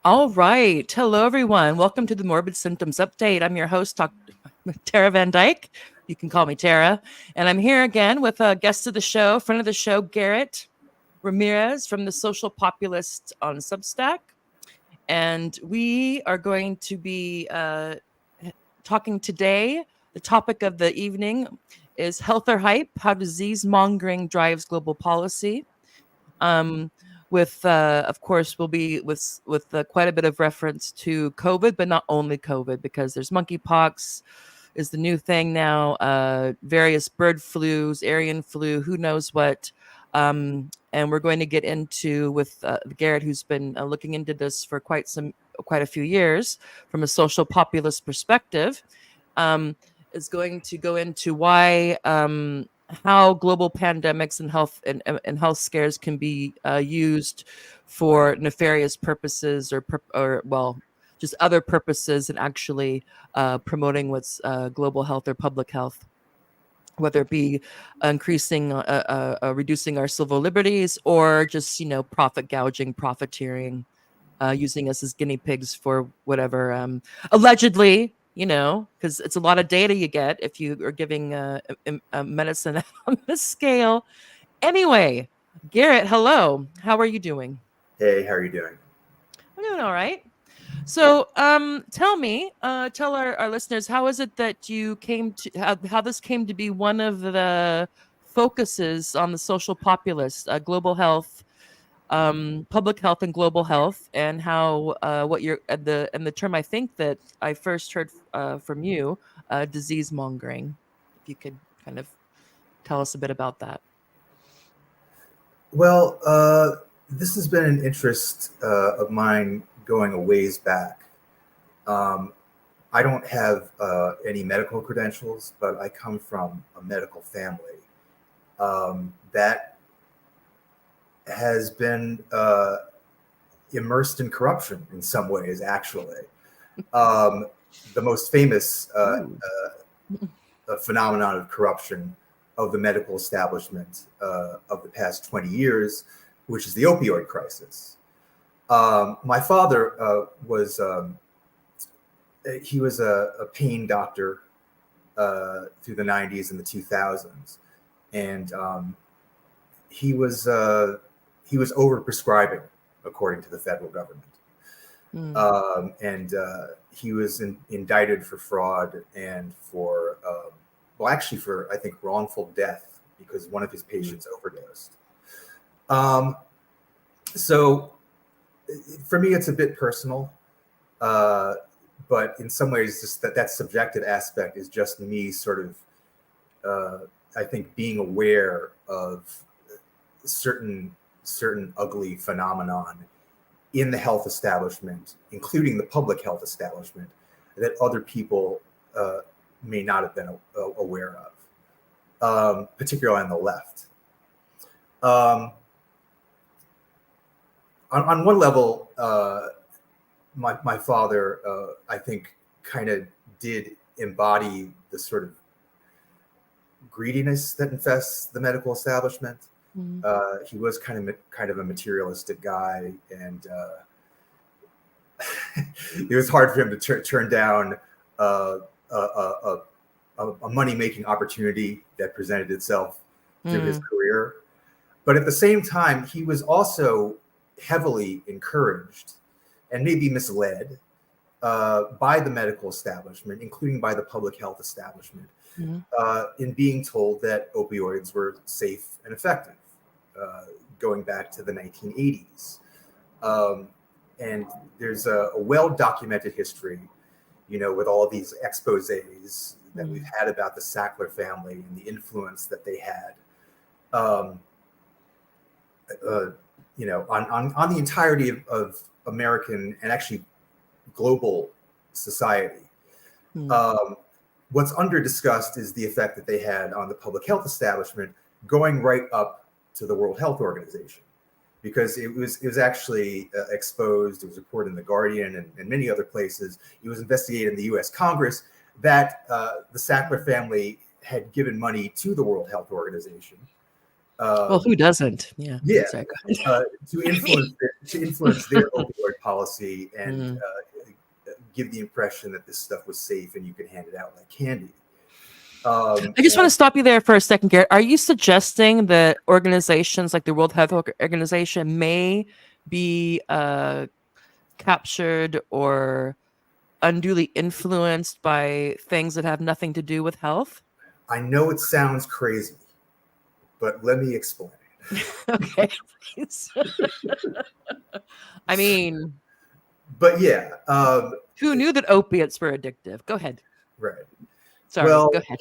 All right. Hello, everyone. Welcome to the Morbid Symptoms Update. I'm your host, Dr. Tara Van Dyke. You can call me Tara. And I'm here again with a guest of the show, friend of the show, Garrett Ramirez from the Social Populist on Substack. And we are going to be talking today. The topic of the evening is health or hype, how disease mongering drives global policy. Um, with of course will be with quite a bit of reference to COVID, but not only COVID, because there's monkeypox is the new thing now. Various bird flus, avian flu, who knows what. And we're going to get into with Garrett, who's been looking into this for quite a few years from a social populist perspective. Um, is going to go into why how global pandemics and health scares can be used for nefarious purposes or well, just other purposes and actually promoting what's global health or public health, whether it be reducing our civil liberties or just profit gouging, profiteering, using us as guinea pigs for whatever allegedly, because it's a lot of data you get if you are giving medicine on this scale. Anyway, Garrett, hello. How are you doing? Hey, how are you doing? I'm doing all right. So, tell me, tell our listeners, how is it that you came to how this came to be one of the focuses on the social populist, global health, public health, and global health, and how what you're the term I think that I first heard from you, disease mongering. If you could kind of tell us a bit about that. Well, this has been an interest of mine going a ways back. Um, I don't have any medical credentials, but I come from a medical family that has been immersed in corruption in some ways, actually. Um, the most famous Ooh. phenomenon of corruption of the medical establishment of the past 20 years, which is the opioid crisis. My father he was a pain doctor through the 90s and the 2000s, and he was overprescribing, according to the federal government. Mm. And he was indicted for fraud and for, actually for, I think, wrongful death because one of his patients overdosed. Um, so for me, it's a bit personal, but in some ways, just that subjective aspect is just me sort of, I think, being aware of certain ugly phenomenon in the health establishment, including the public health establishment, that other people may not have been aware of, particularly on the left. On one level, my father, I think, kind of did embody the sort of greediness that infests the medical establishment. Mm. He was kind of a materialistic guy, and it was hard for him to turn down a money-making opportunity that presented itself through his career. But at the same time, he was also heavily encouraged and maybe misled by the medical establishment, including by the public health establishment, Mm. in being told that opioids were safe and effective, going back to the 1980s. And there's a well-documented history, with all of these exposés that we've had about the Sackler family and the influence that they had, on the entirety of American and actually global society. What's under discussed is the effect that they had on the public health establishment, going right up to the World Health Organization, because it was actually exposed. It was reported in The Guardian and many other places. It was investigated in the U.S. Congress that the Sackler family had given money to the World Health Organization Well, who doesn't? Yeah. Yeah, Sorry. to influence their opioid policy and give the impression that this stuff was safe and you could hand it out like candy. I just want to stop you there for a second, Garrett. Are you suggesting that organizations like the World Health Organization may be captured or unduly influenced by things that have nothing to do with health? I know it sounds crazy, but let me explain. Okay, please. I mean, but yeah, who knew that opiates were addictive? Go ahead. Right. Sorry. Well, go ahead.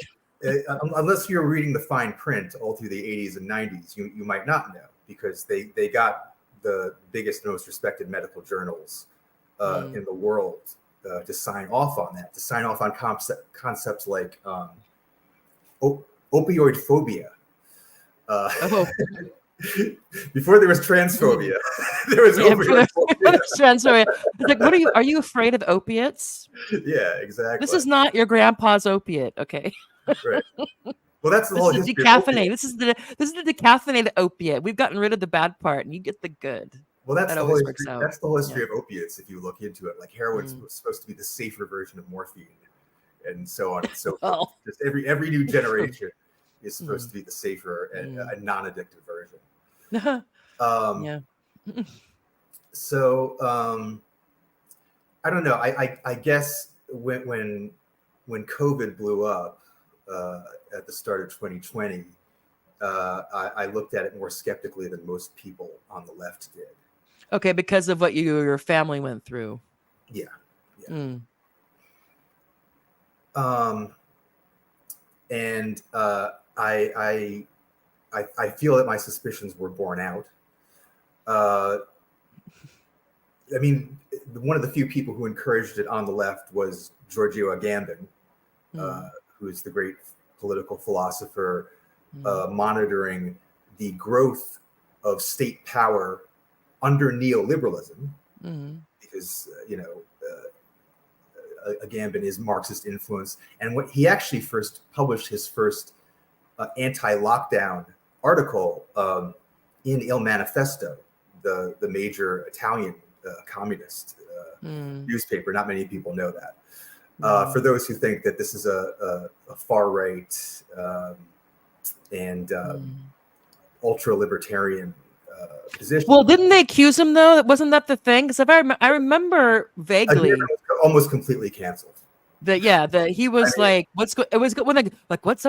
Unless you're reading the fine print all through the 80s and 90s, you might not know, because they got the biggest, most respected medical journals in the world to sign off on that, to sign off on concepts like opioid phobia. Before there was transphobia, there was opioid phobia. Transphobia. It's like, are you afraid of opiates? Yeah, exactly. This is not your grandpa's opiate, okay? Right. Well, that's the whole history. Decaffeinated. This is the decaffeinated opiate. We've gotten rid of the bad part, and you get the good. Well, that's the whole history. That's the whole history of opiates. If you look into it, like heroin's supposed to be the safer version of morphine, and so on and so forth. Just every new generation is supposed to be the safer and a non-addictive version. Yeah. So I don't know. I guess when COVID blew up at the start of 2020, I looked at it more skeptically than most people on the left did. Okay, because of what your family went through. Yeah. And I feel that my suspicions were borne out. I mean, one of the few people who encouraged it on the left was Giorgio Agamben, who is the great political philosopher monitoring the growth of state power under neoliberalism, because Agamben is Marxist influence, and what he actually first published his first anti-lockdown article in Il Manifesto, the major Italian communist newspaper. Not many people know that. For those who think that this is a far right and ultra libertarian position. Well, didn't they accuse him though? Wasn't that the thing? Because I remember vaguely, almost completely canceled. That he was what's up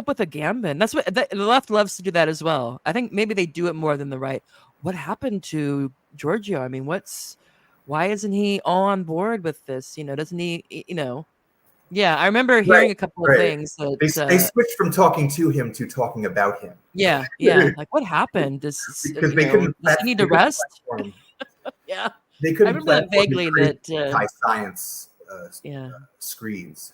with Agamben? That's what the left loves to do that as well. I think maybe they do it more than the right. What happened to Giorgio? I mean, why isn't he all on board with this? Doesn't he? Yeah, I remember hearing a couple of things that they switched from talking to him to talking about him. Yeah. Like, what happened? Because they couldn't. Does he need to rest? Yeah, they couldn't. I remember that vaguely. That science. Screens.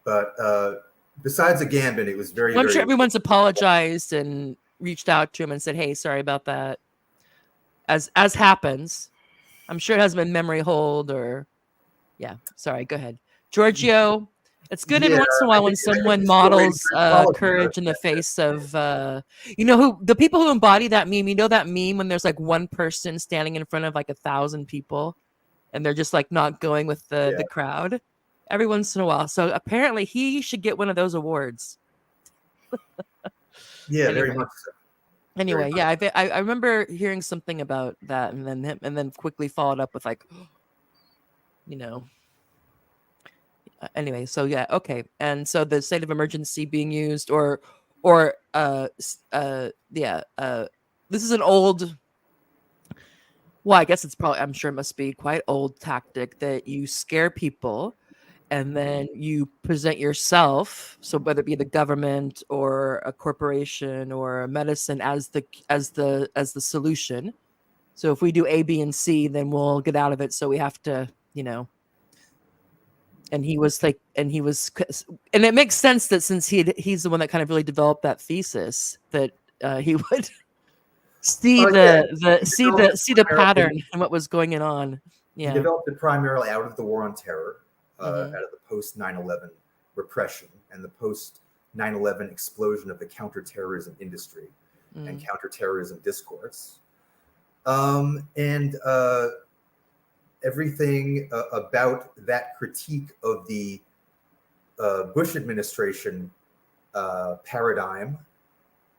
But besides Agamben, it was very. I'm sure everyone's apologized and reached out to him and said, "Hey, sorry about that." As happens, I'm sure it hasn't been memory hold or. Yeah, sorry. Go ahead, Giorgio. It's good in once in a while when someone models courage in the face of, who the people who embody that meme. You know that meme when there's like one person standing in front of like 1,000 people, and they're just like not going with the crowd. Every once in a while. So apparently he should get one of those awards. Yeah, very much so. Anyway, I remember hearing something about that, and then quickly followed up with like, Anyway, so okay, and so the state of emergency being used, this is an old. Well, I guess it's probably. I'm sure it must be quite old tactic that you scare people, and then you present yourself. So whether it be the government or a corporation or a medicine as the solution. So if we do A, B, and C, then we'll get out of it. So we have to, And he was and it makes sense that since he's the one that kind of really developed that thesis, that he would see the pattern and what was going on. Yeah, he developed it primarily out of the war on terror, out of the post 9/11 repression and the post 9/11 explosion of the counterterrorism industry and counterterrorism discourse. And everything about that critique of the Bush administration paradigm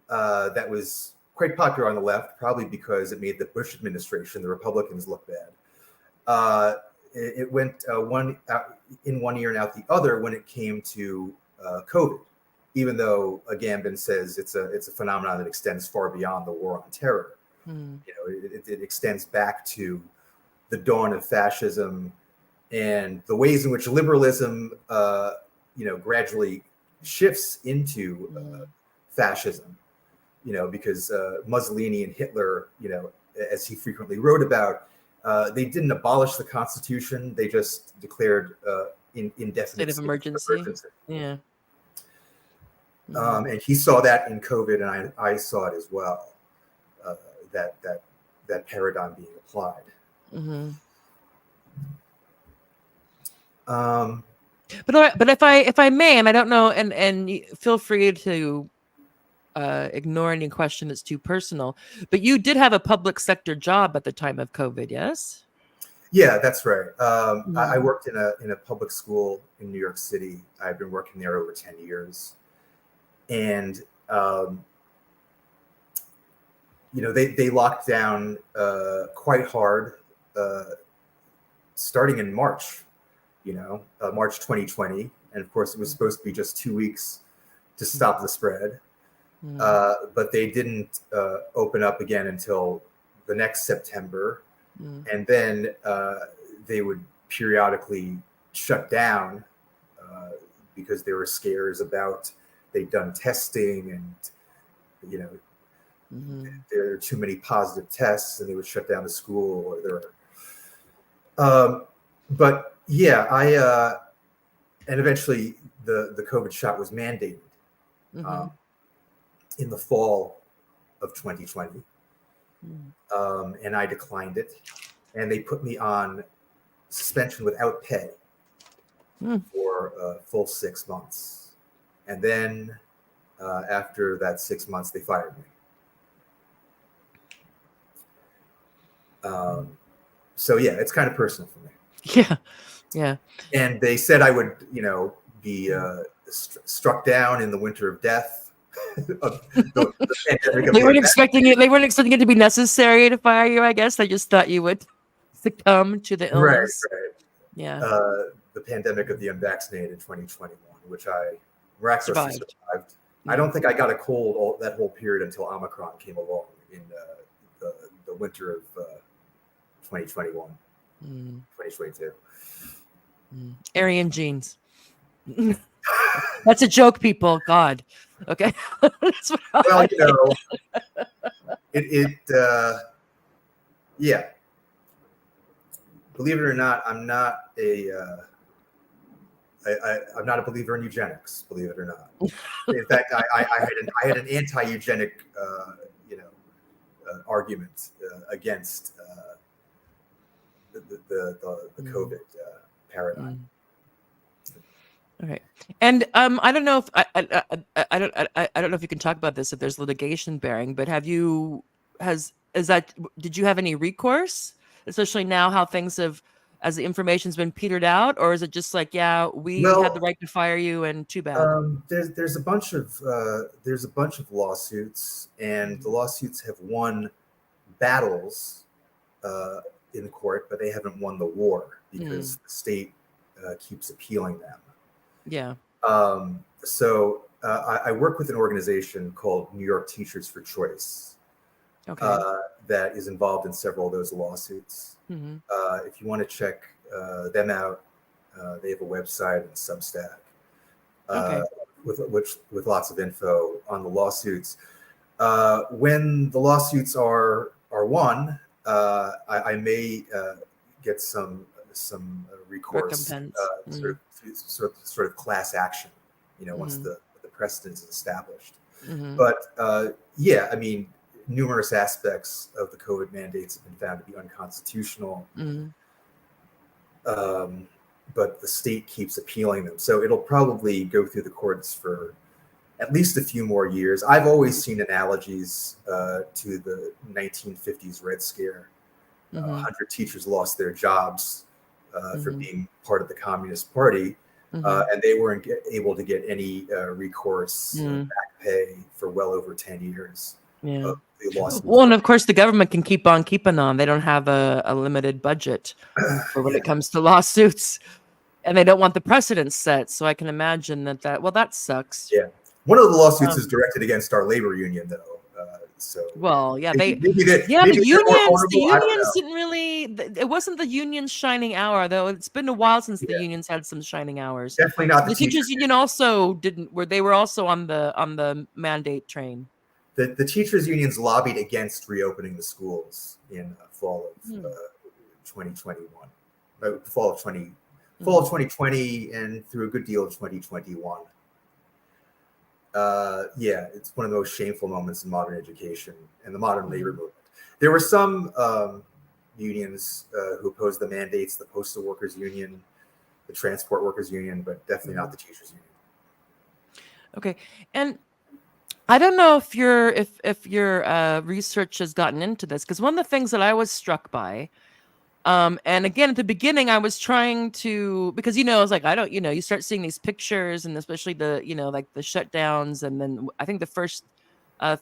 that was quite popular on the left, probably because it made the Bush administration, the Republicans, look bad. It went one in one ear and out the other when it came to COVID, even though Agamben says it's a phenomenon that extends far beyond the war on terror. It extends back to the dawn of fascism and the ways in which liberalism, gradually shifts into fascism. Because Mussolini and Hitler, as he frequently wrote about, they didn't abolish the Constitution; they just declared indefinite state of emergency. Yeah. And he saw that in COVID, and I saw it as well. That paradigm being applied. But if I may, and I don't know, and feel free to ignore any question that's too personal. But you did have a public sector job at the time of COVID, yes? Yeah, that's right. I worked in a public school in New York City. I've been working there over 10 years, and they locked down quite hard, starting in March. March 2020, and of course it was supposed to be just 2 weeks to stop the spread, but they didn't open up again until the next September, and then they would periodically shut down because there were scares about they'd done testing and there are too many positive tests, and they would shut down the school, or but yeah, and eventually the COVID shot was mandated in the fall of 2020, and I declined it, and they put me on suspension without pay for a full 6 months, and then after that 6 months, they fired me. So yeah, it's kind of personal for me. Yeah. And they said I would, be struck down in the winter of death. They weren't expecting it. They weren't expecting it to be necessary to fire you. I guess they just thought you would succumb to the illness. Right. Yeah. The pandemic of the unvaccinated in 2021, which I miraculously survived. I don't think I got a cold that whole period until Omicron came along in the winter of 2021, 2022. Aryan genes. That's a joke, people. God. Okay. Well, yeah. Believe it or not, I'm not I'm not a believer in eugenics. Believe it or not. In fact, I had an anti-eugenic, argument against the COVID paradigm. Okay, and I don't know if I don't know if you can talk about this, if there's litigation bearing, but did you have any recourse, especially now how things have, as the information's been petered out, or is it just like, we had the right to fire you and too bad? There's a bunch of lawsuits, and the lawsuits have won battles in court, but they haven't won the war because the state keeps appealing them. Yeah. So I work with an organization called New York Teachers for Choice. Okay. That is involved in several of those lawsuits. If you want to check them out, they have a website and Substack with lots of info on the lawsuits. When the lawsuits are won, I may get some recourse, sort of class action, once the precedent is established. But numerous aspects of the COVID mandates have been found to be unconstitutional. But the state keeps appealing them, so it'll probably go through the courts for at least a few more years. I've always seen analogies to the 1950s Red Scare. 100 teachers lost their jobs for being part of the Communist Party, and they weren't able to get any recourse, back pay for well over 10 years. Yeah. They lost. Well, and of course, the government can keep on keeping on. They don't have a limited budget for when it comes to lawsuits, and they don't want the precedent set. So I can imagine that sucks. Yeah. One of the lawsuits is directed against our labor union, though. Well, yeah, the unions didn't really. It wasn't the union's shining hour, though. It's been a while since the unions had some shining hours. Definitely not the teachers union. Also didn't. They were also on the mandate train. The teachers unions lobbied against reopening the schools in fall of 2021, fall of 2020, and through a good deal of 2021. It's one of the most shameful moments in modern education and the modern labor movement. There were some unions who opposed the mandates, the postal workers union, the transport workers union, but definitely not the teachers union. Okay. And I don't know if your research has gotten into this, because one of the things that I was struck by, and again, at the beginning, I was trying to, because, I was like, you start seeing these pictures, and especially the, like the shutdowns. And then I think the first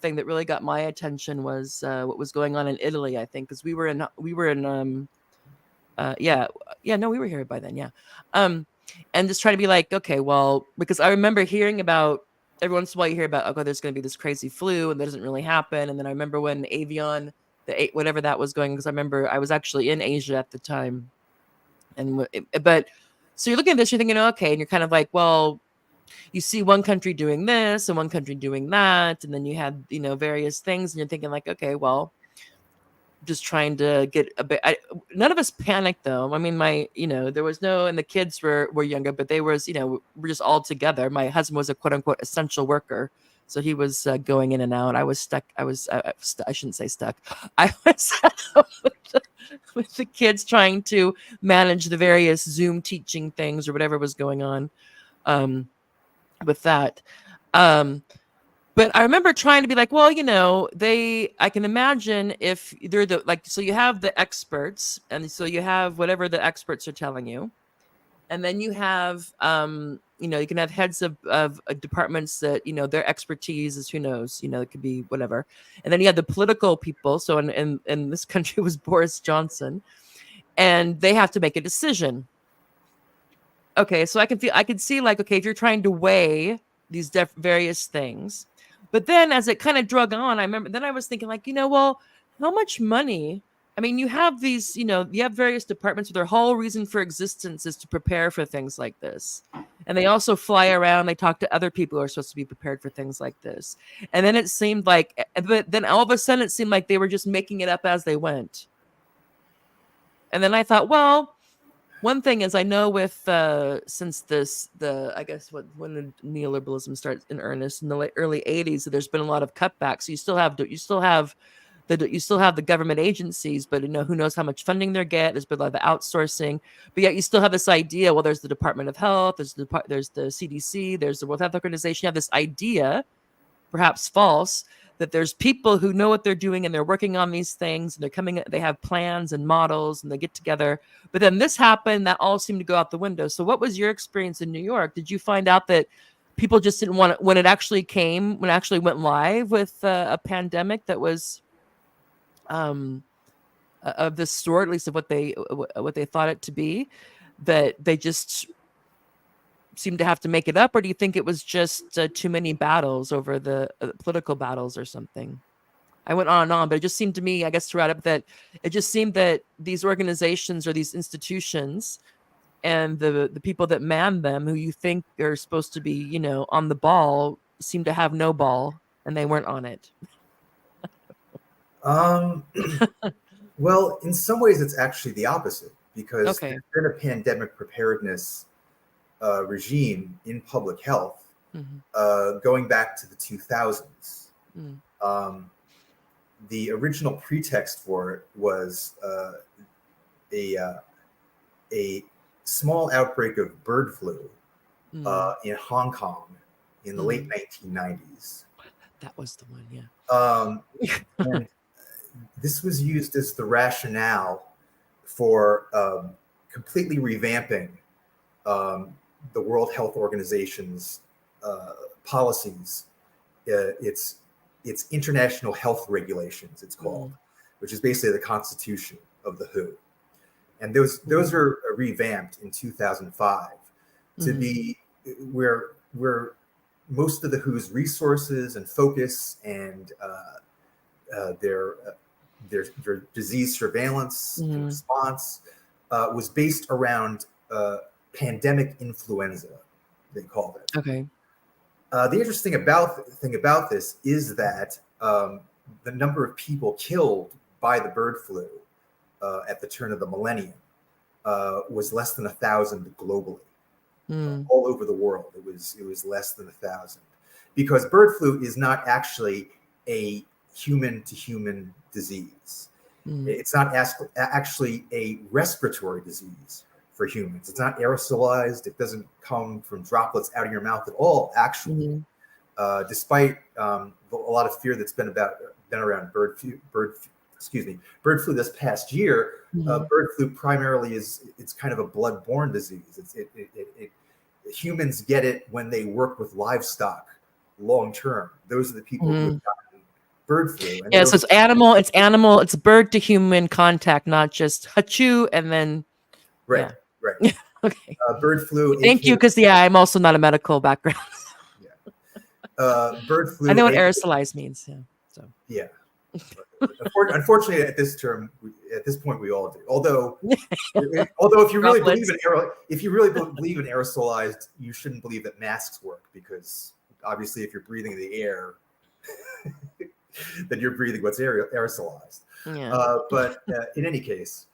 thing that really got my attention was what was going on in Italy, I think, because we were in, we were here by then. Yeah. And just try to be like, okay, well, because I remember hearing about, every once in a while you hear about, there's going to be this crazy flu, and that doesn't really happen. And then I remember when avian, whatever that was going, because I remember I was actually in Asia at the time. But so you're looking at this, you're thinking, okay, and you're kind of like, well, you see one country doing this and one country doing that, and then you had, various things, and you're thinking like, okay, well, just trying to get a bit. None of us panicked, though. I mean, there was no, and the kids were younger, but they was, we're just all together. My husband was a quote unquote essential worker, so he was going in and out. I was stuck. I shouldn't say stuck. I was with the kids trying to manage the various Zoom teaching things or whatever was going on with that. But I remember trying to be like, well, I can imagine if they're so you have the experts, and so you have whatever the experts are telling you. And then you have, you can have heads of departments that, their expertise is, who knows, it could be whatever. And then you have the political people. So in this country was Boris Johnson, and they have to make a decision. Okay. So I can see like, okay, if you're trying to weigh these various things, but then as it kind of drug on, I remember, then I was thinking like, well, how much money? I mean, you have these, you have various departments where their whole reason for existence is to prepare for things like this. And they also fly around, they talk to other people who are supposed to be prepared for things like this. And then it seemed like, but then all of a sudden it seemed like they were just making it up as they went. And then I thought, well, one thing is, I know with since I guess when did neoliberalism start in earnest in the early 80s, there's been a lot of cutbacks. So you still have the government agencies, but who knows how much funding they get. There's been a lot of outsourcing, but yet you still have this idea. Well, there's the Department of Health, there's the CDC, there's the World Health Organization. You have this idea, perhaps false, that there's people who know what they're doing and they're working on these things, and they have plans and models, and they get together. But then this happened, that all seemed to go out the window. So what was your experience in New York? Did you find out that people just didn't want it when it actually went live with a pandemic that was of this sort, at least of what they thought it to be, that they just seemed to have to make it up? Or do you think it was just too many battles over the political battles or something? I went on and on, but it just seemed to me, I guess, to wrap up, that it just seemed that these organizations or these institutions and the people that man them, who you think are supposed to be, on the ball, seem to have no ball, and they weren't on it. Well, in some ways, it's actually the opposite, because there's been a pandemic preparedness regime in public health going back to the 2000s. The original pretext for it was a small outbreak of bird flu in Hong Kong in the late 1990s. That was the one, yeah. And this was used as the rationale for completely revamping the World Health Organization's policies. It's international health regulations, it's called, which is basically the constitution of the WHO. And those are revamped in 2005 to be where most of the WHO's resources and focus and their disease surveillance and response was based around pandemic influenza, they called it. Okay. The interesting thing about this is that the number of people killed by the bird flu at the turn of the millennium was less than 1,000 globally. All over the world, it was less than 1,000, because bird flu is not actually a human-to-human disease. It's not actually a respiratory disease for humans. It's not aerosolized. It doesn't come from droplets out of your mouth at all, actually. Despite a lot of fear that's been around bird flu this past year. Bird flu primarily it's kind of a blood-borne disease. Humans get it when they work with livestock long term. Those are the people who have gotten bird flu. And so it's bird to human contact, not just hachoo and then right. Okay. Bird flu. Thank you, because I'm also not a medical background. Bird flu. I know what aerosolized means. Yeah. Unfortunately, at this point, we all do. Although if you really believe in aerosolized, you shouldn't believe that masks work, because obviously, if you're breathing the air, then you're breathing what's aerosolized. Yeah. But in any case,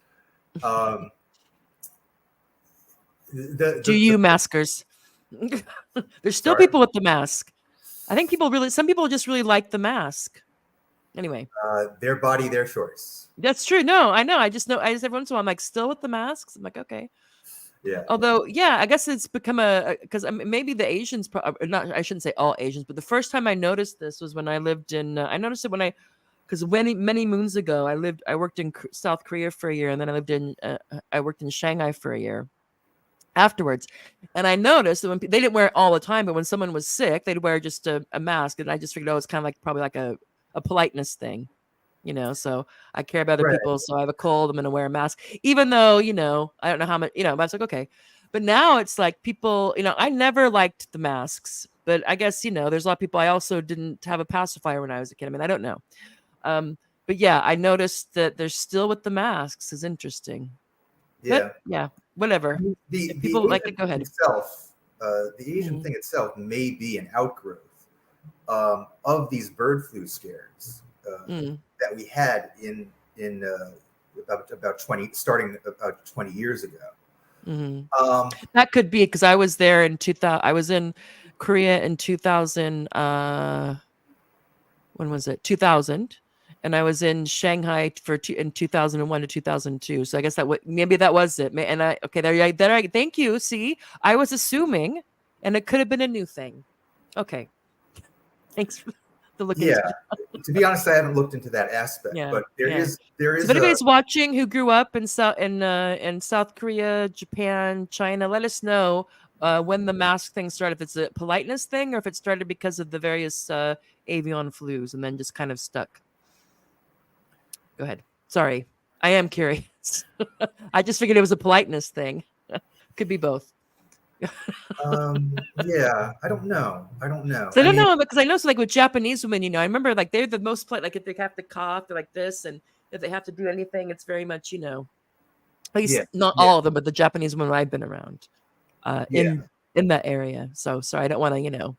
do you maskers? There's still people with the mask. I think some people just really like the mask. Anyway, their body, their choice. That's true. No, I know. I just every once in a while I'm like, still with the masks. I'm like, okay. Yeah. Although, I guess it's become because maybe the Asians, not. I shouldn't say all Asians, but the first time I noticed this was when I lived in. I noticed it because many moons ago I worked in South Korea for a year, and then I worked in Shanghai for a year afterwards, and I noticed that when they didn't wear it all the time, but when someone was sick, they'd wear just a mask, and I just figured, it's kind of probably like a politeness thing, so I care about other people. So I have a cold, I'm going to wear a mask, even though, I don't know how much, but it's like, okay. But now it's like people, I never liked the masks, but I guess, there's a lot of people. I also didn't have a pacifier when I was a kid. I mean, I don't know. But yeah, I noticed that they're still with the masks is interesting. Yeah. But, whatever. People like it, go ahead. The Asian thing itself may be an outgrowth of these bird flu scares that we had in about 20 years ago. That could be because I was there in 2000. I was in Korea in 2000. When was it? 2000, and I was in Shanghai in 2001 to 2002. So I guess maybe that was it. And there. Thank you. See, I was assuming, and it could have been a new thing. Okay. Thanks for the look. Yeah, to be honest, I haven't looked into that aspect, but there is. So if anybody's watching who grew up in South Korea, Japan, China, let us know when the mask thing started. If it's a politeness thing, or if it started because of the various avian flus and then just kind of stuck. Go ahead. Sorry, I am curious. I just figured it was a politeness thing. Could be both. Yeah, I don't know. So I don't know, because I know, so like with Japanese women, I remember like they're the most polite. Like if they have to cough, they're like this, and if they have to do anything, it's very much, at least not all of them, but the Japanese women I've been around in that area. So sorry, I don't want to,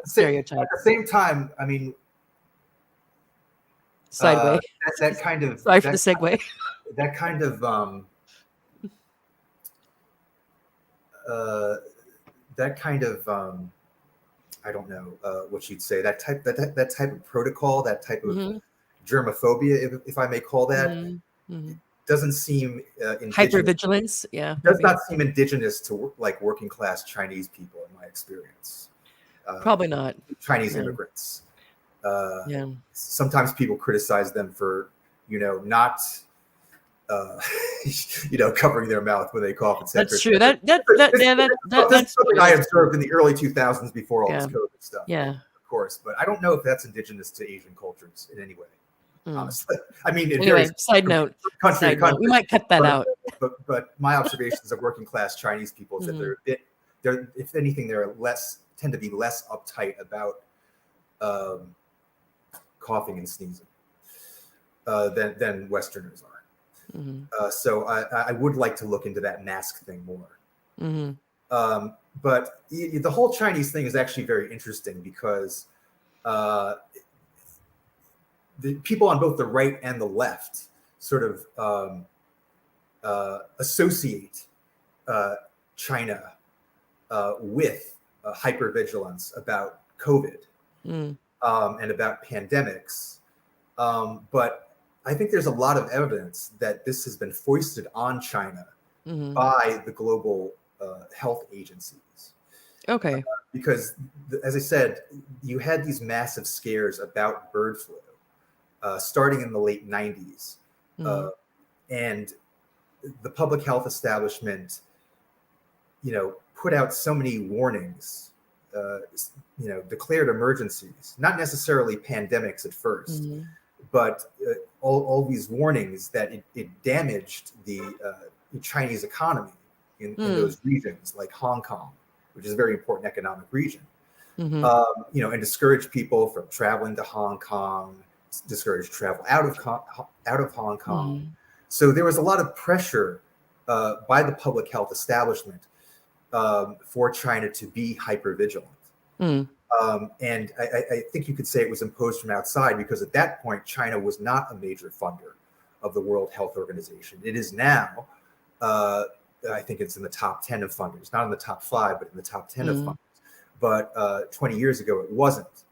stereotype. At the same time, I mean, sideways. That kind of sorry for the segue. That kind of I don't know what you'd say, that type of protocol, that type of germophobia, if I may call that, doesn't seem hypervigilance. Does not seem indigenous to working class Chinese people, in my experience. Probably not. Chinese Yeah. immigrants. Yeah. Sometimes people criticize them for, not, covering their mouth when they cough, etc. That's true. That's Something true. I That's true. observed in the early 2000s before all this Yeah. COVID stuff, Yeah. of course. But I don't know if that's indigenous to Asian cultures in any way. Honestly, I mean, it Anyway, varies side from note. country to Side note. We country. might cut that But, out. but my observations of working class Chinese people is that they're if anything tend to be less uptight about coughing and sneezing than Westerners are. So I would like to look into that mask thing more. But the whole Chinese thing is actually very interesting because the people on both the right and the left sort of associate China with hypervigilance about COVID and about pandemics. But I think there's a lot of evidence that this has been foisted on China by the global health agencies. Okay. Because, as I said, you had these massive scares about bird flu starting in the late 90s. And the public health establishment, put out so many warnings, declared emergencies, not necessarily pandemics at first, but all these warnings that it damaged the Chinese economy in those regions like Hong Kong, which is a very important economic region, and discouraged people from traveling to Hong Kong, discouraged travel out of Hong Kong. So there was a lot of pressure by the public health establishment for China to be hypervigilant. And I think you could say it was imposed from outside because at that point, China was not a major funder of the World Health Organization. It is now. I think it's in the top 10 of funders, not in the top 5, but in the top 10 of funders. But 20 years ago, it wasn't.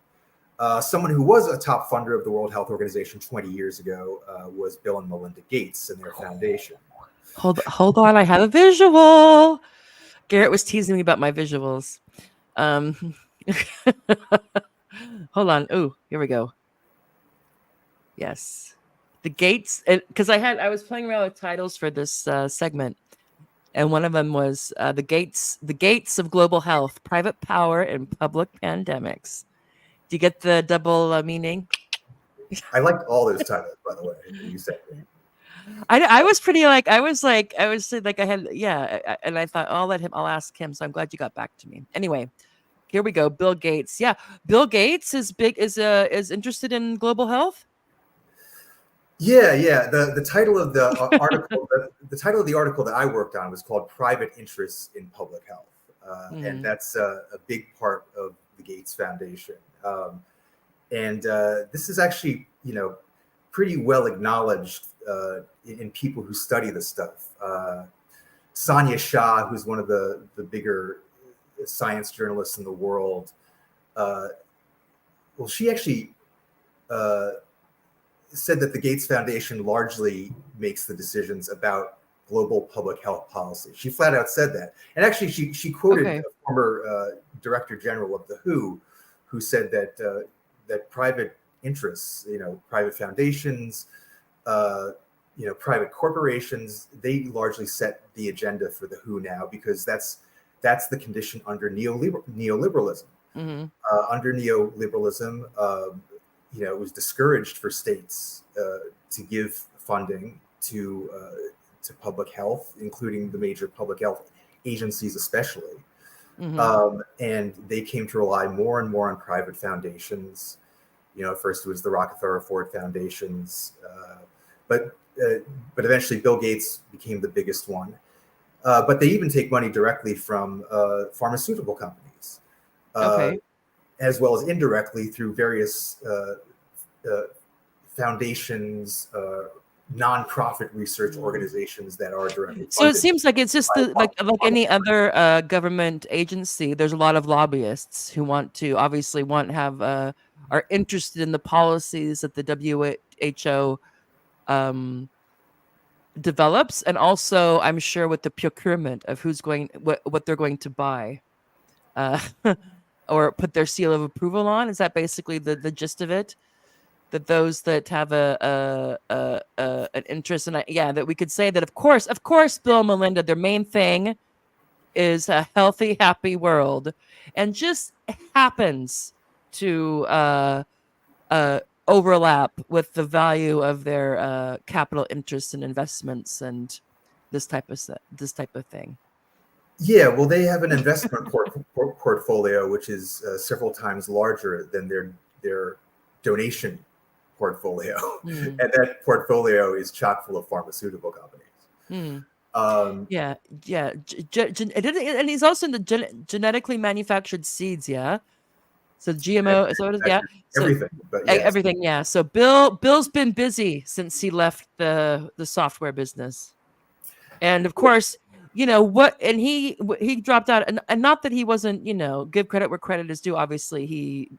Someone who was a top funder of the World Health Organization 20 years ago was Bill and Melinda Gates and their foundation. Hold on, I have a visual. Garrett was teasing me about my visuals. Hold on. Oh, here we go. Yes, the Gates, because I was playing around with titles for this segment, and one of them was the Gates of global health, private power, and public pandemics. Do you get the double meaning? I liked all those titles, by the way. You said. I was pretty like I was like I had and I thought I'll ask him. So I'm glad you got back to me. Anyway, here we go. Bill Gates. Yeah, Bill Gates is interested in global health. Yeah. The title of the article, the title of the article that I worked on was called "Private Interests in Public Health," and that's a big part of the Gates Foundation. And this is actually, pretty well acknowledged in people who study this stuff. Sonia Shah, who's one of the bigger science journalists in the world, she actually said that the Gates Foundation largely makes the decisions about global public health policy. She flat out said that. And actually, she quoted a former Director General of the who said that that private interests, private foundations, private corporations, they largely set the agenda for the WHO now because that's the condition under neoliberalism. Under neoliberalism, it was discouraged for states to give funding to public health, including the major public health agencies, especially. And they came to rely more and more on private foundations. First it was the Rockefeller Ford foundations, but eventually Bill Gates became the biggest one. But they even take money directly from pharmaceutical companies, as well as indirectly through various foundations, nonprofit research organizations that are directly funded. So it seems like it's just like any other government agency. There's a lot of lobbyists who are interested in the policies that the WHO develops, and also I'm sure with the procurement of what they're going to buy. or put their seal of approval on. Is that basically the gist of it? That those that have an interest in that we could say that of course Bill and Melinda, their main thing is a healthy, happy world, and just happens to overlap with the value of their capital interests and investments and this type of thing. Yeah, well, they have an investment portfolio which is several times larger than their donation portfolio, and that portfolio is chock full of pharmaceutical companies. Yeah. And he's also in the genetically manufactured seeds. Yeah. So GMO. So everything. But yes. Everything. Yeah. So Bill's been busy since he left the software business, and of course, what? And he dropped out, and not that he wasn't. Give credit where credit is due. Obviously, he.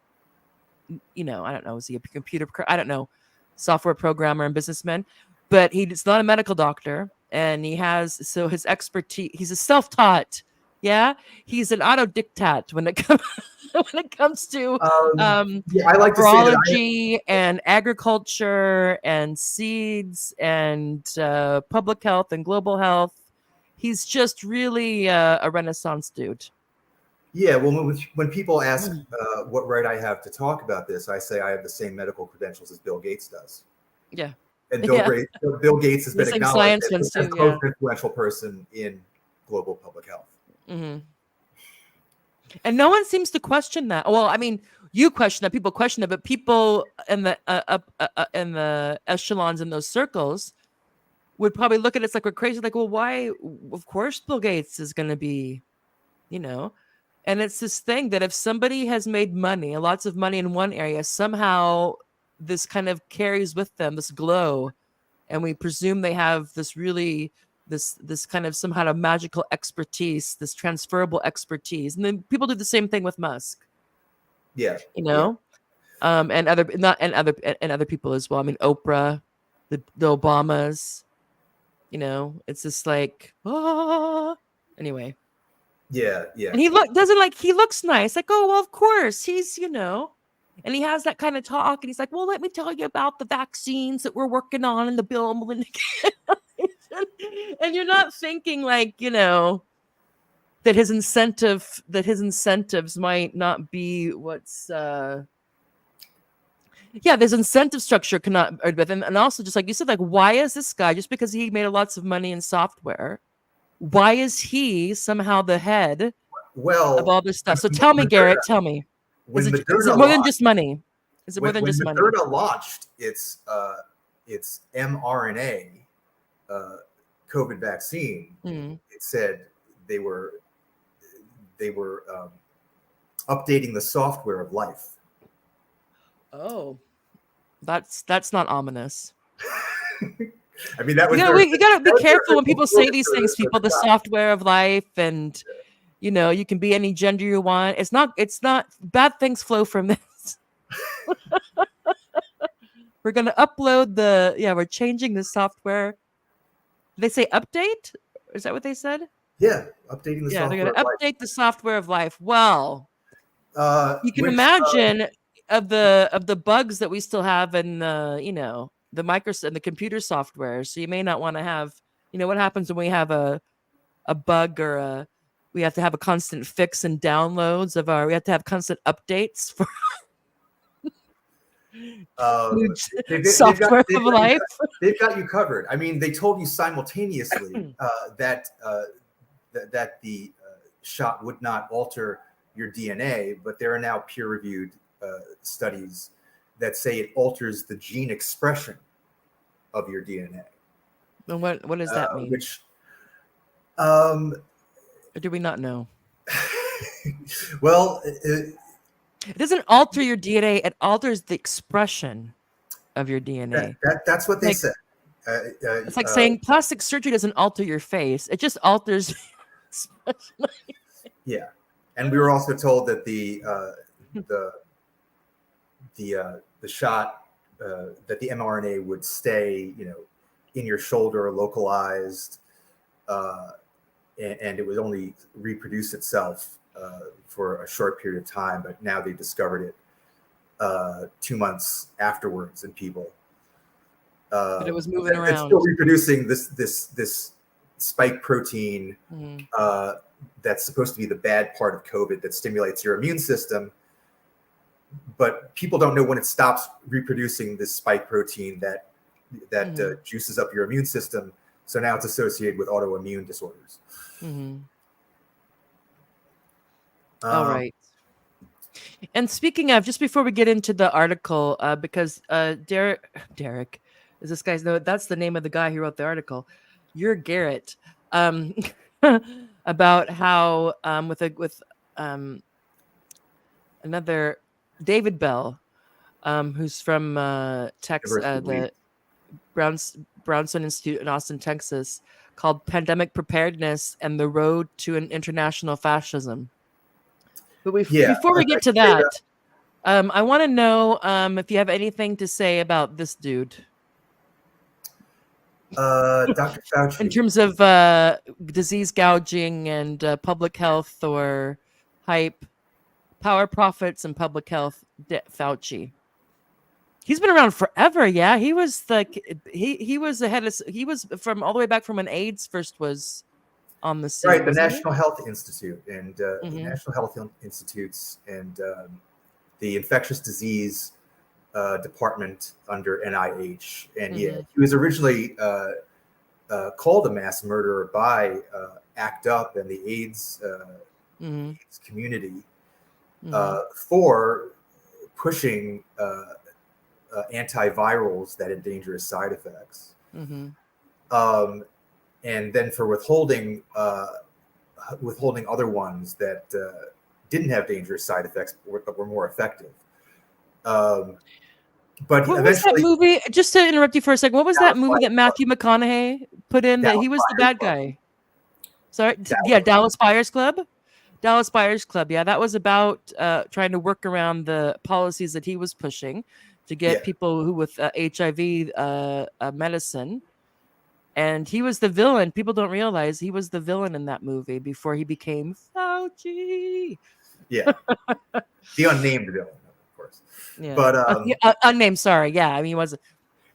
I don't know. Is he a computer? I don't know. Software programmer and businessman, but he's not a medical doctor. And he has his expertise. He's a self-taught. Yeah, he's an autodidacte when it comes to I like astrology and agriculture and seeds and public health and global health. He's just really a Renaissance dude. Yeah, well, when people ask what right I have to talk about this, I say I have the same medical credentials as Bill Gates does. Yeah. And Bill Gates has been acknowledged as the most influential person in global public health. Mm-hmm. And no one seems to question that. Well, I mean, you question that, people question it, but people in the in the echelons in those circles would probably look at it like we're crazy. Like, well, why? Of course, Bill Gates is going to be, And it's this thing that if somebody has made money, lots of money in one area, somehow this kind of carries with them this glow, and we presume they have this really this kind of somehow a magical expertise, this transferable expertise. And then people do the same thing with Musk. Yeah. And other people as well. I mean, Oprah, the Obamas, it's just like, anyway. Yeah. And he looks nice. Like, oh, well, of course he's, and he has that kind of talk, and he's like, well, let me tell you about the vaccines that we're working on in the Bill and Melinda. And you're not thinking like, that his incentives might not be what's there's incentive structure cannot, and also just like you said, like, why is this guy, just because he made lots of money in software, why is he somehow the head of all this stuff? So tell me, Garrett, tell me. Is it more than just money? Is it more than just money? When Moderna launched its mRNA COVID vaccine, it said they were updating the software of life. Oh, that's not ominous. I mean, that was you gotta be careful when people say these things. People, the software of life, and you can be any gender you want. It's not bad things flow from this. We're gonna upload we're changing the software. Did they say update? Is that what they said? Yeah, updating the software. Yeah, they're gonna update the software of life. Well, you can imagine of the bugs that we still have in the Microsoft and the computer software. So you may not want to have, what happens when we have a bug or we have to have a constant fix and downloads we have to have constant updates for software of life. They've got you covered. I mean, they told you simultaneously that the shot would not alter your DNA, but there are now peer-reviewed studies that say it alters the gene expression of your DNA. And what does that mean? Which, or do we not know? Well, it doesn't alter your DNA; it alters the expression of your DNA. That's what they said. It's like saying plastic surgery doesn't alter your face; it just alters. Yeah, and we were also told that the shot that the mRNA would stay, in your shoulder, localized, and it would only reproduce itself for a short period of time, but now they discovered it 2 months afterwards in people. But it was moving around. It's still reproducing this spike protein that's supposed to be the bad part of COVID that stimulates your immune system. But people don't know when it stops reproducing this spike protein that juices up your immune system. So now it's associated with autoimmune disorders. All right. And speaking of, just before we get into the article, because Derek is this guy's no, that's the name of the guy who wrote the article. You're Garrett. About how with another David Bell, who's from Texas, the Brownson Institute in Austin, Texas, called Pandemic Preparedness and the Road to an International Fascism. But before we get to that, I want to know if you have anything to say about this dude. Dr. Fauci. In terms of disease gouging and public health or hype, power profits and public health, Fauci. He's been around forever. Yeah, he was he was ahead of, he was from all the way back from when AIDS first was on the scene. Right, the National Health Institute and the National Health Institutes and the infectious disease department under NIH. And he was originally called a mass murderer by ACT UP and the AIDS, AIDS community for pushing antivirals that had dangerous side effects. And then for withholding other ones that didn't have dangerous side effects but were more effective. But what eventually, was that movie? Just to interrupt you for a second, what was that movie that Matthew McConaughey put in that he was the bad guy? Sorry, Dallas Buyers Club. Dallas Buyers Club. Yeah, that was about trying to work around the policies that he was pushing to get people who with HIV medicine. And he was the villain. People don't realize he was the villain in that movie before he became Fauci. Yeah, the unnamed villain, of course. Yeah, but unnamed. Sorry. Yeah, I mean, he wasn't.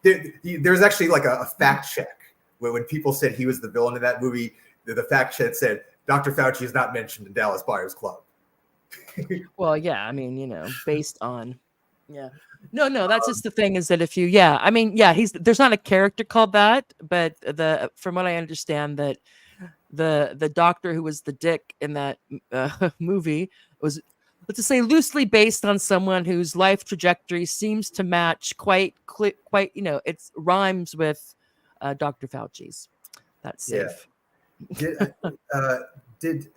There's actually like a fact check when people said he was the villain in that movie. The fact check said Dr. Fauci is not mentioned in Dallas Buyers Club. Well, yeah, I mean, based on, no, that's just the thing is that if you, there's not a character called that, but from what I understand that the doctor who was the dick in that movie was, let's just say, loosely based on someone whose life trajectory seems to match quite, it rhymes with Dr. Fauci's. That's safe. Did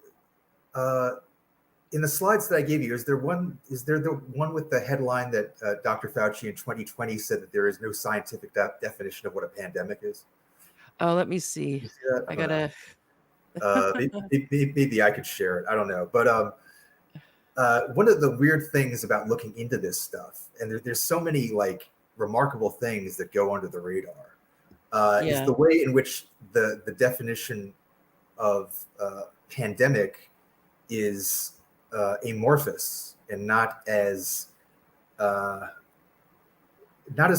in the slides that I gave you, is there the one with the headline that Dr. Fauci in 2020 said that there is no scientific definition of what a pandemic is? Oh, let me see. I gotta. Maybe I could share it. I don't know. But one of the weird things about looking into this stuff, and there's so many like remarkable things that go under the radar, is the way in which the definition of pandemic is amorphous and not as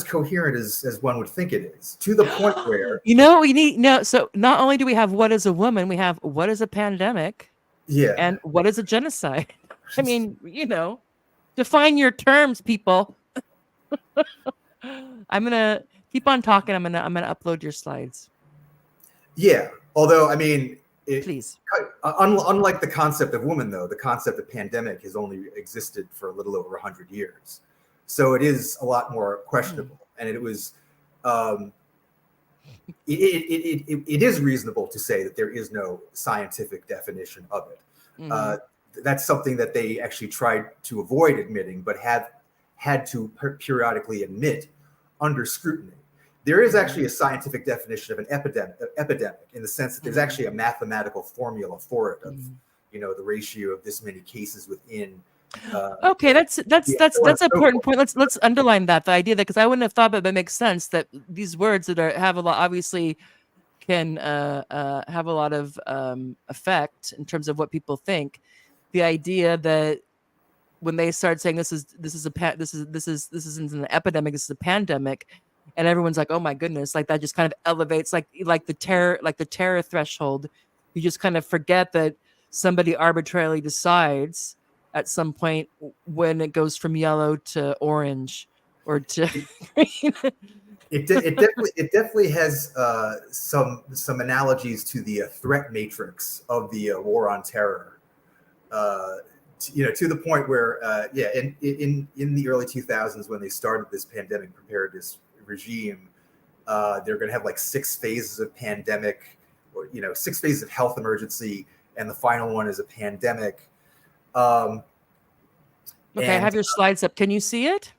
coherent as one would think it is, to the point where we need so not only do we have what is a woman, we have what is a pandemic, and what is a genocide. I mean, define your terms, people. I'm gonna keep on talking. I'm gonna upload your slides. Yeah, although I mean, please. Unlike the concept of woman, though, the concept of pandemic has only existed for a little over 100 years. So it is a lot more questionable. And it was, it is reasonable to say that there is no scientific definition of it. That's something that they actually tried to avoid admitting, but have had to periodically admit under scrutiny. There is actually a scientific definition of an epidemic in the sense that there's actually a mathematical formula for it of, the ratio of this many cases within. Okay, that's an important point. Let's underline that, the idea that, because I wouldn't have thought, but it makes sense that these words that have a lot, obviously can have a lot of effect in terms of what people think. the idea that when they start saying this isn't an epidemic, this is a pandemic, and everyone's like, oh my goodness, like that just kind of elevates like the terror threshold. You just kind of forget that somebody arbitrarily decides at some point when it goes from yellow to orange or to green. It definitely has some analogies to the threat matrix of the war on terror. To the point where in the early 2000s, when they started this pandemic preparedness regime, they're going to have like 6 phases of pandemic, or 6 phases of health emergency, and the final one is a pandemic. Okay, I have your slides up. Can you see it?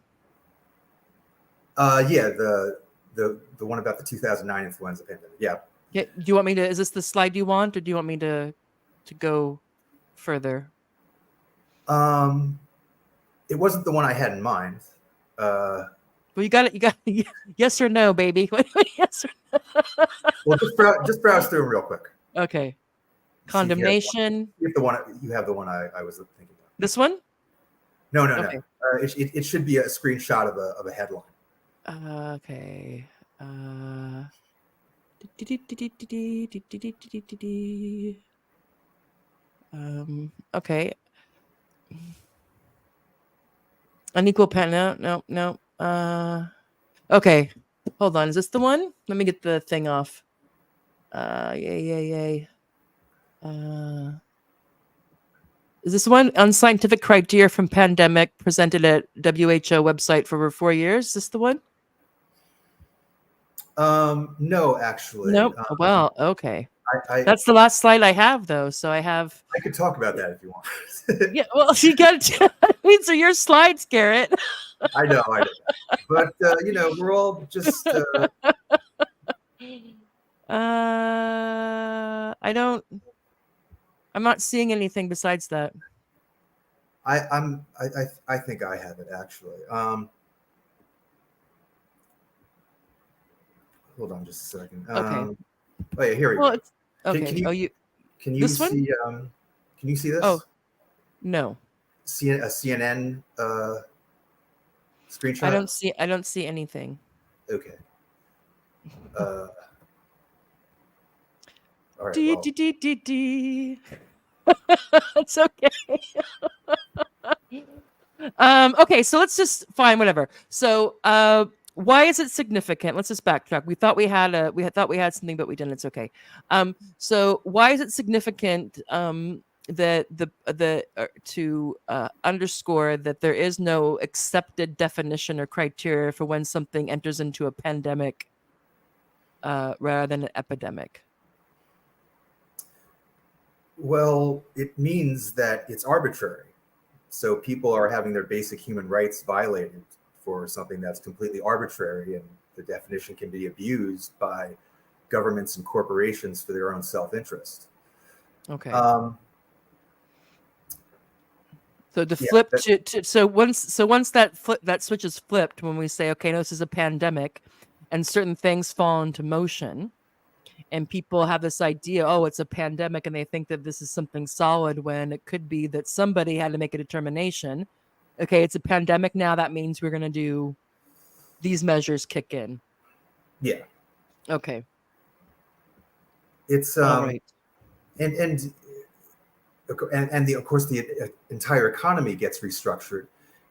Yeah, the one about the 2009 influenza pandemic. Yeah. Yeah. Do you want me to? Is this the slide you want, or do you want me to go further? It wasn't the one I had in mind. Well, you got it. You got yes or no, baby. Yes or no? Well, just browse through them real quick. Okay. Condemnation. You have the one I was thinking of. This one? No. It should be a screenshot of a headline. Okay. Okay. Unequal pen. No. Okay. Hold on. Is this the one? Let me get the thing off. Yay. Is this one? Unscientific criteria from pandemic presented at WHO website for over 4 years. Is this the one? No, actually. Nope. Well, okay. That's the last slide I have, though. So I could talk about that if you want. Yeah. Well, you got these are your slides, Garrett. I know. But we're all just. I'm not seeing anything besides that. I think I have it actually. Hold on just a second. Okay. Oh yeah, here we go. Okay. Can you this see? One? Can you see this? Oh, no. See a CNN screenshot? I don't see anything. Okay. All right. It's okay. Okay, so let's just fine, whatever. So why is it significant? Let's just backtrack. We thought we had something, but we didn't. It's okay. So why is it significant that to underscore that there is no accepted definition or criteria for when something enters into a pandemic rather than an epidemic? Well, it means that it's arbitrary. So people are having their basic human rights violated for something that's completely arbitrary, and the definition can be abused by governments and corporations for their own self-interest. Okay. So to flip so once that switch is flipped, when we say, okay, no, this is a pandemic, and certain things fall into motion, and people have this idea, oh, it's a pandemic, and they think that this is something solid when it could be that somebody had to make a determination. Okay, it's a pandemic now. That means we're going to do these measures kick in. Yeah. Okay. It's all right. And of course the entire economy gets restructured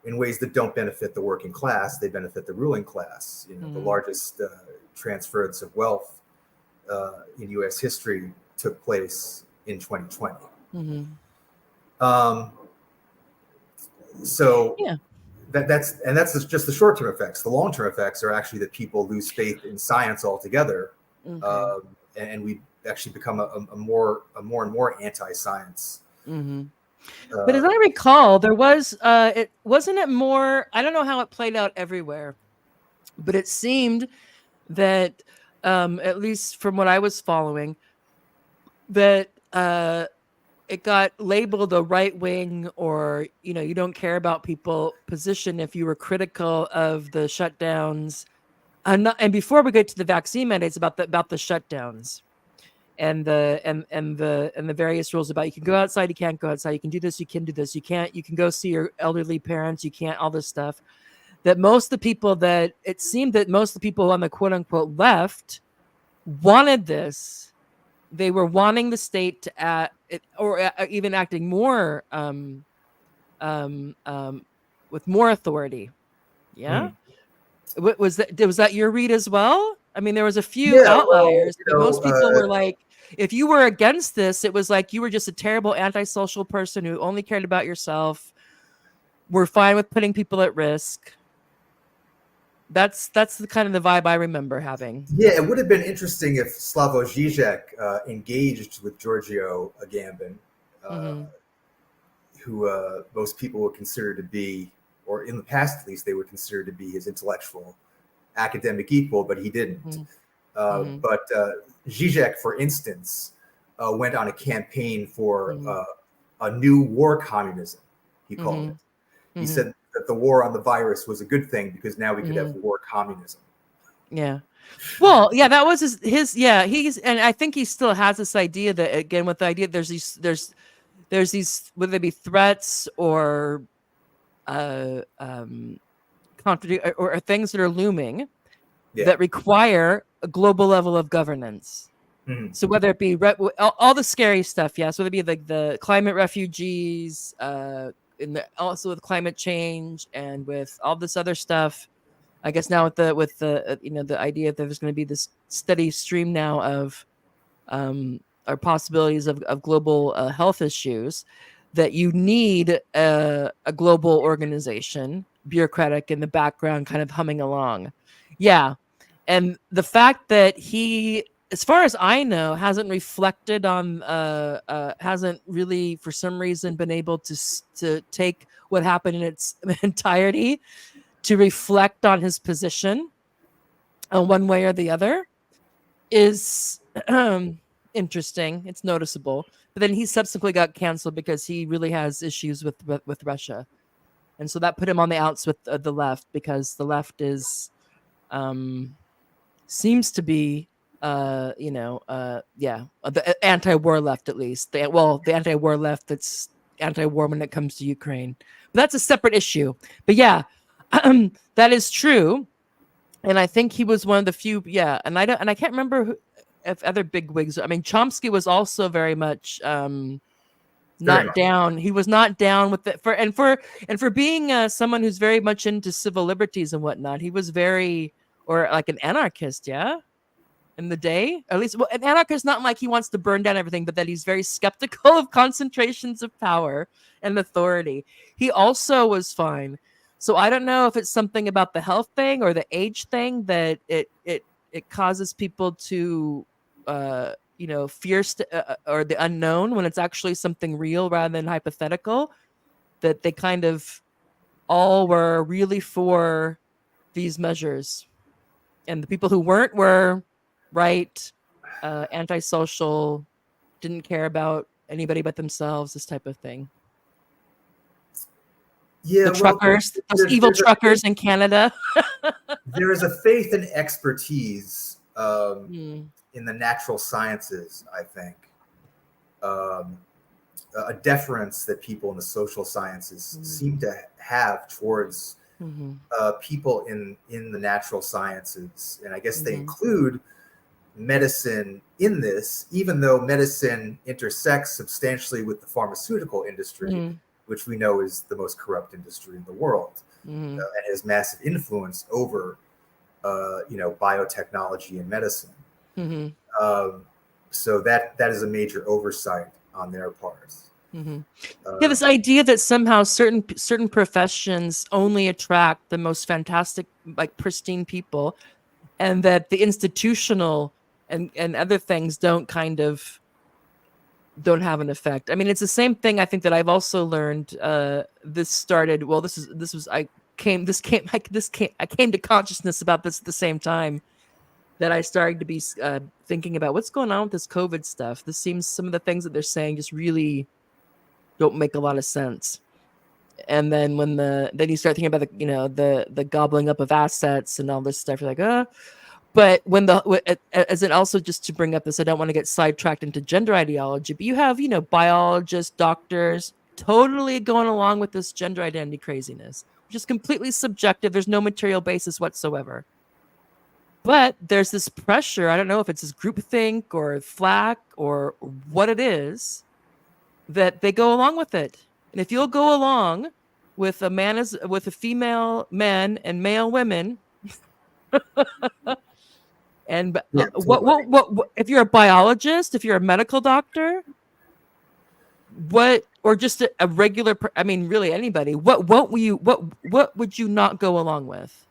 in ways that don't benefit the working class. They benefit the ruling class. The largest transference of wealth in U.S. history took place in 2020. So yeah, that's just the short-term effects. The long-term effects are actually that people lose faith in science altogether, and we actually become a more and more anti-science. But as I recall, there was it wasn't more. I don't know how it played out everywhere, but it seemed that at least from what I was following, that it got labeled a right wing, or you don't care about people position if you were critical of the shutdowns. And before we get to the vaccine mandates, about the shutdowns, the various rules about you can go outside, you can't go outside, you can do this, you can do this, you can't, you can go see your elderly parents, you can't, all this stuff. That most of the people that it seemed that most of the people on the quote unquote left wanted this. They were wanting the state to act, or even acting more with more authority. Yeah. Was that your read as well? I mean, there was a few Yeah, well, outliers, but most people were like, if you were against this, it was like you were just a terrible antisocial person who only cared about yourself. We're fine with putting people at risk. That's the kind of the vibe I remember having. Yeah, it would have been interesting if Slavoj Žižek engaged with Giorgio Agamben, who most people would consider to be, or in the past at least, they would consider to be his intellectual academic equal, but he didn't. But Žižek, for instance, went on a campaign for a new war communism, he called it. He said that the war on the virus was a good thing because now we could have war communism. Yeah. Well, yeah, that was his he's, and I think he still has this idea that, again, with the idea there's these whether they be threats or contradict or things that are looming that require a global level of governance. So whether it be all the scary stuff, yes, whether it be like the climate refugees, also with climate change and with all this other stuff, I guess now with the the idea that there's going to be this steady stream now of or possibilities of global health issues, that you need a global organization, bureaucratic in the background, kind of humming along. Yeah. And the fact that he, as far as I know, hasn't reflected on, hasn't really, for some reason, been able to take what happened in its entirety to reflect on his position one way or the other is interesting. It's noticeable. But then he subsequently got canceled because he really has issues with Russia. And so that put him on the outs with the left, because the left is seems to be the anti-war left, at least. The anti-war left that's anti-war when it comes to Ukraine. But that's a separate issue. But yeah, that is true. And I think he was one of the few, and I can't remember if other bigwigs. I mean, Chomsky was also very much not down. He was not down with it for being someone who's very much into civil liberties and whatnot. He was very, or like an anarchist, in the day, at least. Well, an anarchist, not like he wants to burn down everything, but that he's very skeptical of concentrations of power and authority. He also was fine. So I don't know if it's something about the health thing or the age thing that it causes people to fear or the unknown when it's actually something real rather than hypothetical, that they kind of all were really for these measures, and the people who weren't were antisocial, didn't care about anybody but themselves, this type of thing. Yeah, the truckers, those evil truckers in Canada. There is a faith and expertise in the natural sciences, I think. A deference that people in the social sciences seem to have towards people in the natural sciences. And I guess they include medicine in this, even though medicine intersects substantially with the pharmaceutical industry, which we know is the most corrupt industry in the world, and has massive influence over, biotechnology and medicine. So that is a major oversight on their part. This idea that somehow certain professions only attract the most fantastic, like pristine people, and that the institutional and other things don't have an effect. I mean, it's the same thing I think that I've also learned. I came to consciousness about this at the same time that I started to be thinking about what's going on with this COVID stuff. This seems, some of the things that they're saying just really don't make a lot of sense. And then then you start thinking about the gobbling up of assets and all this stuff, you're like, But when as it also, just to bring up this, I don't want to get sidetracked into gender ideology, but you have, biologists, doctors totally going along with this gender identity craziness, which is completely subjective. There's no material basis whatsoever. But there's this pressure. I don't know if it's this groupthink or flack or what it is, that they go along with it. And if you'll go along with with a female men and male women, and Yeah, what if you're a biologist, if you're a medical doctor, or just a regular, I mean, really anybody, what would you not go along with?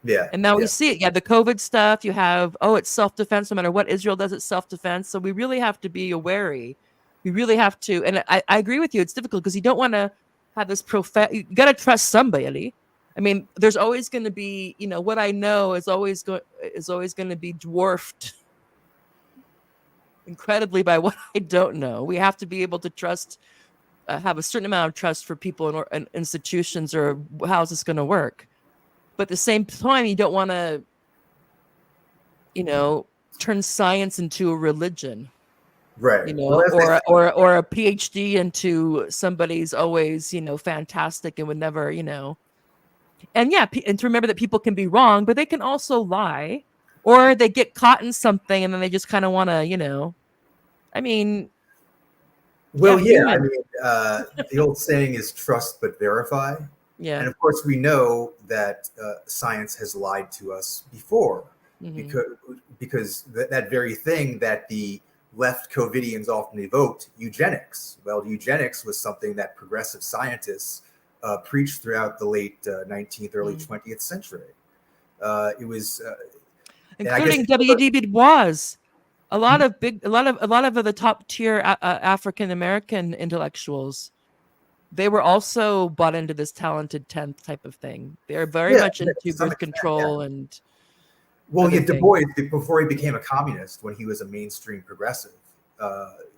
Yeah. And now we see it. Yeah, the COVID stuff, you have, it's self-defense, no matter what Israel does, it's self-defense. So we really have to be wary. We really have to, and I agree with you, it's difficult because you don't want to have this you got to trust somebody. I mean, there's always going to be, what I know is always going to be dwarfed incredibly by what I don't know. We have to be able to trust, have a certain amount of trust for people and institutions, or how's this going to work. But at the same time, you don't want to, turn science into a religion, right. or a PhD into somebody's always, fantastic and would never, and and to remember that people can be wrong, but they can also lie, or they get caught in something and then they just kind of want to, I mean. Well, yeah, I mean, the old saying is trust but verify. Yeah. And of course, we know that science has lied to us before, because that very thing that the left COVIDians often evoked, eugenics. Well, eugenics was something that progressive scientists preached throughout the late 19th, early 20th century. It was including W.E.B. Du Bois. A lot of the top tier African American intellectuals, they were also bought into this talented 10th type of thing. They're very much into birth control and. Well, yeah, Du Bois, before he became a communist, when he was a mainstream progressive,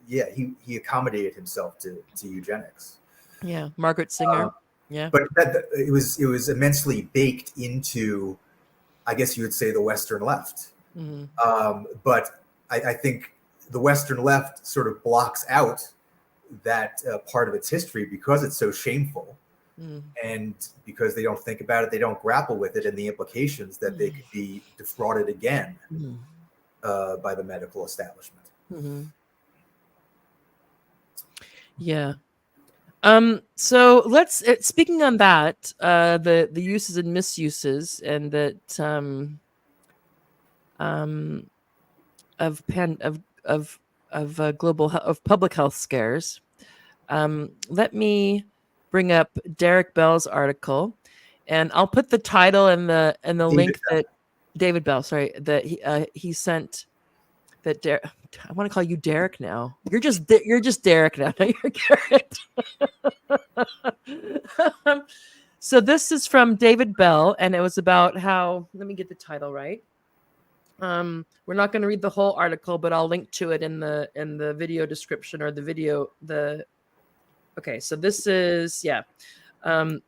he accommodated himself to eugenics. Yeah, Margaret Singer. Yeah, but it was immensely baked into, I guess you would say, the Western left. But I think the Western left sort of blocks out that part of its history because it's so shameful. And because they don't think about it, they don't grapple with it and the implications that they could be defrauded again by the medical establishment. Yeah. So let's, speaking on that, the uses and misuses, and that of global of public health scares. Let me bring up Derek Bell's article, and I'll put the title and the link that David Bell, sorry, that he sent. That I want to call you Derek now. You're just Derek now. You're Garrett. So this is from David Bell, and it was about how. Let me get the title right. We're not going to read the whole article, but I'll link to it in the video description, or the video. Okay, so this is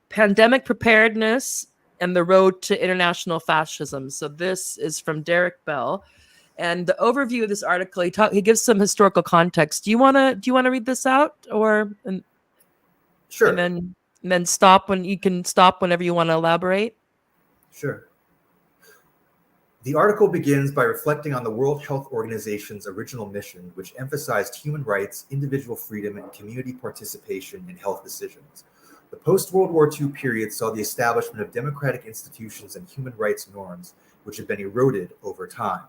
pandemic preparedness and the road to international fascism. So this is from Derek Bell. And the overview of this article, he gives some historical context. Do you want to read this out, or sure? And then stop when you can stop whenever you want to elaborate. Sure. The article begins by reflecting on the World Health Organization's original mission, which emphasized human rights, individual freedom, and community participation in health decisions. The post-World War II period saw the establishment of democratic institutions and human rights norms, which have been eroded over time.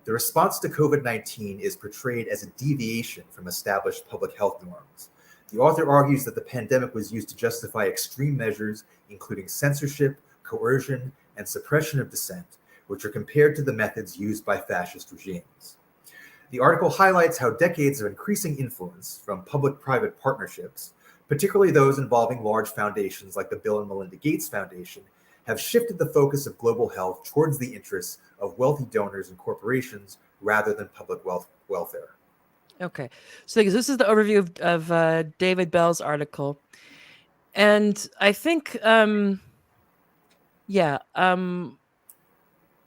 The response to COVID-19 is portrayed as a deviation from established public health norms. The author argues that the pandemic was used to justify extreme measures, including censorship, coercion, and suppression of dissent, which are compared to the methods used by fascist regimes. The article highlights how decades of increasing influence from public-private partnerships, particularly those involving large foundations like the Bill and Melinda Gates Foundation, have shifted the focus of global health towards the interests of wealthy donors and corporations rather than public welfare. Okay, so this is the overview of David Bell's article, and I think,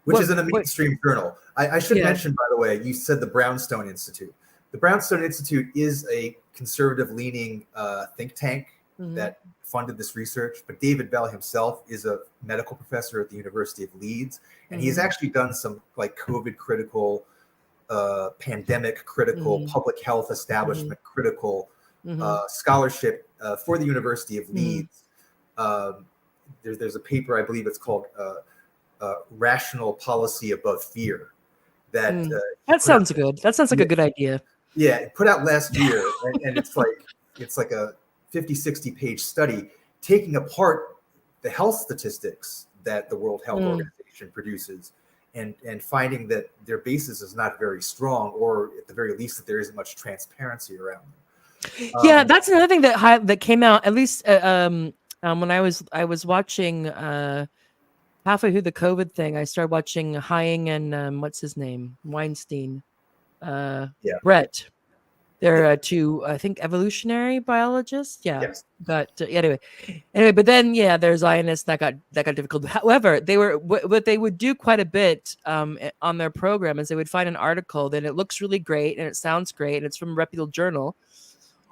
which isn't a mainstream journal. I should mention, by the way, you said the Brownstone Institute. The Brownstone Institute is a conservative-leaning think tank that funded this research, but David Bell himself is a medical professor at the University of Leeds, and he's actually done some like COVID-critical, pandemic-critical, public health establishment-critical scholarship for the University of Leeds. There's a paper, I believe it's called Rational Policy Above Fear. That sounds good. That sounds like a good idea. Yeah, it put out last year, and it's like a 50-60 page study taking apart the health statistics that the World Health Organization produces and finding that their basis is not very strong, or at the very least that there isn't much transparency around them. Yeah, that's another thing that came out, at least when I was watching halfway through the COVID thing. I started watching Hying and what's his name? Weinstein. Brett. They're two, I think, evolutionary biologists. Yeah. Yes. But anyway, but then there's Zionists that got difficult. However, they were what they would do quite a bit on their program is they would find an article that it looks really great and it sounds great and it's from a reputable journal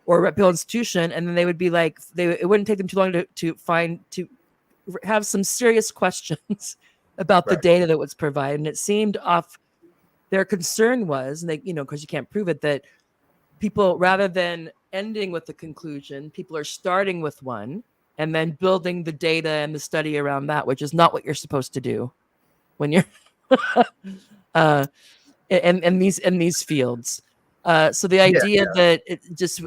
or a reputable institution, and then they would be like, it wouldn't take them too long to have some serious questions about the data that was provided, and it seemed off. Their concern was, and they, because you can't prove it, that people, rather than ending with the conclusion, people are starting with one and then building the data and the study around that, which is not what you're supposed to do when you're in these fields. So the idea that it just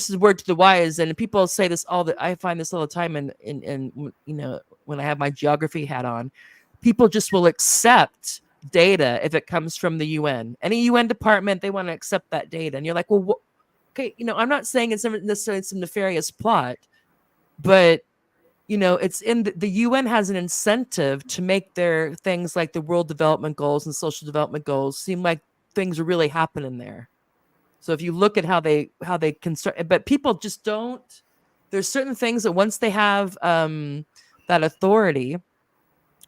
is word to the wise, and people say this I find this all the time, in when I have my geography hat on, people just will accept data if it comes from the UN. Any UN department, they want to accept that data, and you're like, well, okay, I'm not saying it's necessarily some nefarious plot, but it's in the UN has an incentive to make their things like the World Development Goals and Social Development Goals seem like things are really happening there. So if you look at how they construct, but people just don't. There's certain things that once they have that authority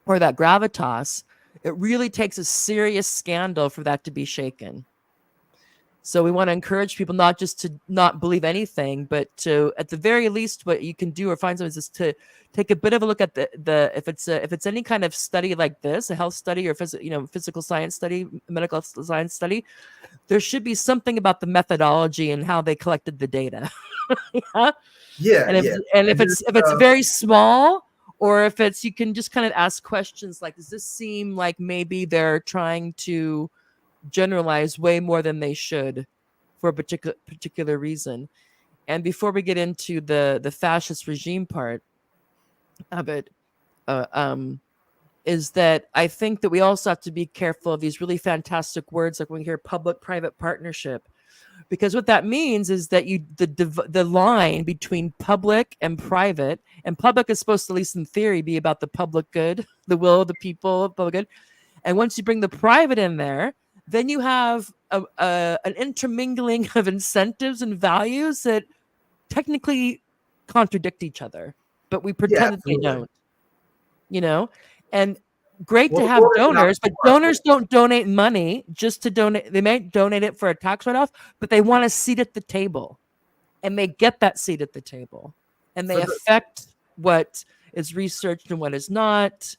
or that gravitas, it really takes a serious scandal for that to be shaken. So we want to encourage people not just to not believe anything, but to, at the very least, what you can do or find something is to take a bit of a look at the if it's any kind of study like this, a health study or physical science study, medical science study, there should be something about the methodology and how they collected the data. If it's very small, or if it's, you can just kind of ask questions like, does this seem like maybe they're trying to generalize way more than they should for a particular reason? And before we get into the fascist regime part of it, is that I think that we also have to be careful of these really fantastic words like when we hear public-private partnership, because what that means is that the line between public and private, and public is supposed to, at least in theory, be about the public good, the will of the people, public good. And once you bring the private in there, then you have an intermingling of incentives and values that technically contradict each other, but we pretend that they don't. And great to have donors, but donors don't donate money just to donate. They may donate it for a tax write-off, but they want a seat at the table, and they get that seat at the table, and they affect what is researched and what is not,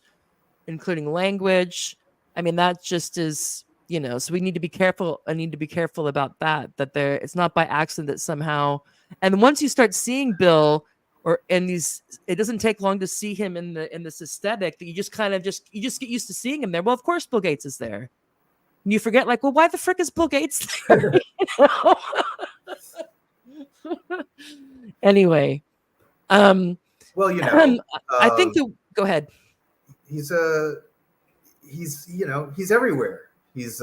including language. I mean, that just is, so we need to be careful. I need to be careful about that it's not by accident that somehow, and once you start seeing Bill or in these, it doesn't take long to see him in this aesthetic that you just get used to seeing him there. Well, of course Bill Gates is there. And you forget, like, well, why the frick is Bill Gates there? Anyway. Well, I think go ahead. He's everywhere. He's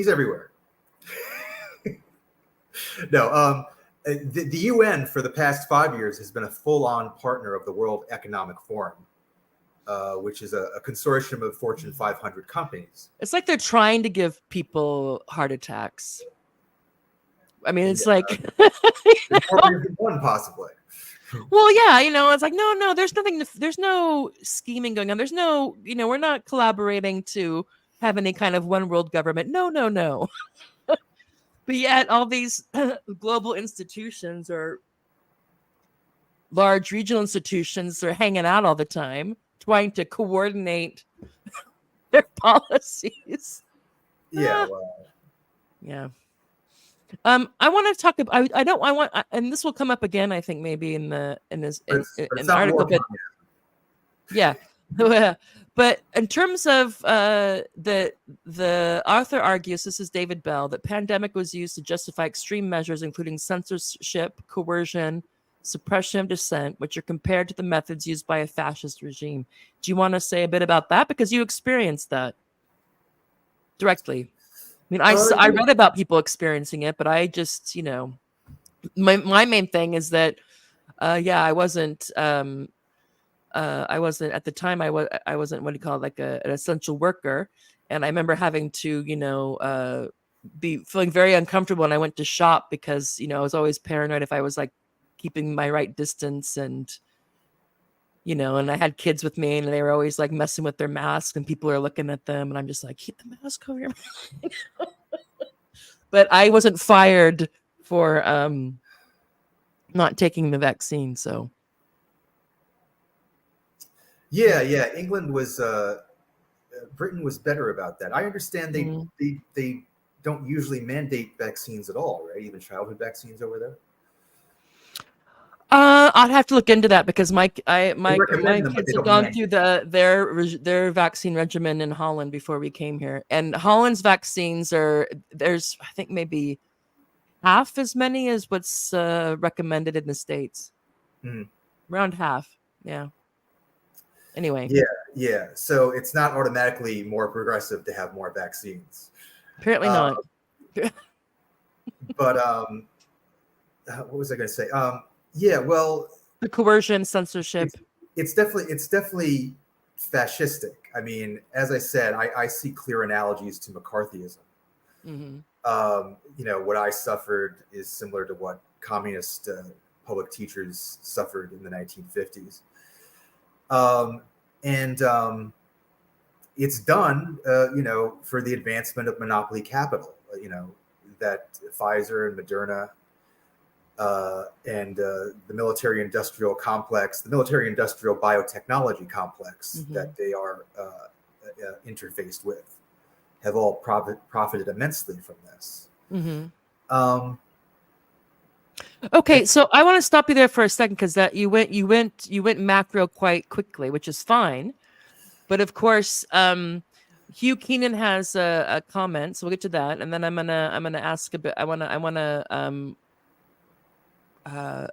everywhere. No, the UN for the past 5 years has been a full-on partner of the World Economic Forum, which is a consortium of Fortune 500 companies. It's like they're trying to give people heart attacks. I mean, it's like one possibly. Well, yeah, it's like, no, there's nothing, there's no scheming going on. There's no, we're not collaborating to have any kind of one world government. No, no, no. But yet all these global institutions or large regional institutions are hanging out all the time, trying to coordinate their policies. Yeah, Ah, well, yeah. I want to talk about. I don't. I want, and this will come up again. I think maybe in this but in it's the not article. more But yeah, but in terms of the author argues, this is David Bell, that pandemic was used to justify extreme measures, including censorship, coercion, suppression of dissent, which are compared to the methods used by a fascist regime. Do you want to say a bit about that because you experienced that directly? I mean, I yeah. read about people experiencing it, but I just, my main thing is that, yeah, I wasn't at the time. I wasn't, what do you call it, like an essential worker, and I remember having to, be feeling very uncomfortable when I went to shop because I was always paranoid if I was like keeping my right distance, and and I had kids with me, and they were always like messing with their masks, and people are looking at them, and I'm just like, keep the mask over your mouth. But I wasn't fired for not taking the vaccine, so. Yeah. England was Britain was better about that. I understand they don't usually mandate vaccines at all, right? Even childhood vaccines over there. I'd have to look into that because my They my recommend them, but kids they have don't gone through mandate. their vaccine regimen in Holland before we came here, and Holland's vaccines there's I think maybe half as many as what's recommended in the States, Mhm. around half. Yeah. Anyway, Yeah. So it's not automatically more progressive to have more vaccines. apparently Uh, not. but what was I going to say? Yeah, well, The coercion, censorship. it's, it's definitely fascistic. I mean, as I said, I see clear analogies to McCarthyism. Hmm. What I suffered is similar to what communist public teachers suffered in the 1950s. And it's done, for the advancement of monopoly capital. That Pfizer and Moderna and the military-industrial complex, the military-industrial biotechnology complex that they are interfaced with, have all profited immensely from this. Hmm. Um, Okay, so I want to stop you there for a second because that you went macro quite quickly, which is fine. But of course, Hugh Keenan has a comment, so we'll get to that, and then I'm gonna ask a bit. I wanna uh,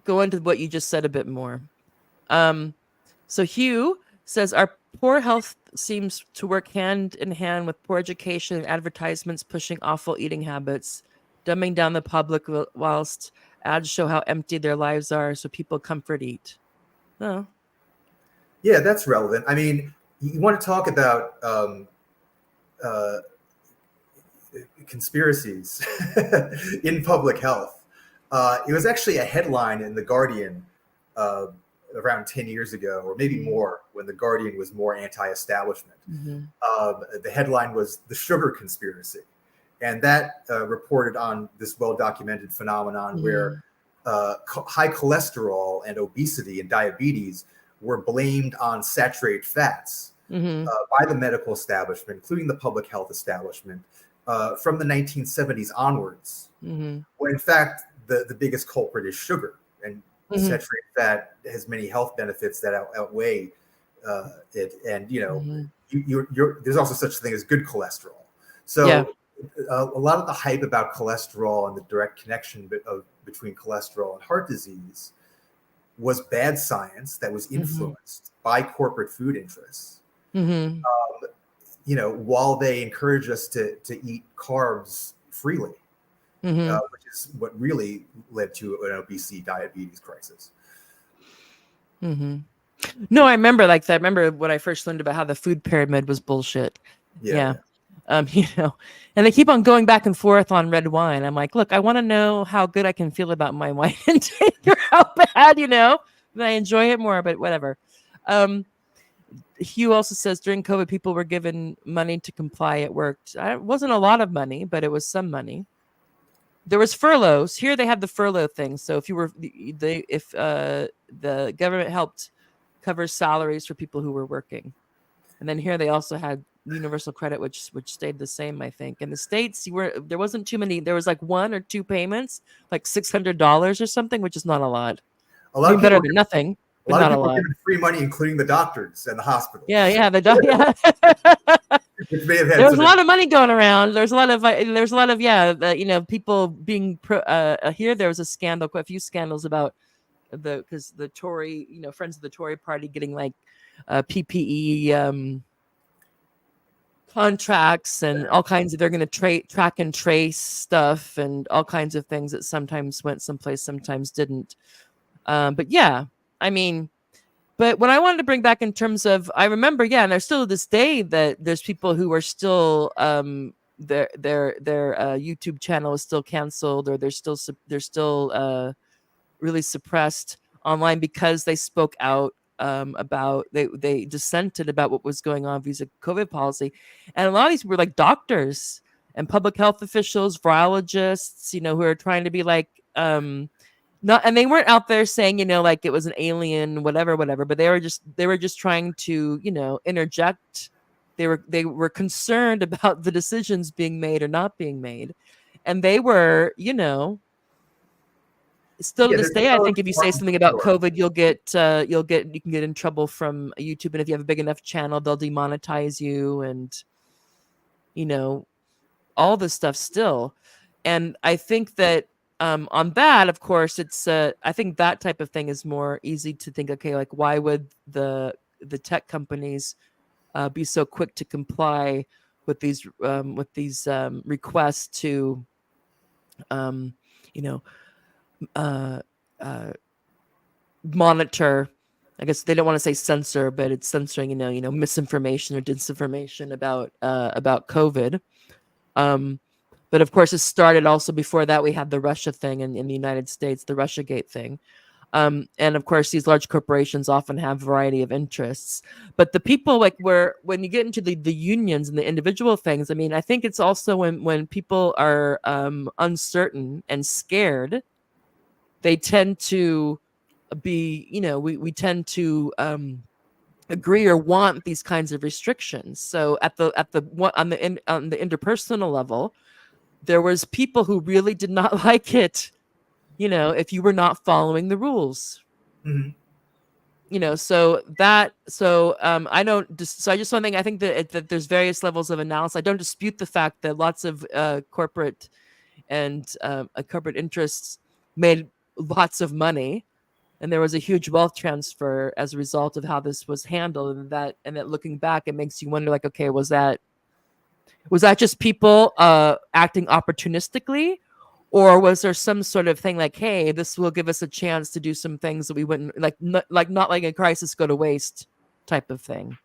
go into what you just said a bit more. So Hugh says our poor health seems to work hand in hand with poor education and advertisements pushing awful eating habits, dumbing down the public whilst ads show how empty their lives are, so people comfort eat. Oh. yeah, that's relevant. I mean, you want to talk about uh, conspiracies in public health. It was actually a headline in The Guardian uh, around 10 years ago, or maybe more, when The Guardian was more anti-establishment. The headline was "The Sugar Conspiracy." And that reported on this well-documented phenomenon where high cholesterol and obesity and diabetes were blamed on saturated fats by the medical establishment, including the public health establishment, from the 1970s onwards. When in fact, the biggest culprit is sugar, and saturated fat has many health benefits that outweigh it. And there's also such a thing as good cholesterol. So Yeah. a lot of the hype about cholesterol and the direct connection between cholesterol and heart disease was bad science that was influenced by corporate food interests. While they encourage us to eat carbs freely, which is what really led to an obesity diabetes crisis. No, I remember like that. I remember when I first learned about how the food pyramid was bullshit. Yeah. Yeah. And they keep on going back and forth on red wine. I'm like, look, I want to know how good I can feel about my wine intake or how bad, that I enjoy it more, but whatever. Hugh also says during COVID, people were given money to comply. It worked. It wasn't a lot of money, but it was some money. There was furloughs. Here they have the furlough thing. So if the government helped cover salaries for people who were working. And then here they also had universal credit, which stayed the same, I think. In the States, there wasn't too many. There was like 1 or 2 payments, like $600 or something, which is not a lot. A lot of better than nothing. A lot of people are given free money, including the doctors and the hospitals. Yeah, yeah. Which may have had there's a lot of money going around. There's a lot of people being here. There was a scandal, quite a few scandals about because the Tory, friends of the Tory party getting like PPE contracts and all kinds of, they're going to track and trace stuff and all kinds of things that sometimes went someplace, sometimes didn't. But yeah, I mean, but what I wanted to bring back in terms of, I remember, and there's still to this day that there's people who are still their YouTube channel is still canceled, or they're still really suppressed online because they spoke out about they dissented about what was going on vis-a-vis COVID policy, and a lot of these were like doctors and public health officials, virologists, who are trying to be like not, and they weren't out there saying, like it was an alien, whatever, but they were just trying to, interject. They were concerned about the decisions being made or not being made. And they were, still to this day, I think if you say something about COVID, you can get in trouble from YouTube. And if you have a big enough channel, they'll demonetize you and, all this stuff still. And I think that, on that, of course, it's I think that type of thing is more easy to think. Okay, like why would the tech companies be so quick to comply with these requests to, monitor? I guess they don't want to say censor, but it's censoring, misinformation or disinformation about COVID. But of course, it started also before that. We had the Russia thing in the United States, the Russiagate thing. And of course, these large corporations often have a variety of interests. But the people when you get into the unions and the individual things, I mean, I think it's also when people are uncertain and scared, they tend to be, we tend to agree or want these kinds of restrictions. So on the interpersonal level, there was people who really did not like it, if you were not following the rules. Mm-hmm. I don't. So I just want to think. I think that there's various levels of analysis. I don't dispute the fact that lots of corporate interests made lots of money, and there was a huge wealth transfer as a result of how this was handled. And that looking back, it makes you wonder, like, okay, was that just people acting opportunistically, or was there some sort of thing like, hey, this will give us a chance to do some things that we wouldn't not like a crisis go to waste type of thing?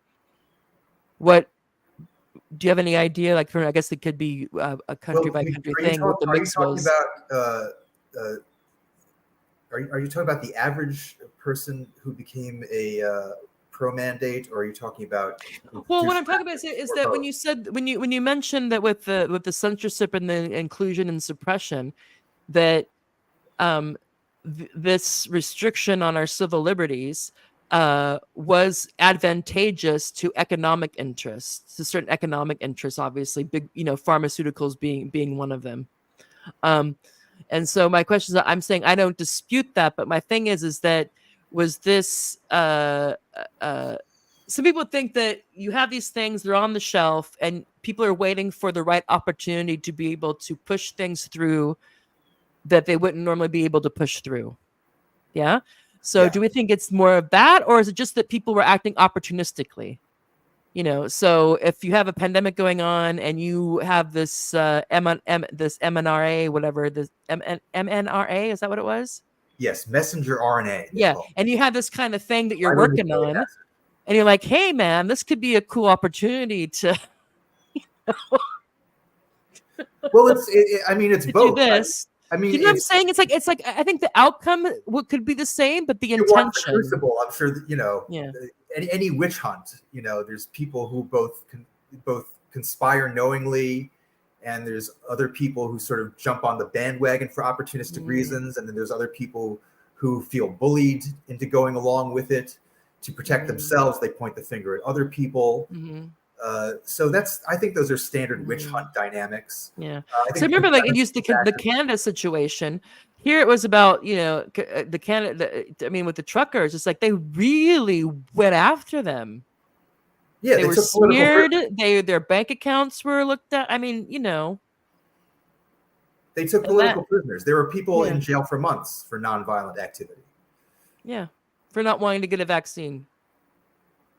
What do you have any idea? Like, I guess it could be a country by country thing. What the mix was. Are you talking about the average person who became a pro-mandate, or are you talking about? Well, what I'm talking about is that when you mentioned that with the censorship and the inclusion and suppression, that this restriction on our civil liberties was advantageous to economic interests, to certain economic interests, obviously, big, pharmaceuticals being one of them. And so my question is, I'm saying I don't dispute that, but my thing is that was this some people think that you have these things, they're on the shelf, and people are waiting for the right opportunity to be able to push things through that they wouldn't normally be able to push through. Yeah. So do we think it's more of that, or is it just that people were acting opportunistically? So if you have a pandemic going on and you have this this mRNA, whatever, this mRNA, is that what it was? Yes, messenger RNA. Yeah, and you have this kind of thing that you're working on, and you're like, hey, man, this could be a cool opportunity to Well, I mean, it's to both. do this. I mean, Do you know what I'm saying? It's like I think the outcome could be the same, but the you watch the intention. Crucible, I'm sure that, Yeah. any witch hunt, there's people who both conspire knowingly, and there's other people who sort of jump on the bandwagon for opportunistic reasons, and then there's other people who feel bullied into going along with it to protect themselves. They point the finger at other people. So I think those are standard witch hunt dynamics. Yeah. So I remember, like, it used the Canada situation. Here it was about, the Canada. I mean, with the truckers, it's like they really went after them. Yeah, they were took smeared. Their bank accounts were looked at. I mean, they took political prisoners. There were people in jail for months for nonviolent activity. Yeah, for not wanting to get a vaccine.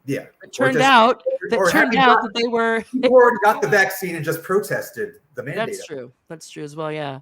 Yeah, it turned out that they were people already got the vaccine and just protested the mandate. That's true as well. Yeah,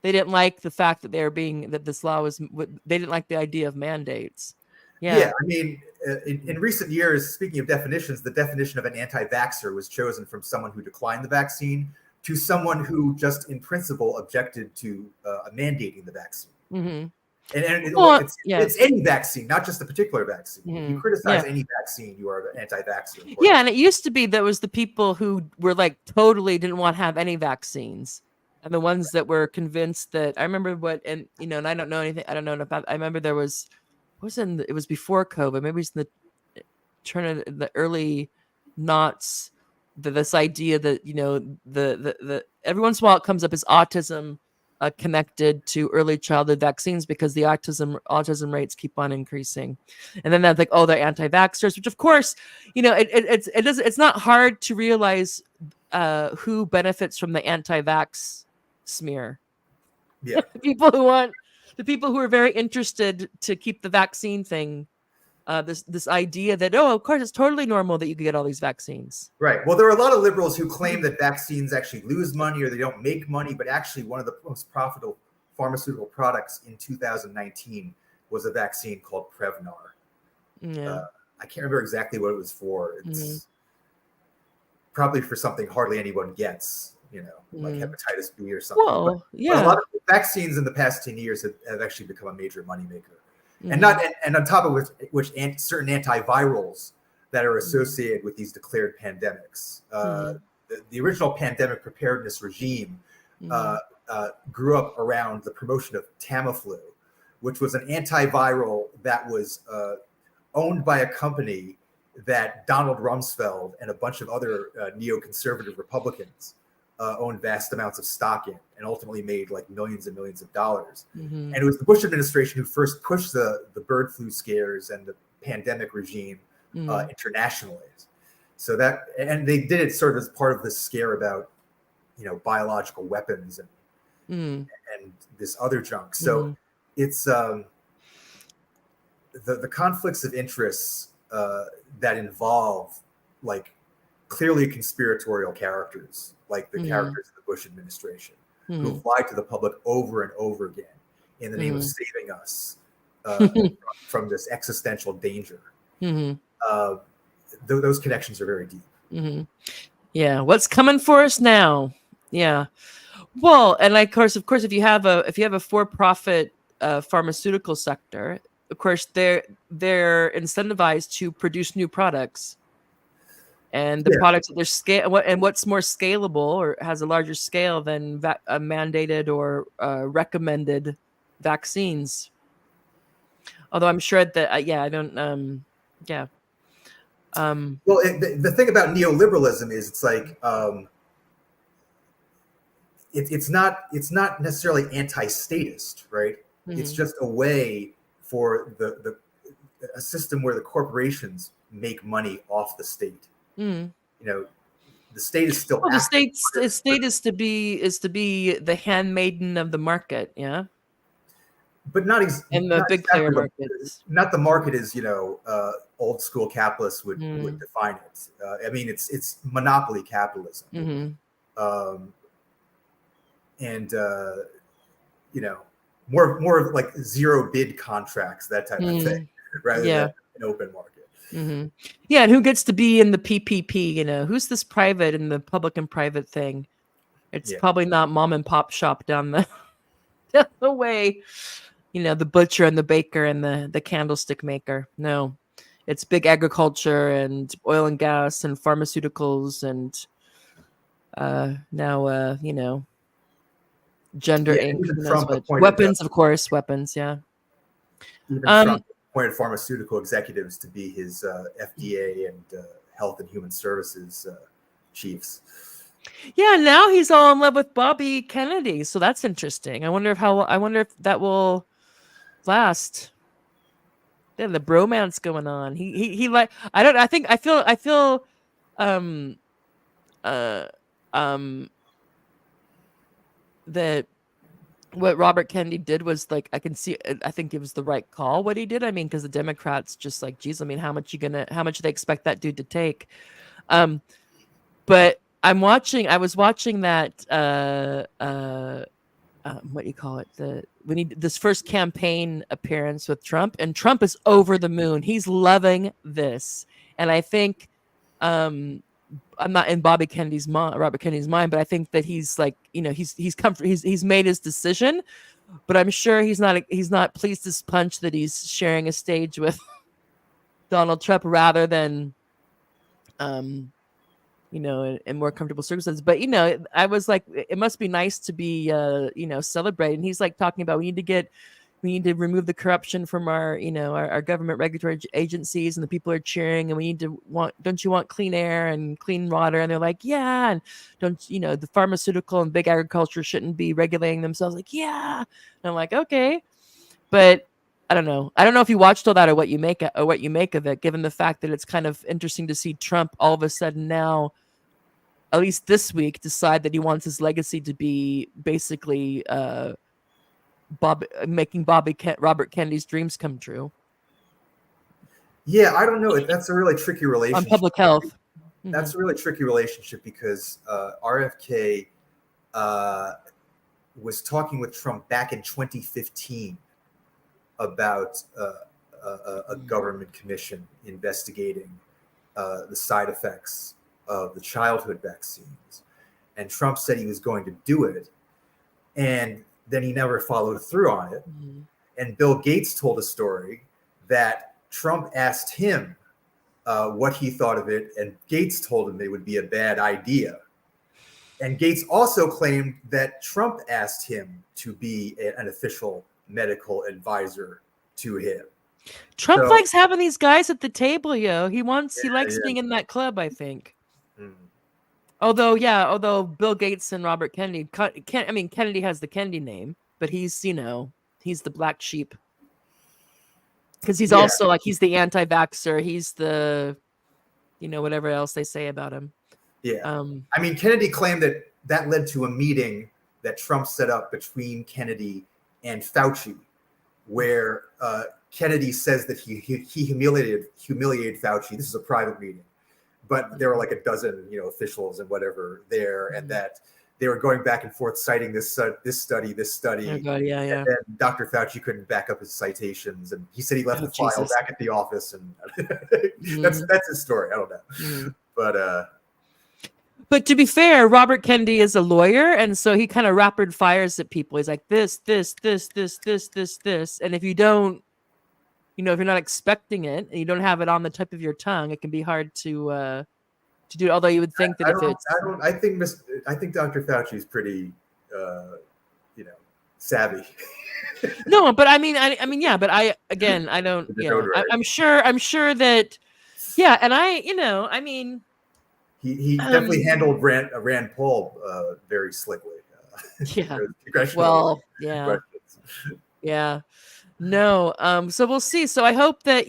they didn't like the fact that that this law was. They didn't like the idea of mandates. Yeah. I mean, in recent years, speaking of definitions, the definition of an anti-vaxxer was chosen from someone who declined the vaccine to someone who just in principle objected to mandating the vaccine. Mm-hmm. It's any vaccine, not just a particular vaccine. Mm-hmm. If you criticize any vaccine, you are an anti-vaxxer. Yeah, and it used to be that was the people who were like totally didn't want to have any vaccines, and the ones that were convinced that. I remember and I don't know anything. I don't know about. I remember there was. It was before COVID. Maybe it was in the early noughts. This idea that the every once in a while it comes up as autism connected to early childhood vaccines because the autism rates keep on increasing, and then that's like, oh, they're anti-vaxxers, which of course it's not hard to realize who benefits from the anti-vax smear. Yeah, the people who are very interested to keep the vaccine thing, this idea that, oh, of course, it's totally normal that you can get all these vaccines. Right. Well, there are a lot of liberals who claim that vaccines actually lose money or they don't make money, but actually one of the most profitable pharmaceutical products in 2019 was a vaccine called Prevnar. Yeah. I can't remember exactly what it was for. It's probably for something hardly anyone gets. Like hepatitis B or something. Well, but a lot of vaccines in the past 10 years have actually become a major moneymaker. And on top of which certain antivirals that are associated with these declared pandemics. The original pandemic preparedness regime grew up around the promotion of Tamiflu, which was an antiviral that was owned by a company that Donald Rumsfeld and a bunch of other neoconservative Republicans owned vast amounts of stock in, and ultimately made like millions and millions of dollars. And it was the Bush administration who first pushed the bird flu scares and the pandemic regime internationally. So and they did it sort of as part of this scare about, biological weapons and this other junk. So it's the conflicts of interests that involve like clearly conspiratorial characters, like the characters of the Bush administration, who lied to the public over and over again in the name of saving us from this existential danger. Those connections are very deep. Yeah, what's coming for us now? Yeah, well, and of course, if you have a for-profit pharmaceutical sector, of course they're incentivized to produce new products. And the products that they're scale and what's more scalable or has a larger scale than mandated or recommended vaccines. Although I'm sure that I don't well, the thing about neoliberalism is it's like it's not necessarily anti-statist, right? It's just a way for a system where the corporations make money off the state. The state is still the state is to be the handmaiden of the market, yeah, but not in the big player markets. Not the market is old school capitalists would define it. I mean, it's monopoly capitalism, and more of like zero bid contracts, that type of thing, rather than an open market. Yeah, and who gets to be in the PPP? Who's this private in the public and private thing? It's Yeah. probably not mom and pop shop down the way, the butcher and the baker and the candlestick maker. No, it's big agriculture and oil and gas and pharmaceuticals and now Gender Yeah, Inc. even Who knows Trump what? appointed Weapons, of course, weapons. Yeah. even Trump appointed pharmaceutical executives to be his FDA and Health and Human Services chiefs. Yeah, now he's all in love with Bobby Kennedy, so that's interesting. I wonder if that will last. Yeah, the bromance going on. He like I feel um uh that what Robert Kennedy did was like I think it was the right call what he did. I mean, because the Democrats just like, geez, I mean, how much do they expect that dude to take? But I was watching that what do you call it? When he did this first campaign appearance with Trump, and Trump is over the moon. He's loving this, and I think I'm not in Robert Kennedy's mind, but I think that he's like, he's comfortable. He's made his decision, but I'm sure he's not pleased as punch that he's sharing a stage with Donald Trump rather than in more comfortable circumstances. But I was like, it must be nice to be celebrated. And he's like talking about we need to remove the corruption from our our government regulatory agencies, and the people are cheering, and don't you want clean air and clean water? And they're like, yeah. And don't the pharmaceutical and big agriculture shouldn't be regulating themselves? Like, yeah. And I'm like, okay. But I don't know if you watched all that or what you make of it, given the fact that it's kind of interesting to see Trump all of a sudden now, at least this week, decide that he wants his legacy to be basically making Robert Kennedy's dreams come true. Yeah, I don't know. That's a really tricky relationship. On public health. That's a really tricky relationship because RFK was talking with Trump back in 2015 about a government commission investigating the side effects of the childhood vaccines. And Trump said he was going to do it. And then he never followed through on it. Mm-hmm. And Bill Gates told a story that Trump asked him what he thought of it, and Gates told him it would be a bad idea. And Gates also claimed that Trump asked him to be an official medical advisor to him. Trump likes having these guys at the table, yo. He likes being in that club, I think. Mm. Although Bill Gates and Robert Kennedy, Kennedy has the Kennedy name, but he's the black sheep. Because he's also like, he's the anti-vaxxer. He's the, whatever else they say about him. Yeah. Kennedy claimed that led to a meeting that Trump set up between Kennedy and Fauci, where Kennedy says that he humiliated Fauci. This is a private meeting, but there were like a dozen, officials and whatever there, and that they were going back and forth citing this study. Oh God, yeah. And then Dr. Fauci couldn't back up his citations, and he said he left the file back at the office, and that's his story. I don't know, But to be fair, Robert Kennedy is a lawyer, and so he kind of rapid fires at people. He's like this, and if you don't, if you're not expecting it and you don't have it on the tip of your tongue, it can be hard to do it. Although you would think that I think Dr. Fauci is pretty, savvy. No, but I mean, yeah. But I don't. Yeah, I'm sure that. Yeah, and He definitely handled Rand Paul very slickly. Yeah. Well, yeah. Yeah. No. So we'll see. So I hope that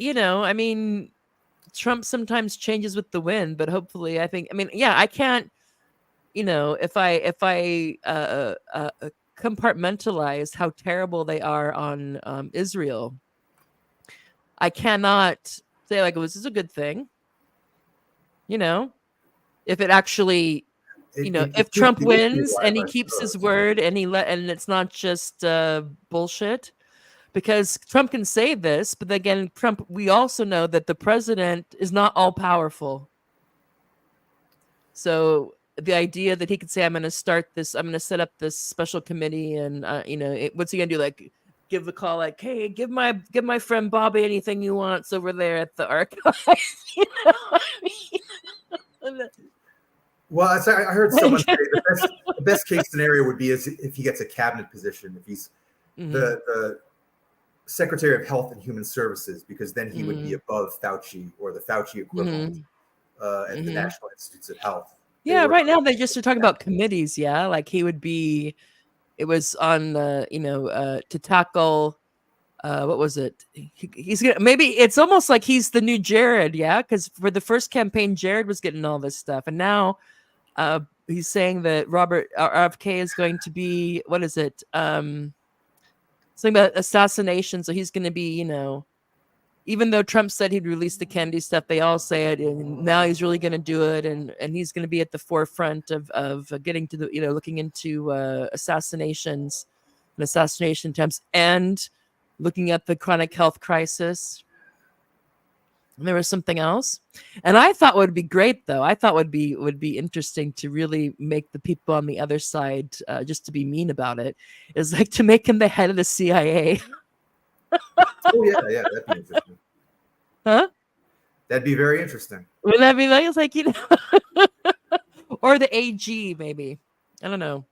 Trump sometimes changes with the wind, but hopefully, I can't. If I compartmentalize how terrible they are on Israel, I cannot say like, this is a good thing. If it actually, if Trump wins and he keeps his word and and it's not just bullshit, because Trump can say this, but again, we also know that the president is not all powerful. So the idea that he could say, I'm going to set up this special committee, and what's he going to do? Like, give the call, like, hey, give my friend Bobby anything he wants over there at the archive. Well, I heard someone say the best case scenario would be is if he gets a cabinet position, if he's the Secretary of Health and Human Services, because then he would be above Fauci or the Fauci equivalent at the National Institutes of Health. Yeah, right now they just are talking about committees. Yeah, like he would be. It was on to tackle. What was it? He's gonna, maybe it's almost like he's the new Jared. Yeah, because for the first campaign, Jared was getting all this stuff, and now he's saying that Robert RFK is going to be, what is it? Something about assassination. So he's going to be, even though Trump said he'd release the Kennedy stuff, they all say it, and now he's really going to do it, and he's going to be at the forefront of getting to the, looking into assassinations and assassination attempts, and looking at the chronic health crisis. And there was something else, and I thought would be great, though. I thought would be interesting to really make the people on the other side, just to be mean about it, is like to make him the head of the CIA. Oh yeah, that'd be interesting. Huh? That'd be very interesting. Would that be like, it's like, or the AG maybe? I don't know,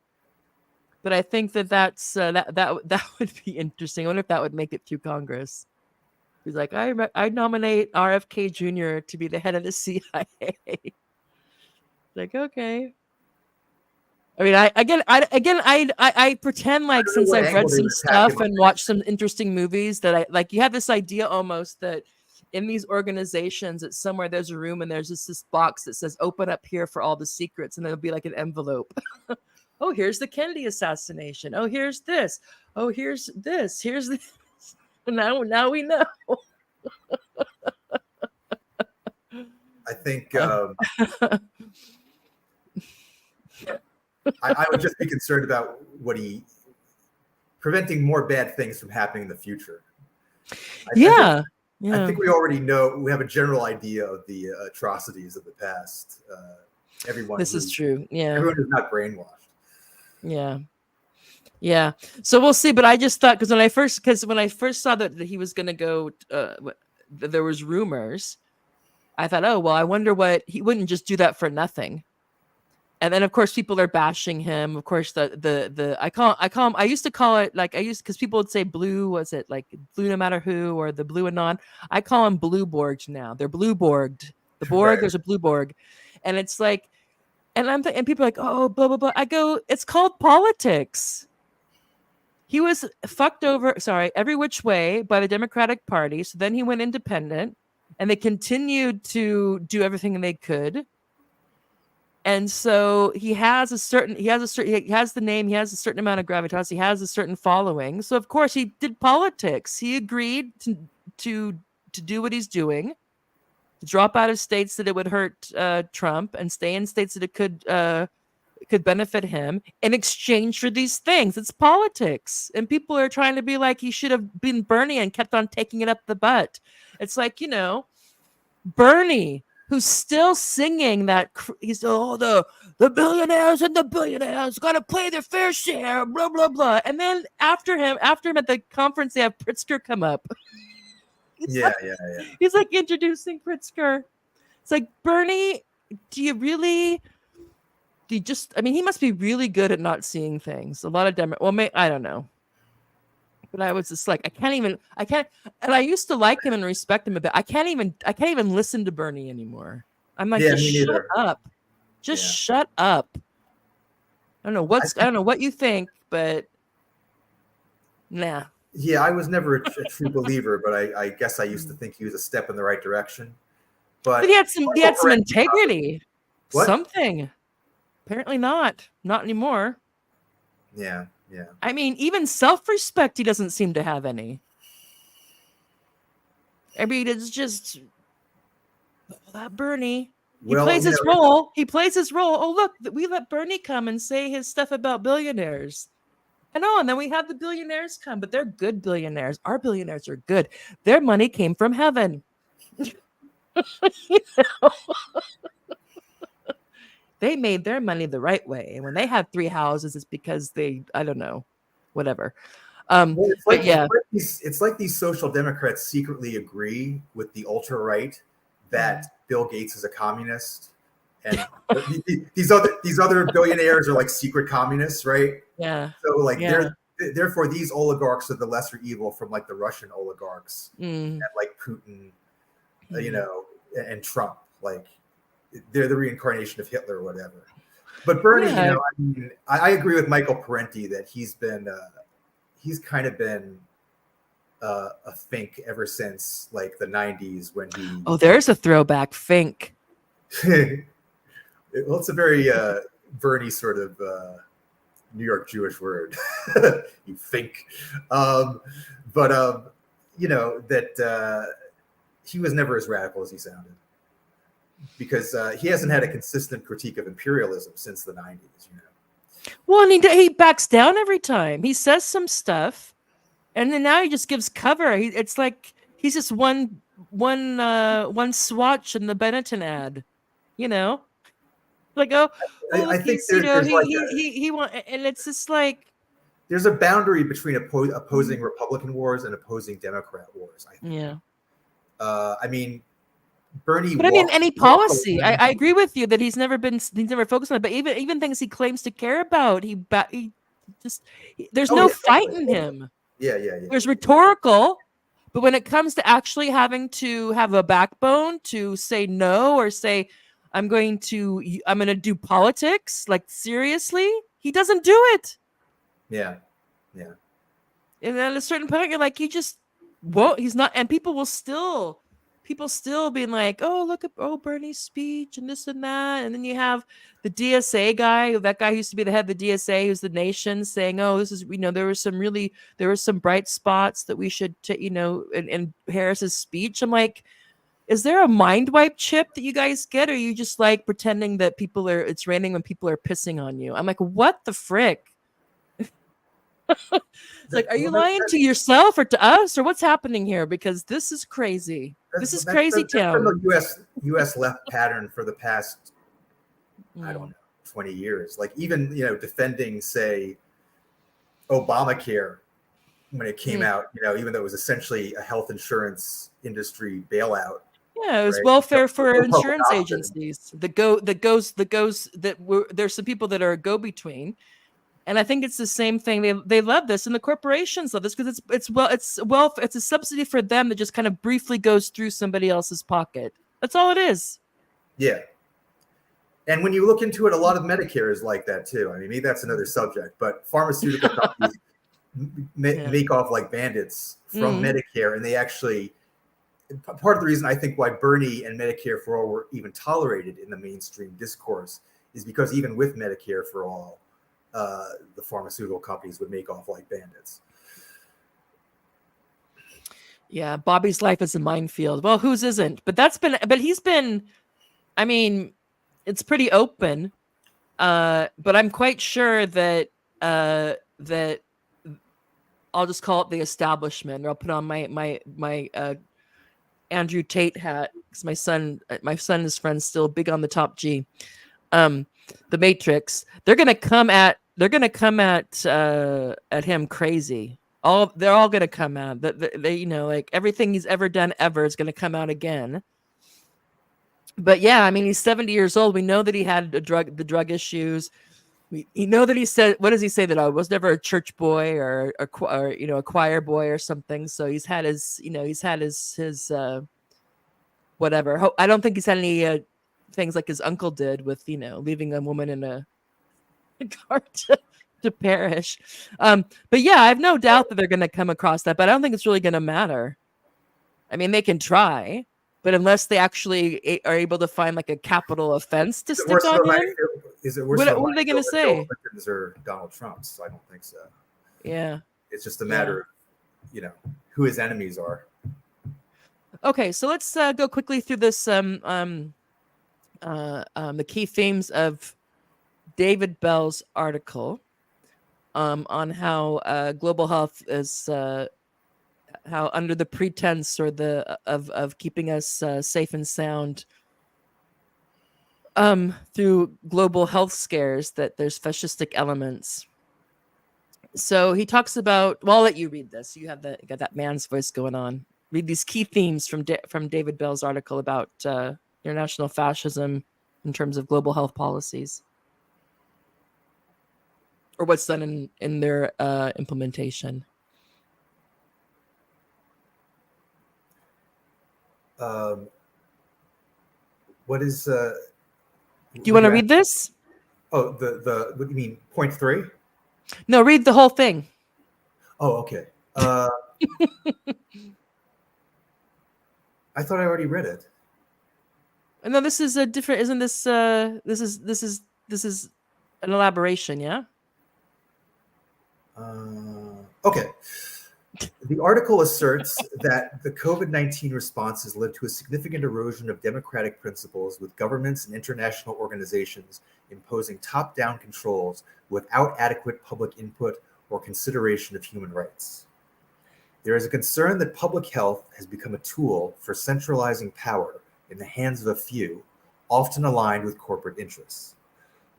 but I think that's that would be interesting. I wonder if that would make it through Congress. He's like, I nominate RFK Jr. to be the head of the CIA. Like, okay. I mean, I pretend like, since I've read some stuff and watched some interesting movies, that I like, you have this idea almost that in these organizations, that somewhere there's a room and there's this box that says open up here for all the secrets, and there'll be like an envelope. Oh, here's the Kennedy assassination. Oh, here's this. Oh, here's this. Here's this. Now we know. I think I would just be concerned about preventing more bad things from happening in the future. I think we already know. We have a general idea of the atrocities of the past. This is true. Yeah, everyone is not brainwashed. Yeah. So we'll see. But I just thought, because when I first saw that he was going to go, there was rumors. I thought, oh well, I wonder what, he wouldn't just do that for nothing. And then of course people are bashing him. Of course I used to call it, like, because people would say blue, was it like blue no matter who, or the blue anon? I call them blue Borgs now. They're blue Borged. The Borg, right. There's a blue Borg, and it's like, and people are like, oh, blah blah blah. I go, it's called politics. He was fucked over, every which way by the Democratic Party. So then he went independent, and they continued to do everything they could. And so he has the name, he has a certain amount of gravitas, he has a certain following. So of course he did politics. He agreed to do what he's doing, to drop out of states that it would hurt Trump, and stay in states that it could benefit him, in exchange for these things. It's politics. And people are trying to be like, he should have been Bernie and kept on taking it up the butt. It's like, Bernie, who's still singing that, he's the billionaires and the billionaires got to play their fair share, blah blah blah. And then after him at the conference, they have Pritzker come up. He's like introducing Pritzker. It's like, Bernie, he must be really good at not seeing things. A lot of I don't know. But I was just like, I can't, and I used to like him and respect him a bit. I can't even listen to Bernie anymore. I'm like, just shut up. Shut up. I don't know what you think, but nah. Yeah, I was never a true believer, but I guess I used to think he was a step in the right direction. But he had some integrity. What? Something. Apparently not anymore. Yeah. I mean, even self-respect, he doesn't seem to have any. I mean, it's just that Bernie. He plays his role. He plays his role. Oh, look, we let Bernie come and say his stuff about billionaires. And then we have the billionaires come, but they're good billionaires. Our billionaires are good. Their money came from heaven. they made their money the right way. And when they have 3 houses, it's because they, I don't know, whatever. Well, But yeah, it's like these social democrats secretly agree with the ultra right that Bill Gates is a communist, and these other billionaires are like secret communists, right? yeah, So like yeah. therefore these oligarchs are the lesser evil from like the Russian oligarchs Mm. and like Putin, you know, and Trump. Like they're the reincarnation of Hitler or whatever. But Bernie, Yeah. you know, I mean, I agree with Michael Parenti that he's kind of been a Fink ever since like the '90s when he. Oh, there's a throwback, Fink. Well, it's a very Bernie sort of New York Jewish word. You think, but you know that he was never as radical as he sounded, because he hasn't had a consistent critique of imperialism since the '90s. You know. Well, and he backs down every time. He says some stuff, and then now he just gives cover. It's like he's just one swatch in the Benetton ad, you know. Like, oh I look, think he's, you know, there's like he want, and it's just like there's a boundary between opposing Republican wars and opposing Democrat wars. I think. Yeah. I mean, Bernie. But I mean, any policy, I agree with you that he's never focused on it. But even things he claims to care about, there's no fight in him. Yeah. There's rhetorical, but when it comes to actually having to have a backbone to say no or say I'm going to do politics, like seriously, he doesn't do it. Yeah. And then at a certain point, you're like, he's not, and people still being like, oh, look at Bernie's speech and this and that. And then you have the DSA guy, that guy who used to be the head of the DSA, who's the nation, saying, oh, this is, there were some bright spots that we should, in Harris's speech. I'm like, is there a mind wipe chip that you guys get? Or are you just like pretending that it's raining when people are pissing on you? I'm like, what the frick? It's like, are you lying to yourself or to us, or what's happening here? Because this is crazy. This is crazy town. The U.S. left pattern for the past, I don't know, 20 years. Like even defending, say, Obamacare when it came out. Even though it was essentially a health insurance industry bailout. Yeah, it was welfare for insurance agencies. There's some people that are a go-between. And I think it's the same thing. They love this, and the corporations love this because it's a subsidy for them that just kind of briefly goes through somebody else's pocket. That's all it is. Yeah. And when you look into it, a lot of Medicare is like that too. I mean, maybe that's another subject, but pharmaceutical companies make off like bandits from Medicare, and they actually. Part of the reason I think why Bernie and Medicare for All were even tolerated in the mainstream discourse is because even with Medicare for All, the pharmaceutical companies would make off like bandits. Yeah, Bobby's life is a minefield. Well, whose isn't? But he's been, I mean, it's pretty open. But I'm quite sure that that I'll just call it the establishment, or I'll put on my Andrew Tate hat, because my son and his friends still big on the top G. The Matrix. They're gonna come at him crazy. They're all gonna come out. They like everything he's ever done ever is gonna come out again. But yeah, I mean, he's 70 years old. We know that he had the drug issues. We know that he said, what does he say, that I was never a church boy or a choir boy or something. So he's had his whatever. I don't think he's had any things like his uncle did with leaving a woman in a car to perish. But yeah, I have no doubt that they're going to come across that, but I don't think it's really going to matter. I mean, they can try, but unless they actually are able to find like a capital offense to stick on him, what are they going to say? Or Donald Trump's? I don't think so. Yeah, it's just a matter of who his enemies are. Okay, so let's go quickly through this. The key themes of David Bell's article on how global health is how under the pretense or of keeping us safe and sound, through global health scares that there's fascistic elements. So he talks about. Well, I'll let you read this. You got that man's voice going on. Read these key themes from David Bell's article about international fascism in terms of global health policies, or what's done in their implementation. What is? Do you want to read this? Oh, the what do you mean? Point 3? No, read the whole thing. Oh, okay. I thought I already read it. No, this is a different. Isn't this? This is an elaboration. Yeah. Okay. The article asserts that the COVID-19 response has led to a significant erosion of democratic principles, with governments and international organizations imposing top-down controls without adequate public input or consideration of human rights. There is a concern that public health has become a tool for centralizing power in the hands of a few, often aligned with corporate interests.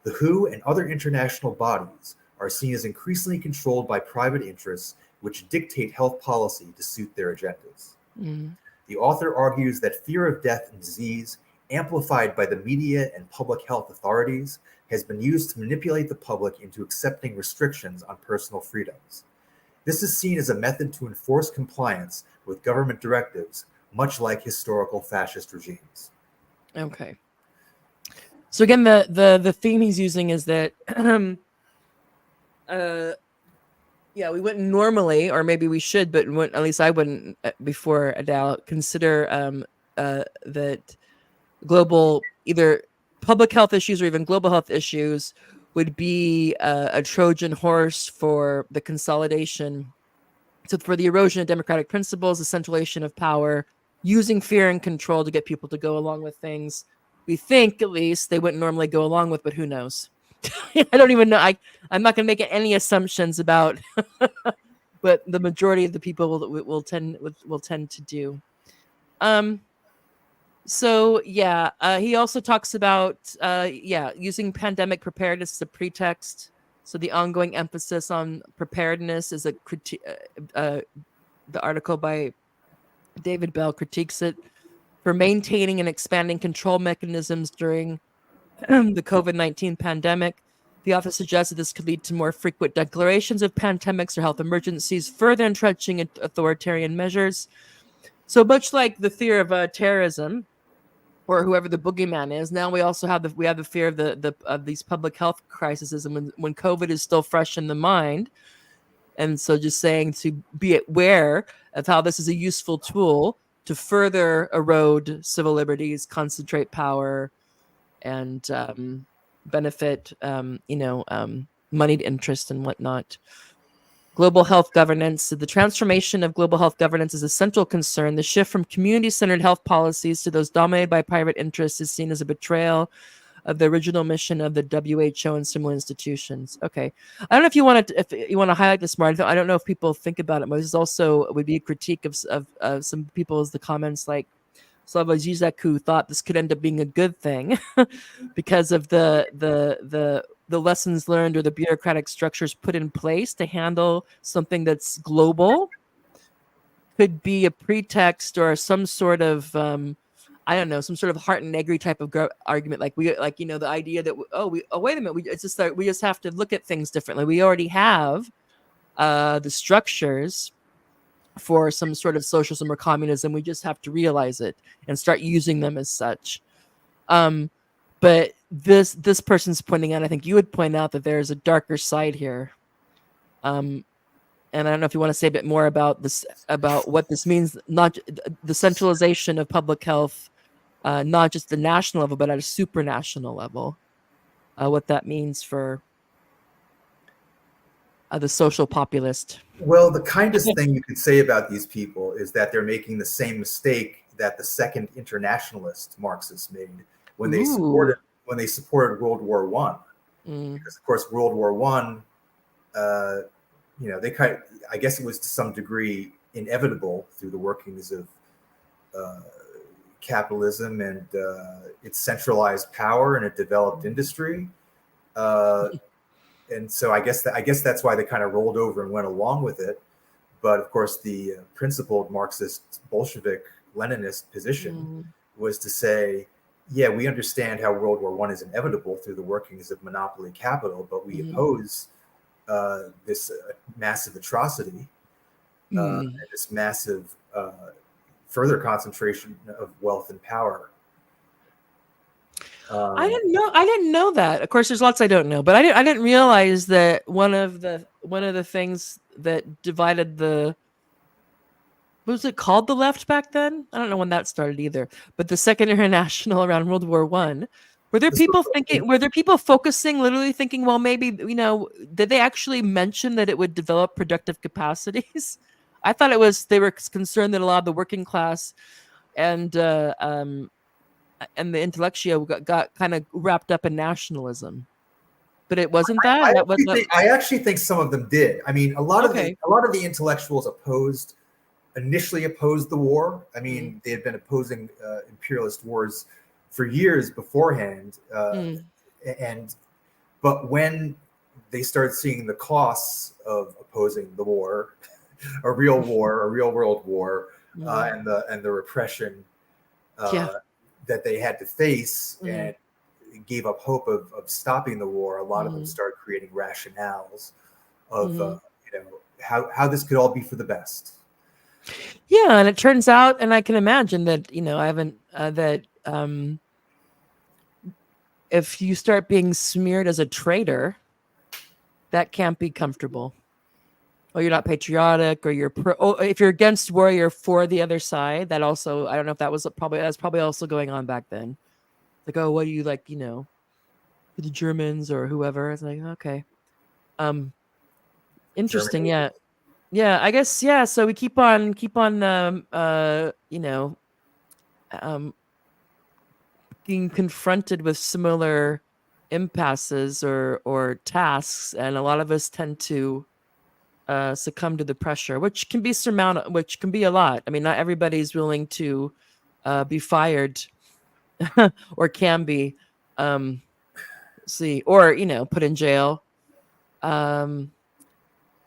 The WHO and other international bodies are seen as increasingly controlled by private interests, which dictate health policy to suit their agendas. The author argues that fear of death and disease, amplified by the media and public health authorities, has been used to manipulate the public into accepting restrictions on personal freedoms. This is seen as a method to enforce compliance with government directives, much like historical fascist regimes. Okay. So again, the theme he's using is that, yeah, we wouldn't normally, or maybe we should, but at least I wouldn't before a doubt consider that global, either public health issues or even global health issues, would be a Trojan horse for the consolidation. So for the erosion of democratic principles, the centralization of power, using fear and control to get people to go along with things we think at least they wouldn't normally go along with, but who knows? I don't even know. I'm not going to make any assumptions about what the majority of the people will tend to do. So yeah, he also talks about using pandemic preparedness as a pretext. So the ongoing emphasis on preparedness is a critique. The article by David Bell critiques it for maintaining and expanding control mechanisms during the COVID-19 pandemic. The author suggests that this could lead to more frequent declarations of pandemics or health emergencies, further entrenching authoritarian measures. So much like the fear of terrorism, or whoever the boogeyman is, now we also have the fear of these public health crises, and when COVID is still fresh in the mind. And so just saying to be aware of how this is a useful tool to further erode civil liberties, concentrate power, and benefit, moneyed interest and whatnot. Global health governance. The transformation of global health governance is a central concern. The shift from community-centered health policies to those dominated by private interests is seen as a betrayal of the original mission of the WHO and similar institutions. Okay, I don't know if you want to highlight this more. I don't know if people think about it. But this also would be a critique of some people's the comments like Slava Žižek thought this could end up being a good thing because of the lessons learned or the bureaucratic structures put in place to handle something that's global could be a pretext or some sort of I don't know, some sort of heart and negri type of argument, the idea that wait a minute, it's just that we just have to look at things differently. We already have the structures for some sort of socialism or communism. We just have to realize it and start using them as such. But this person's pointing out, I think you would point out that there's a darker side here. And I don't know if you want to say a bit more about this, about what this means, not the centralization of public health, not just the national level, but at a supranational level, what that means for the social populist. Well, the kindest thing you could say about these people is that they're making the same mistake that the second internationalist Marxists made when they supported World War I. Because of course World War I, I guess it was to some degree inevitable through the workings of capitalism and its centralized power and a developed industry. And so I guess that's why they kind of rolled over and went along with it. But of course, the principled Marxist Bolshevik Leninist position was to say, yeah, we understand how World War I is inevitable through the workings of monopoly capital, but we oppose this massive atrocity, and this massive further concentration of wealth and power. I didn't know that. Of course, there's lots I don't know, but I didn't realize that one of the things that divided what was it called, the left back then? I don't know when that started either. But the Second International around World War I, were there people focusing, literally thinking, well, maybe, did they actually mention that it would develop productive capacities? I thought they were concerned that a lot of the working class and the intellectual got kind of wrapped up in nationalism. But it wasn't that. I actually think some of them did. I mean, a lot of the intellectuals initially opposed the war. I mean, they had been opposing imperialist wars for years beforehand, but when they started seeing the costs of opposing the war, a real world war, and the repression that they had to face, and gave up hope of stopping the war, a lot of them started creating rationales of how this could all be for the best. Yeah, and it turns out, and I can imagine that I haven't if you start being smeared as a traitor, that can't be comfortable. Or you're not patriotic, or if you're against war, you're for the other side. That also, I don't know if that's probably also going on back then. Like, oh, what do you like? For the Germans or whoever. It's like, okay, interesting. Germany. Yeah, I guess, yeah. So we keep on being confronted with similar impasses or tasks, and a lot of us tend to succumb to the pressure, which can be which can be a lot. I mean, not everybody's willing to be fired or can be put in jail.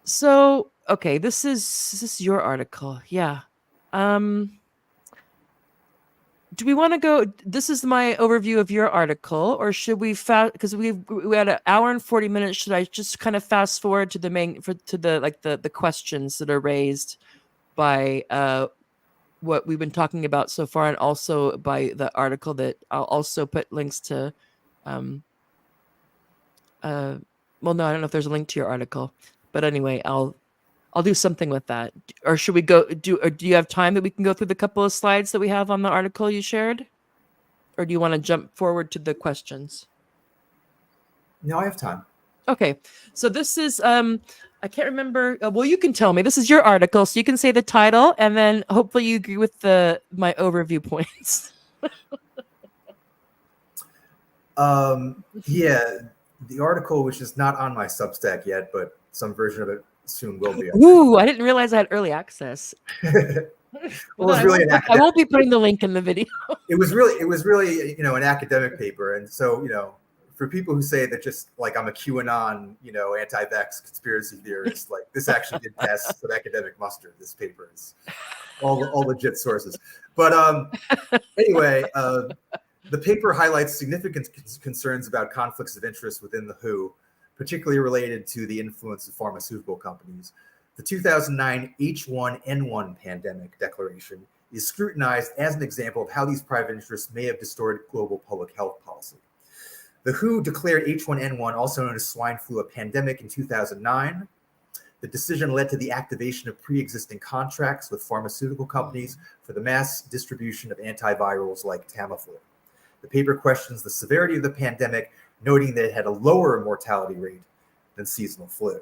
So, okay, this is your article. Yeah. Do we want to go? This is my overview of your article, or should we because we had an hour and 40 minutes. Should I just kind of fast forward to the the questions that are raised by what we've been talking about so far, and also by the article that I'll also put links to? Well, no, I don't know if there's a link to your article, but anyway, I'll do something with that. Or should we do you have time that we can go through the couple of slides that we have on the article you shared? Or do you want to jump forward to the questions? No, I have time. Okay. So this is, I can't remember. Well, you can tell me. This is your article, so you can say the title, and then hopefully you agree with my overview points. Yeah, the article, which is not on my Substack yet, but some version of it soon will be. Ooh, I didn't realize I had early access. Well, I won't be putting the link in the video. It was really an academic paper, and so for people who say that just like I'm a QAnon anti-vax conspiracy theorist, like this actually did pass some academic muster. This paper is all legit sources, but anyway. The paper highlights significant concerns about conflicts of interest within the WHO, particularly related to the influence of pharmaceutical companies. The 2009 H1N1 pandemic declaration is scrutinized as an example of how these private interests may have distorted global public health policy. The WHO declared H1N1, also known as swine flu, a pandemic in 2009. The decision led to the activation of pre-existing contracts with pharmaceutical companies for the mass distribution of antivirals like Tamiflu. The paper questions the severity of the pandemic, noting that it had a lower mortality rate than seasonal flu.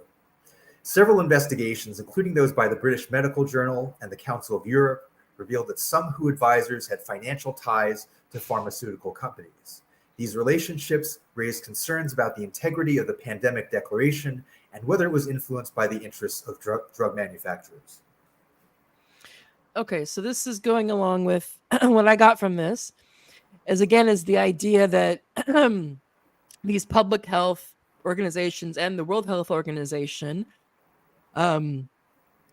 Several investigations, including those by the British Medical Journal and the Council of Europe, revealed that some WHO advisors had financial ties to pharmaceutical companies. These relationships raised concerns about the integrity of the pandemic declaration and whether it was influenced by the interests of drug manufacturers. Okay, so this is going along with what I got from this is the idea that these public health organizations and the World Health Organization, um,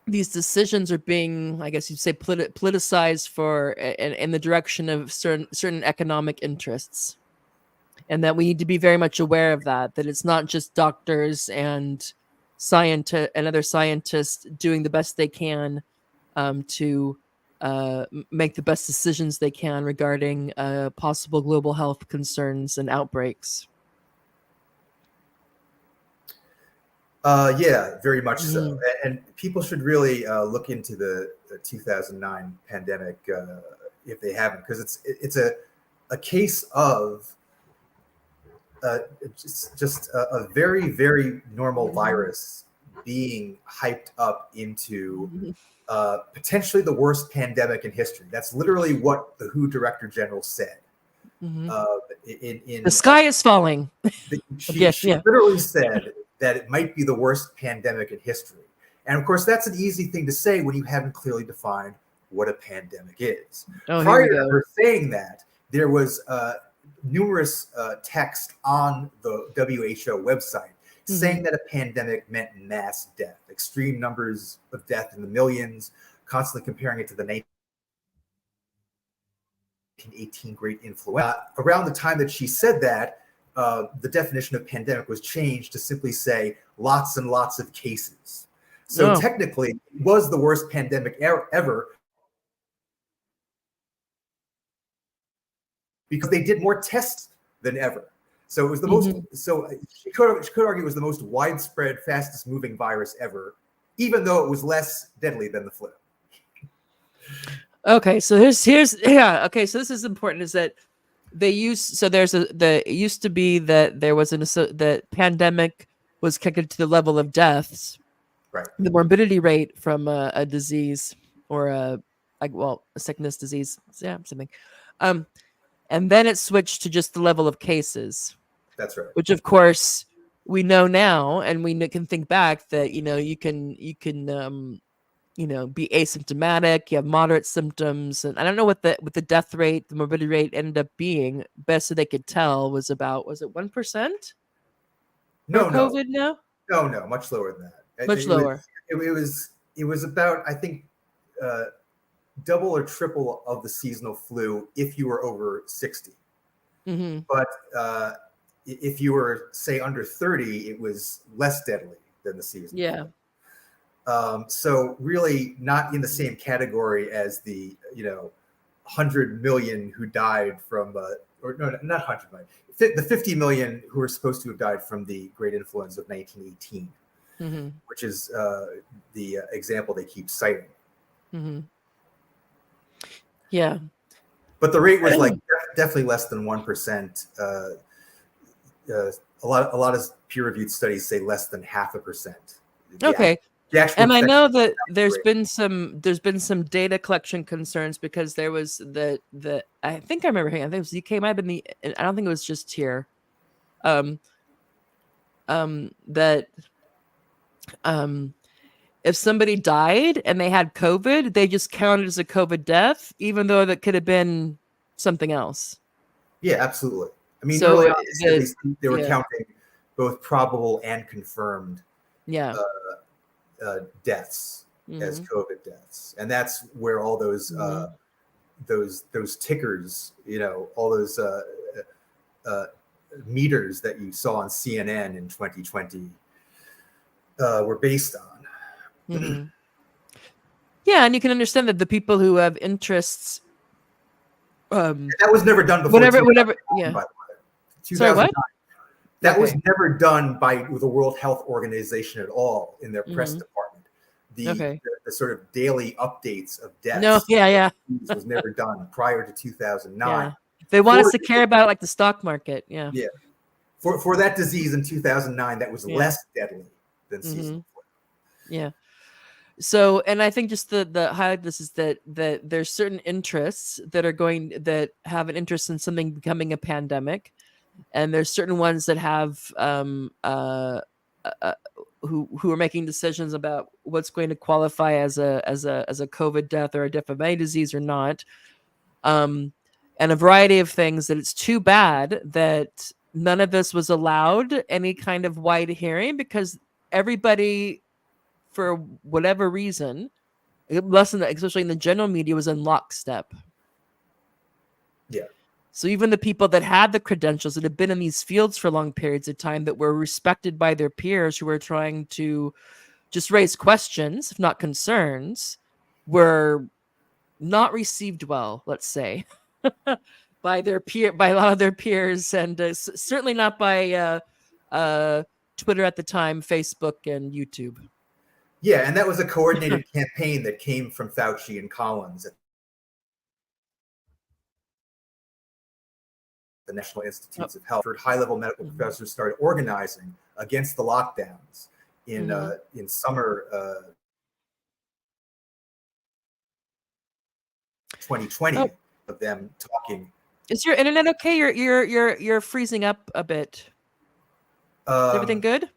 these decisions are being, I guess you'd say, politicized for in the direction of certain economic interests, and that we need to be very much aware of that. That it's not just doctors and other scientists doing the best they can to make the best decisions they can regarding possible global health concerns and outbreaks. Yeah, very much so. Mhm. And people should really look into the 2009 pandemic if they haven't, because it's a case of just a very, very normal virus being hyped up into potentially the worst pandemic in history. That's literally what the WHO Director General said. Mhm. In The sky is falling. Again, she yeah. literally said that it might be the worst pandemic in history. And of course, that's an easy thing to say when you haven't clearly defined what a pandemic is. Oh, here Prior we to go. her saying that, there was numerous text on the WHO website saying that a pandemic meant mass death, extreme numbers of death in the millions, constantly comparing it to the 1918 Great Influenza. Around the time that she said that, the definition of pandemic was changed to simply say lots and lots of cases. So technically, it was the worst pandemic ever because they did more tests than ever. So it was the most. So she could argue it was the most widespread, fastest moving virus ever, even though it was less deadly than the flu. Okay, so here's yeah. Okay, so this is important. Is that they used it used to be that there was that pandemic was connected to the level of deaths, right? The morbidity rate from a disease or a sickness, disease, yeah, something, and then it switched to just the level of cases. That's right. Which of course we know now, and we can think back that you can be asymptomatic, you have moderate symptoms, and I don't know what the death rate, the morbidity rate ended up being. Best that they could tell was about, was it 1% for No, COVID now? no, much lower than that. Much lower. It was about, I think, double or triple of the seasonal flu if you were over 60. Mm-hmm. But if you were, say, under 30, it was less deadly than the seasonal Yeah. flu. So really not in the same category as the 100 million who died from or no, not 100 million, the 50 million who were supposed to have died from the Great Influenza of 1918, which is the example they keep citing. Yeah. But the rate was like definitely less than 1%. A lot of peer-reviewed studies say less than 0.5%. Okay. And I know that there's rate. been some data collection concerns because there was the I think I remember I think it was UK, might have been I don't think it was just here. That if somebody died and they had COVID, they just counted as a COVID death, even though that could have been something else. Yeah, absolutely. I mean, So early on, they were counting both probable and confirmed deaths as COVID deaths, and that's where all those tickers, all those meters that you saw on CNN in 2020 were based on. Yeah, and you can understand that the people who have interests. That was never done before. Whatever. Yeah. By the way. Sorry, what? That was never done by the World Health Organization at all in their press department. The sort of daily updates of deaths. Was never done prior to 2009. Yeah. They want us to care about like the stock market. Yeah. Yeah. For that disease in 2009, that was less deadly than seasonal flu. Yeah. So, and I think just the highlight of this is that there's certain interests that have an interest in something becoming a pandemic, and there's certain ones that have who are making decisions about what's going to qualify as a COVID death or a death of any disease or not, and a variety of things, that it's too bad that none of this was allowed any kind of wide hearing, because everybody, for whatever reason, less than that, especially in the general media, was in lockstep. Yeah. So even the people that had the credentials, that had been in these fields for long periods of time, that were respected by their peers, who were trying to just raise questions, if not concerns, were not received well, let's say, by a lot of their peers, and certainly not by Twitter at the time, Facebook, and YouTube. Yeah, and that was a coordinated campaign that came from Fauci and Collins at the National Institutes of Health. High-level medical professors started organizing against the lockdowns in summer 2020. Of them talking. Is your internet okay? You're freezing up a bit. Is everything good?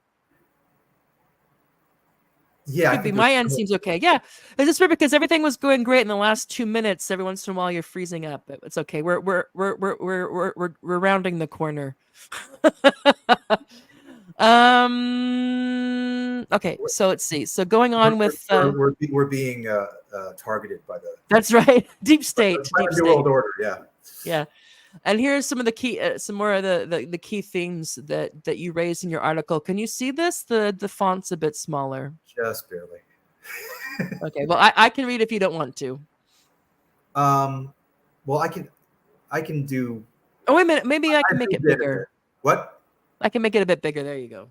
Yeah, could be. My end seems okay. Yeah, it's just weird because everything was going great in the last 2 minutes. Every once in a while, you're freezing up. It's okay. We're rounding the corner. Okay, so let's see. So going on with we're being targeted by the. That's right. Deep state. Deep state. World order. Yeah. Yeah. And here's some of the key, some more of the key themes that you raised in your article. Can you see this? The font's a bit smaller. Just barely. Okay. Well, I can read if you don't want to. Well, I can do. Oh, wait a minute. Maybe I can make it bigger. What? I can make it a bit bigger. There you go.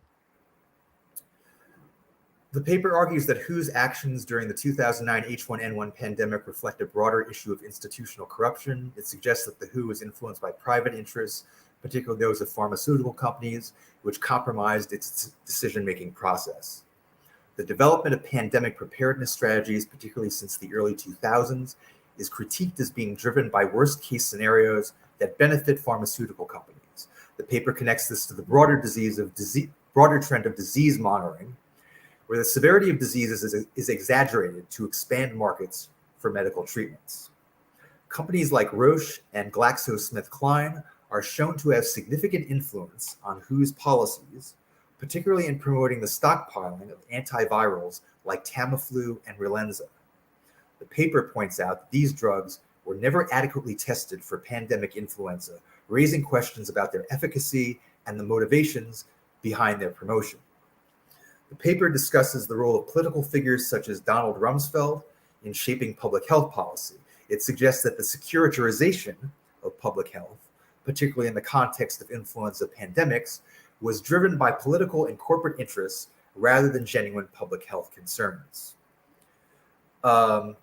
The paper argues that WHO's actions during the 2009 H1N1 pandemic reflect a broader issue of institutional corruption. It suggests that the WHO was influenced by private interests, particularly those of pharmaceutical companies, which compromised its decision-making process. The development of pandemic preparedness strategies, particularly since the early 2000s, is critiqued as being driven by worst-case scenarios that benefit pharmaceutical companies. The paper connects this to the broader trend of disease-mongering, where the severity of diseases is exaggerated to expand markets for medical treatments. Companies like Roche and GlaxoSmithKline are shown to have significant influence on WHO's policies, particularly in promoting the stockpiling of antivirals like Tamiflu and Relenza. The paper points out that these drugs were never adequately tested for pandemic influenza, raising questions about their efficacy and the motivations behind their promotion. The paper discusses the role of political figures such as Donald Rumsfeld in shaping public health policy. It suggests that the securitization of public health, particularly in the context of influenza pandemics, was driven by political and corporate interests rather than genuine public health concerns. The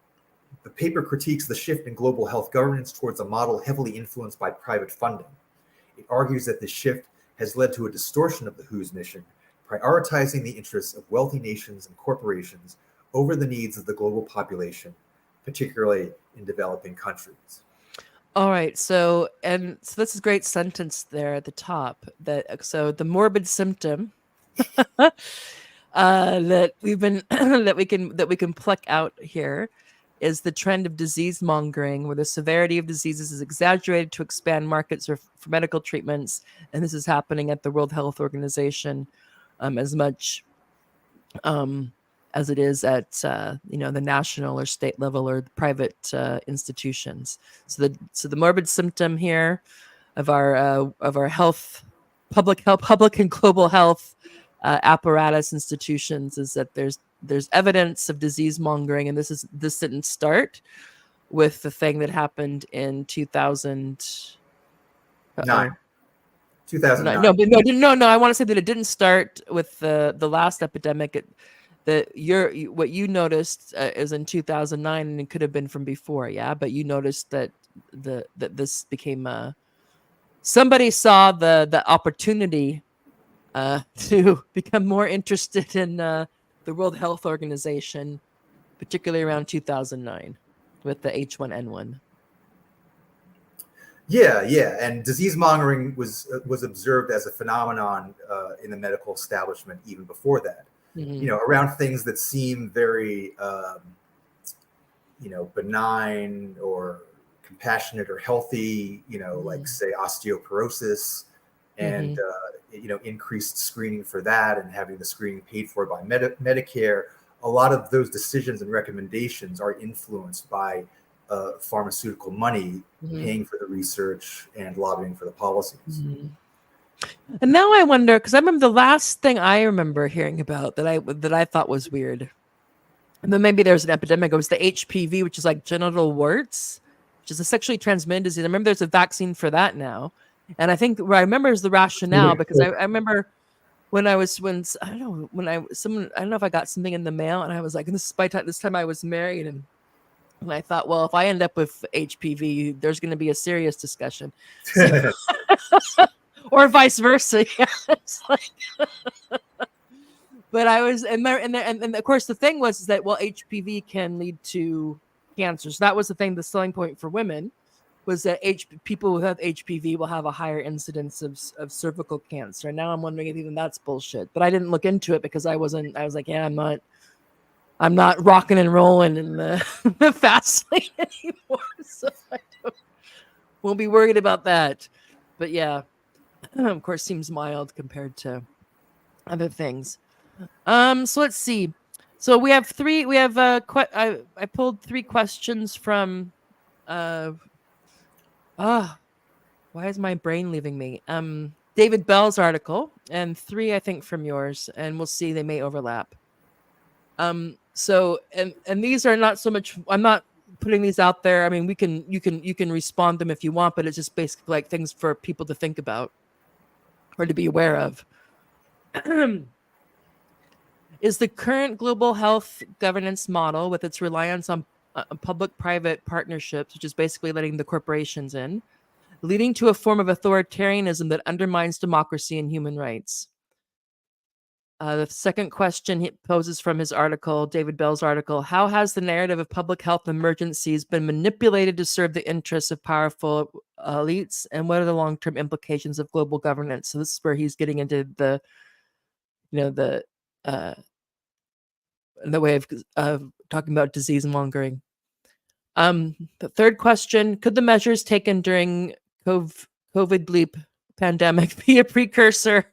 paper critiques the shift in global health governance towards a model heavily influenced by private funding. It argues that this shift has led to a distortion of the WHO's mission, prioritizing the interests of wealthy nations and corporations over the needs of the global population, particularly in developing countries. All right. So this is a great sentence there at the top. So the morbid symptom that we can pluck out here is the trend of disease mongering, where the severity of diseases is exaggerated to expand markets for medical treatments, and this is happening at the World Health Organization as much as it is at the national or state level or private institutions. So the morbid symptom here of our health, public and global health apparatus institutions is that there's evidence of disease mongering, and this didn't start with the thing that happened in 2009. 2009. No. I want to say that it didn't start with the last epidemic. What you noticed is in 2009, and it could have been from before, yeah. But you noticed that that this became somebody saw the opportunity to become more interested in the World Health Organization, particularly around 2009 with the H1N1. Yeah, and disease mongering was observed as a phenomenon in the medical establishment even before that. around things that seem very, benign or compassionate or healthy, like say osteoporosis and, increased screening for that and having the screening paid for by Medicare. A lot of those decisions and recommendations are influenced by pharmaceutical money paying for the research and lobbying for the policies. And now I wonder, because I remember the last thing I remember hearing about that I thought was weird, and then maybe there's an epidemic. It was the HPV, which is like genital warts, which is a sexually transmitted disease. I remember there's a vaccine for that now, and I think what I remember is the rationale, because I remember I don't know if I got something in the mail, and I was like, and this time I was married, and I thought, well, if I end up with HPV, there's going to be a serious discussion. So, or vice versa. It's like, but I was, and of course the thing was that, well, HPV can lead to cancer. So that was the thing. The selling point for women was that people who have HPV will have a higher incidence of cervical cancer. And now I'm wondering if even that's bullshit. But I didn't look into it because I was like, yeah, I'm not rocking and rolling in the fast lane anymore. So I won't be worried about that. But yeah, of course, seems mild compared to other things. So let's see. So we have three. We have I pulled 3 questions from. Why is my brain leaving me? David Bell's article, and 3 I think from yours, and we'll see. They may overlap. So and these are not so much. I'm not putting these out there. I mean, you can respond them if you want, but it's just basically like things for people to think about or to be aware of. Is the current global health governance model, with its reliance on public-private partnerships, which is basically letting the corporations in, leading to a form of authoritarianism that undermines democracy and human rights? The second question he poses from his article, David Bell's article: how has the narrative of public health emergencies been manipulated to serve the interests of powerful elites, and what are the long-term implications of global governance? So this is where he's getting into the way of talking about disease-mongering. The third question: could the measures taken during COVID bleep pandemic be a precursor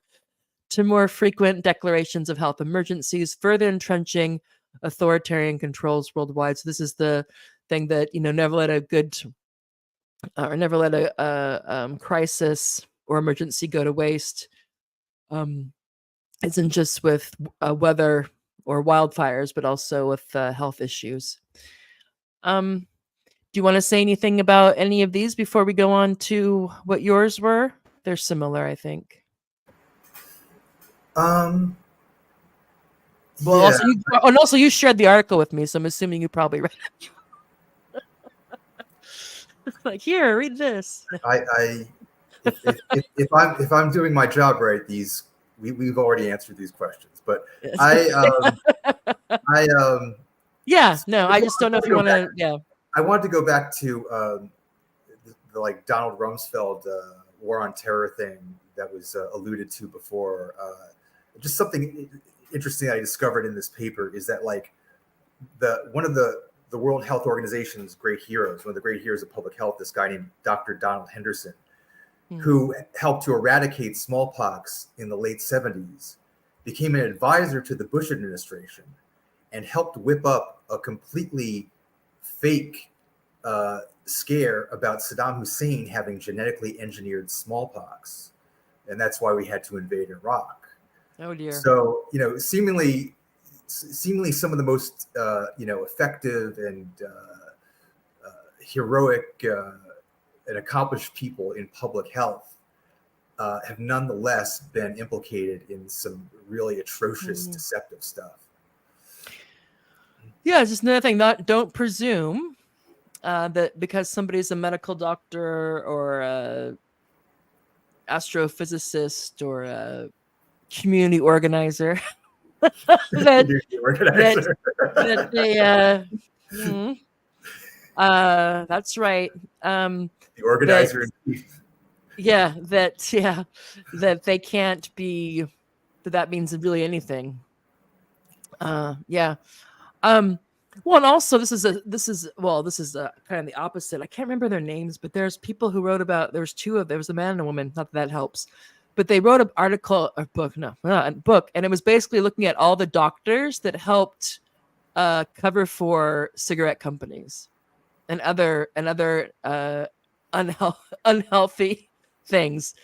to more frequent declarations of health emergencies, further entrenching authoritarian controls worldwide? So this is the thing that, never let a crisis or emergency go to waste. Isn't just with weather or wildfires, but also with health issues. Do you want to say anything about any of these before we go on to what yours were? They're similar, I think. Well, yeah. Also you shared the article with me, so I'm assuming you probably read it. Like, here, read this. If I'm doing my job right, we've already answered these questions, but I just don't know if you want to. Yeah, I wanted to go back to the like Donald Rumsfeld war on terror thing that was alluded to before. Just something interesting I discovered in this paper is that like one of the World Health Organization's great heroes, one of the great heroes of public health, this guy named Dr. Donald Henderson, who helped to eradicate smallpox in the late 70s, became an advisor to the Bush administration and helped whip up a completely fake scare about Saddam Hussein having genetically engineered smallpox. And that's why we had to invade Iraq. Oh dear. So, seemingly some of the most, effective and heroic and accomplished people in public health have nonetheless been implicated in some really atrocious, deceptive stuff. Yeah, just another thing. Don't presume that because somebody's a medical doctor or a astrophysicist or a community organizer that they that's right. The organizer in chief. That they can't be. That means really anything. Yeah. Um, well, and also this is kind of the opposite. I can't remember their names, but there's people who wrote about. There was a man and a woman. Not that helps, but they wrote an article or book, no, a book, and it was basically looking at all the doctors that helped cover for cigarette companies and other unhealthy things.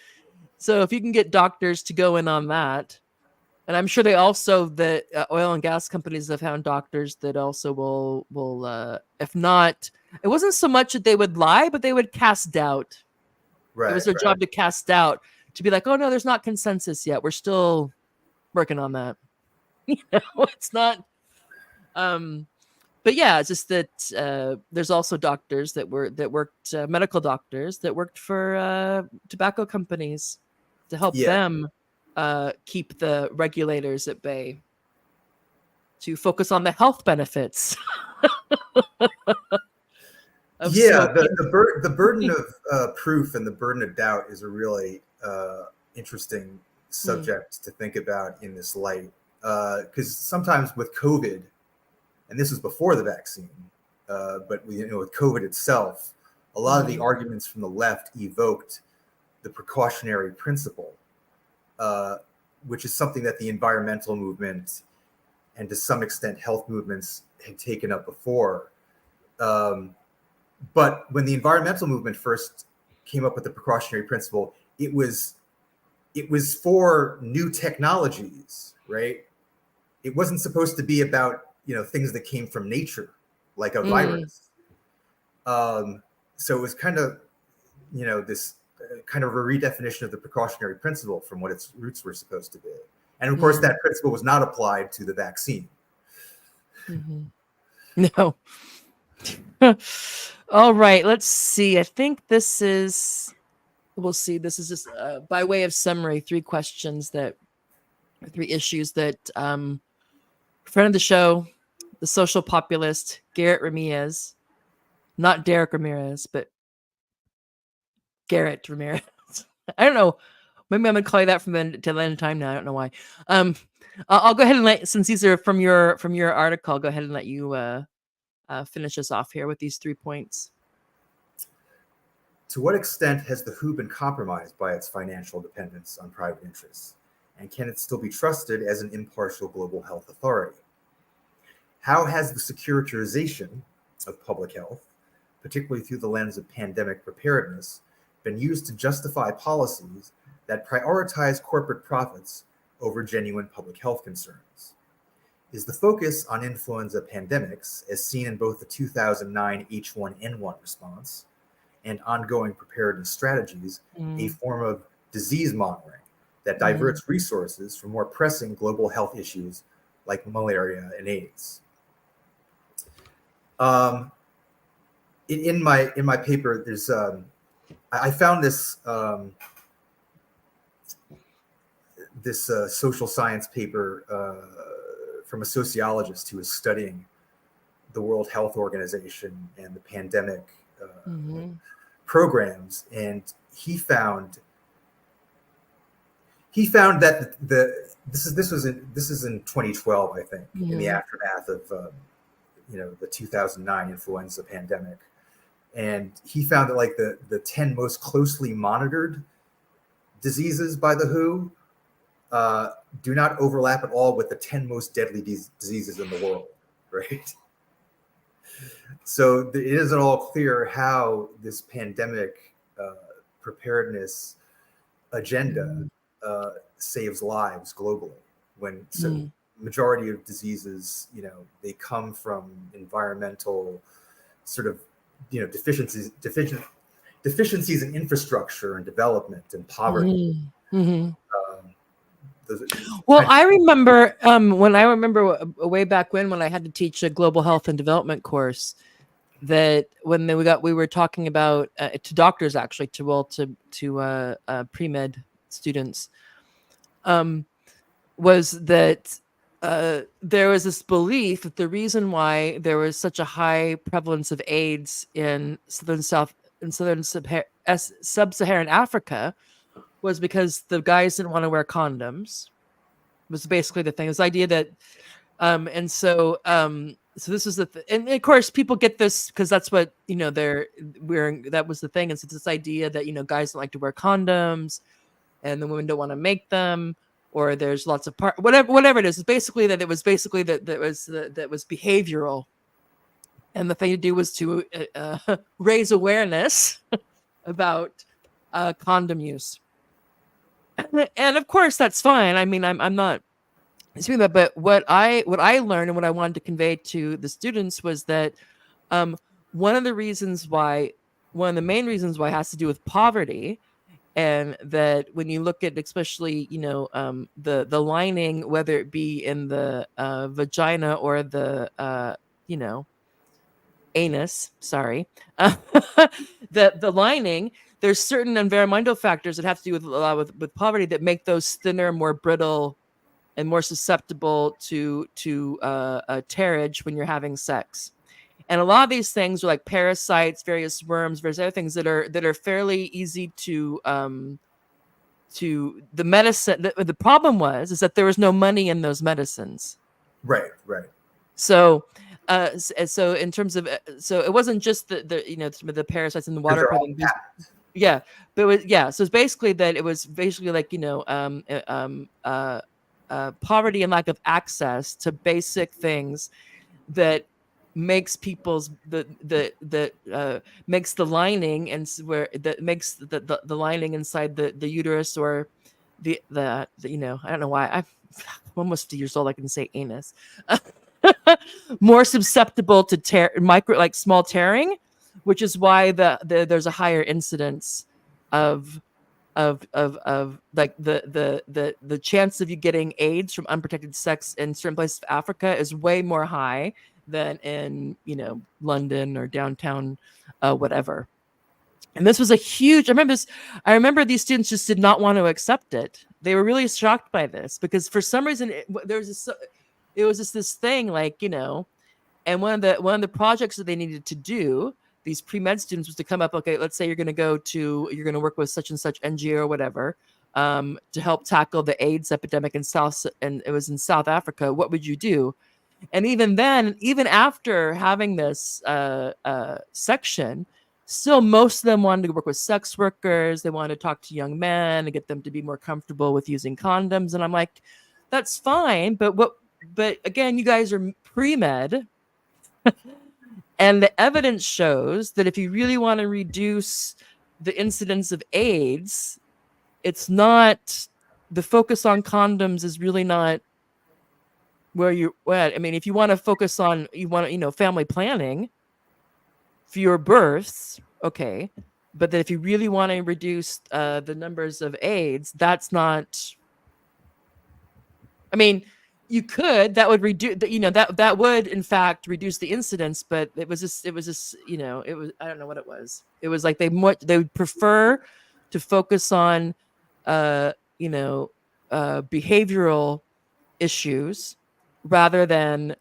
So if you can get doctors to go in on that, and I'm sure they also the oil and gas companies have found doctors that also will if not, it wasn't so much that they would lie, but they would cast doubt. It was Right, their right. job to cast doubt, to be like, oh no, there's not consensus yet. We're still working on that. It's not. Um, but yeah, it's just that there's also doctors that worked medical doctors that worked for tobacco companies to help Yeah. them keep the regulators at bay, to focus on the health benefits of Yeah, smoking. the burden of proof and the burden of doubt is a really interesting Mm, subject to think about in this light. Because sometimes with COVID, and this was before the vaccine, but with COVID itself, a lot of the mhm, arguments from the left evoked the precautionary principle, uh, which is something that the environmental movement and to some extent health movements had taken up before. Um, But when the environmental movement first came up with the precautionary principle, it was for new technologies, right? It wasn't supposed to be about things that came from nature, like a mm, virus. So it was kind of this kind of a redefinition of the precautionary principle from what its roots were supposed to be. And of course, mm, that principle was not applied to the vaccine. mhm. No. All right, let's see. I think this is, we'll see. This is just by way of summary, three issues that friend of the show, the social populist, Garrett Ramirez, not Derek Ramirez, but Garrett Ramirez. I don't know. Maybe I'm gonna call you that from then till the end of time now. I don't know why. Um, I'll go ahead and since these are from your article, I'll go ahead and let you finish us off here with these 3 points. To what extent has the WHO been compromised by its financial dependence on private interests? And can it still be trusted as an impartial global health authority? How has the securitization of public health, particularly through the lens of pandemic preparedness, been used to justify policies that prioritize corporate profits over genuine public health concerns? Is the focus on influenza pandemics, as seen in both the 2009 H1N1 response and ongoing preparedness strategies, a Mm, form of disease-mongering that mm, diverts resources from more pressing global health issues like malaria and AIDS? Um, in my paper, there's I found this social science paper from a sociologist who was studying the World Health Organization and the pandemic mhm, programs, and he found that this is in 2012, I think, in the mhm, aftermath of the 2009 influenza pandemic, and he found that like the 10 most closely monitored diseases by the WHO do not overlap at all with the 10 most deadly diseases in the world, right? So it isn't all clear how this pandemic preparedness agenda mhm, saves lives globally. When so mm, majority of diseases, they come from environmental sort of deficiencies in infrastructure and development and poverty. mhm, mhm. Um, those Well, kind I remember when I remember way back when I had to teach a global health and development course, that when we were talking about to doctors, actually, to pre-med students, um was that there was this belief that the reason why there was such a high prevalence of AIDS in southern sub-Saharan Africa was because the guys didn't want to wear condoms. Was basically the thing. This idea that And so this is and of course people get this because that's what, they're wearing. That was the thing. And so it's this idea that, guys don't like to wear condoms and the women don't want to make them, or there's lots of whatever it is. It's basically that that was behavioral. And the thing to do was to raise awareness about condom use. And of course that's fine. I mean, I'm not speaking that, but what I learned and what I wanted to convey to the students was that one of the main reasons why has to do with poverty. And that when you look at, especially, the lining, whether it be in the vagina or the anus, sorry, the lining, there's certain environmental factors that have to do with a lot with poverty that make those thinner, more brittle, and more susceptible to tearage when you're having sex. And a lot of these things are like parasites, various worms, various other things that are fairly easy to the medicine. The problem is that there was no money in those medicines. Right. So so in terms of so it wasn't just the parasites in the water. Yeah, but so it's basically that it was basically like poverty and lack of access to basic things that makes people's makes the lining, and where that makes the lining inside the uterus, or the I don't know why I'm almost 50 years old, I can say anus, more susceptible to small tearing, which is why there's a higher incidence of like the chance of you getting AIDS from unprotected sex in certain places of Africa is way more high than in London or downtown whatever. And this was a huge. I remember these students just did not want to accept it. They were really shocked by this because for some reason it was just this thing, like, and one of the projects that they needed to do, these pre-med students, was to come up, okay, let's say you're going to work with such and such NGO or whatever to help tackle the AIDS epidemic in South Africa. What would you do? And even then, even after having this section, still most of them wanted to work with sex workers. They wanted to talk to young men and get them to be more comfortable with using condoms. And I'm like, that's fine, but again, you guys are pre-med. And the evidence shows that if you really want to reduce the incidence of AIDS, it's not, the focus on condoms is really not where you're at. I mean, if you want to focus on, family planning, fewer births, okay. But that if you really want to reduce the numbers of AIDS, that's not, I mean, you could, that would reduce, that would in fact reduce the incidence, but it was just, I don't know what it was. It was like they would prefer to focus on, behavioral issues rather than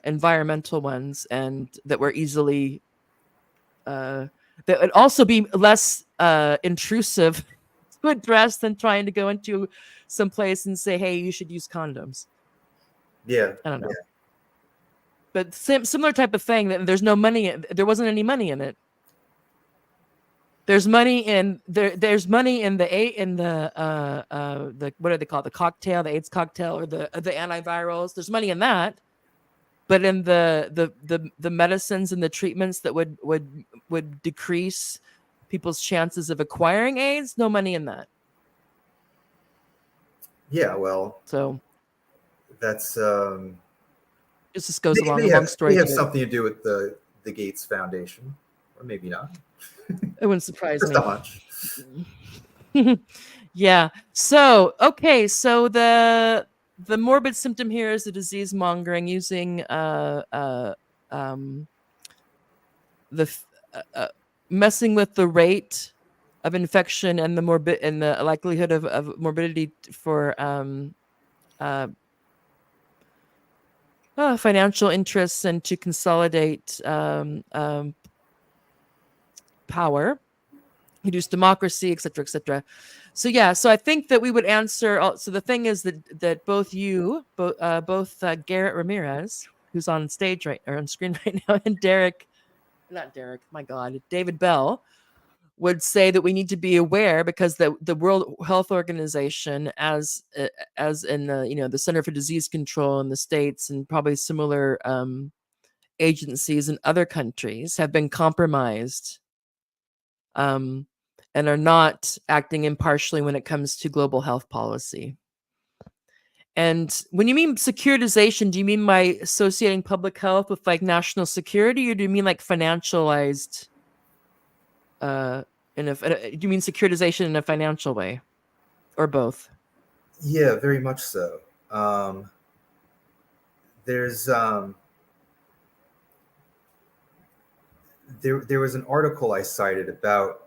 environmental ones, and that were easily, that would also be less intrusive to address than trying to go into some place and say, hey, you should use condoms. Yeah. I don't know. Yeah. But similar type of thing, that there's no money. There wasn't any money in it. There's money in There's money in the what do they call it? The cocktail, the AIDS cocktail, or the antivirals. There's money in that, but in the medicines and the treatments that would decrease people's chances of acquiring AIDS, no money in that. Yeah, well, so that's it just goes along. They long story. They have something to do with the Gates Foundation, or maybe not. It wouldn't surprise me. Not much. Yeah. So okay. So the morbid symptom here is the disease-mongering, using messing with the rate of infection and the likelihood of morbidity for financial interests, and to consolidate power. reduce democracy, et cetera, et cetera. So yeah, so I think that we would answer. So the thing is that both Garrett Ramirez, who's on stage right or on screen right now, and not Derek, my God, David Bell, would say that we need to be aware because the World Health Organization, as in the Center for Disease Control in the States and probably similar agencies in other countries, have been compromised, and are not acting impartially when it comes to global health policy. And when you mean securitization, do you mean by associating public health with like national security, or do you mean like financialized? Do you mean securitization in a financial way, or both? Yeah, very much so. There's there was an article I cited about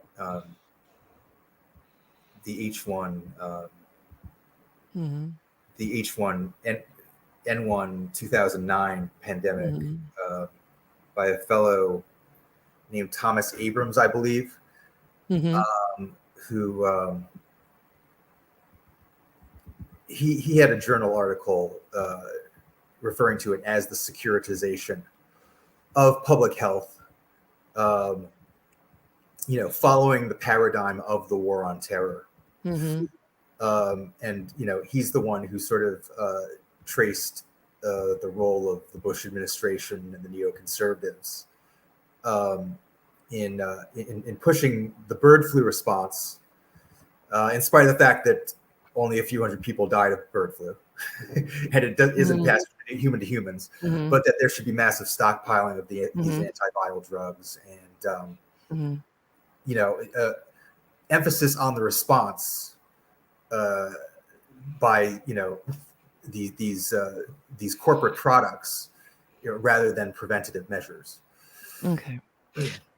the H1 Mm-hmm. the H1N1 2009 pandemic Mm-hmm. by a fellow named Thomas Abrams, I believe, Mm-hmm. who he had a journal article referring to it as the securitization of public health, following the paradigm of the war on terror. Mm-hmm. And he's the one who sort of traced the role of the Bush administration and the neoconservatives in pushing the bird flu response, in spite of the fact that only a few hundred people died of bird flu, and it isn't passed human to humans, but that there should be massive stockpiling of these antiviral drugs and emphasis on the response by these corporate products, rather than preventative measures. Okay.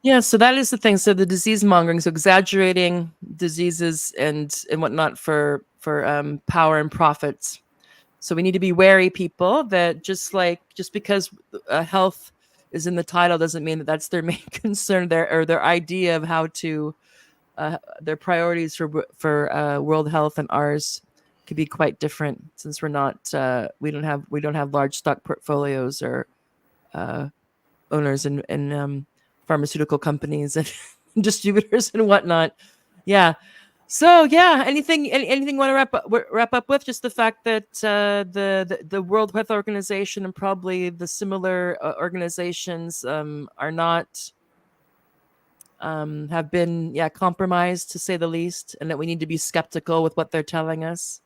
Yeah, so that is the thing. So the disease mongering, so exaggerating diseases and whatnot for power and profits. So we need to be wary, people, that just because health is in the title doesn't mean that that's their main concern. Their idea of how to their priorities for world health and ours could be quite different, since we don't have large stock portfolios or owners in pharmaceutical companies and distributors and whatnot. Yeah. So yeah, anything you want to wrap up with? Just the fact that the World Health Organization and probably the similar organizations are not have been compromised, to say the least, and that we need to be skeptical with what they're telling us,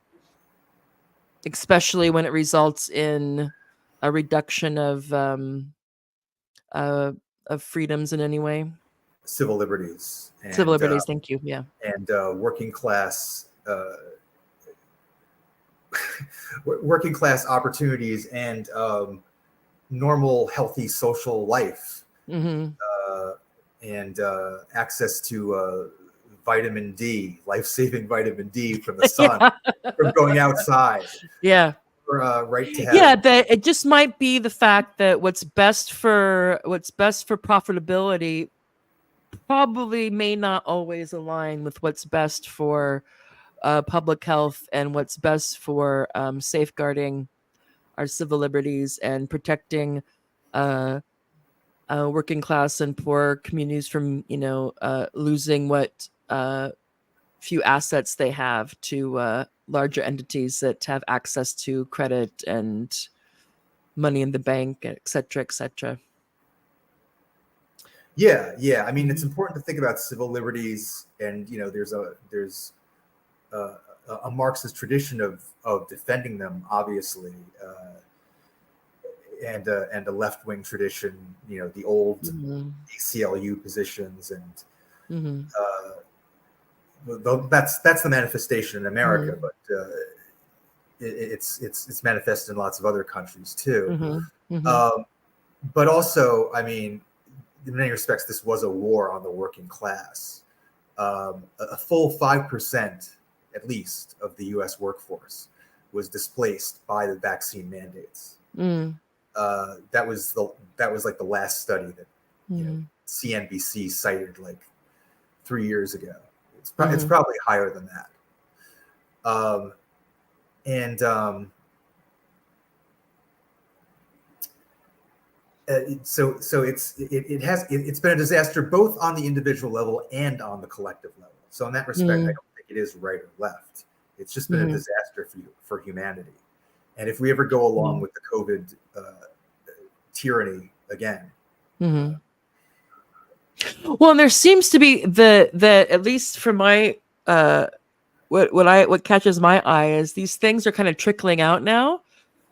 especially when it results in a reduction of freedoms in any way. Civil liberties Civil liberties. Thank you. Yeah. And working class opportunities and normal, healthy social life, and access to vitamin D, life-saving vitamin D from the sun, from going outside. Yeah. Right to have. Yeah, it just might be the fact that what's best for profitability probably may not always align with what's best for public health and what's best for safeguarding our civil liberties and protecting working class and poor communities from losing what few assets they have to larger entities that have access to credit and money in the bank, et cetera, et cetera. Yeah. I mean, it's important to think about civil liberties, and there's a Marxist tradition of defending them, obviously, and a left-wing tradition, the old ACLU positions, and that's the manifestation in America, but it's manifested in lots of other countries too. But also, I mean, in many respects, this was a war on the working class. A full 5%, at least, of the U.S. workforce was displaced by the vaccine mandates. That was like the last study that CNBC cited like 3 years ago. It's probably higher than that. And so it's been a disaster both on the individual level and on the collective level. So in that respect, I don't think it is right or left. It's just been a disaster for humanity. And if we ever go along with the COVID tyranny again. Well, and there seems to be the at least for my what catches my eye is these things are kind of trickling out now,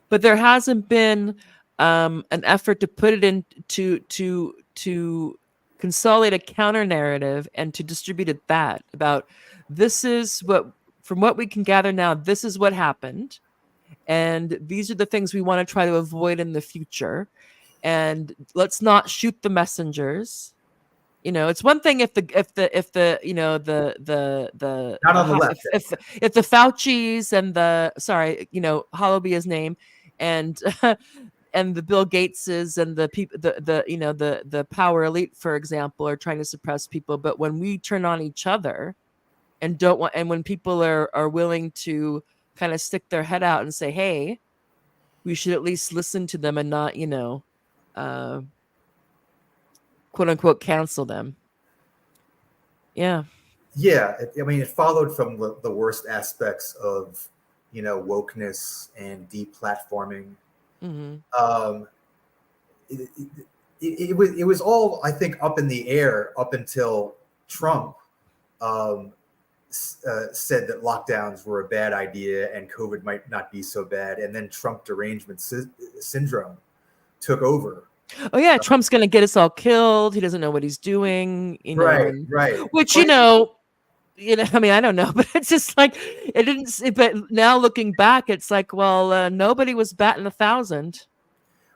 but there hasn't been an effort to put it in to consolidate a counter narrative and to distribute it that about this is what, from what we can gather now, this is what happened, and these are the things we want to try to avoid in the future, and let's not shoot the messengers. It's one thing if the not on the left, if the Fauci's and the hallowed be his name, and and the Bill Gateses and the people, the power elite, for example, are trying to suppress people. But when we turn on each other and don't want, and when people are willing to kind of stick their head out and say, hey, we should at least listen to them and not, quote unquote, cancel them. Yeah. Yeah. I mean, it followed from the worst aspects of, wokeness and deplatforming. It was all, I think, up in the air up until Trump said that lockdowns were a bad idea and COVID might not be so bad. And then Trump derangement syndrome took over. Oh yeah, Trump's gonna get us all killed. He doesn't know what he's doing, right. Which I mean, I don't know, but it's just like it didn't. But now looking back, it's like, well, nobody was batting 1,000.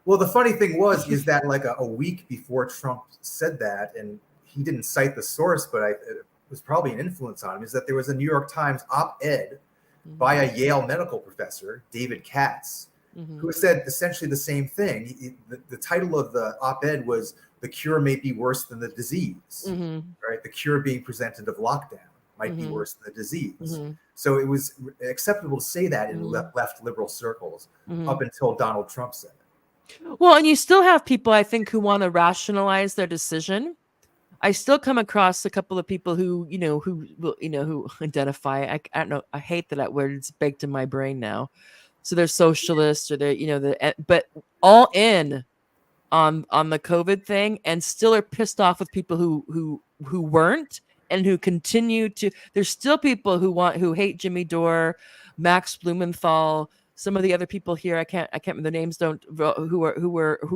Well, the funny thing is that like a week before Trump said that, and he didn't cite the source, but it was probably an influence on him, is that there was a New York Times op-ed by a Yale medical professor, David Katz, who said essentially the same thing. The title of the op-ed was "The Cure May Be Worse Than the Disease," right? The cure being presented of lockdown might be worse than the disease. So it was acceptable to say that in left liberal circles up until Donald Trump said it. Well, and you still have people, I think, who want to rationalize their decision. I still come across a couple of people who who identify. I don't know. I hate that word. It's baked in my brain now. So they're socialists, or they're but all in on the COVID thing, and still are pissed off with people who weren't, and who continue to. There's still people who hate Jimmy Dore, Max Blumenthal, some of the other people here. I can't remember the names. Who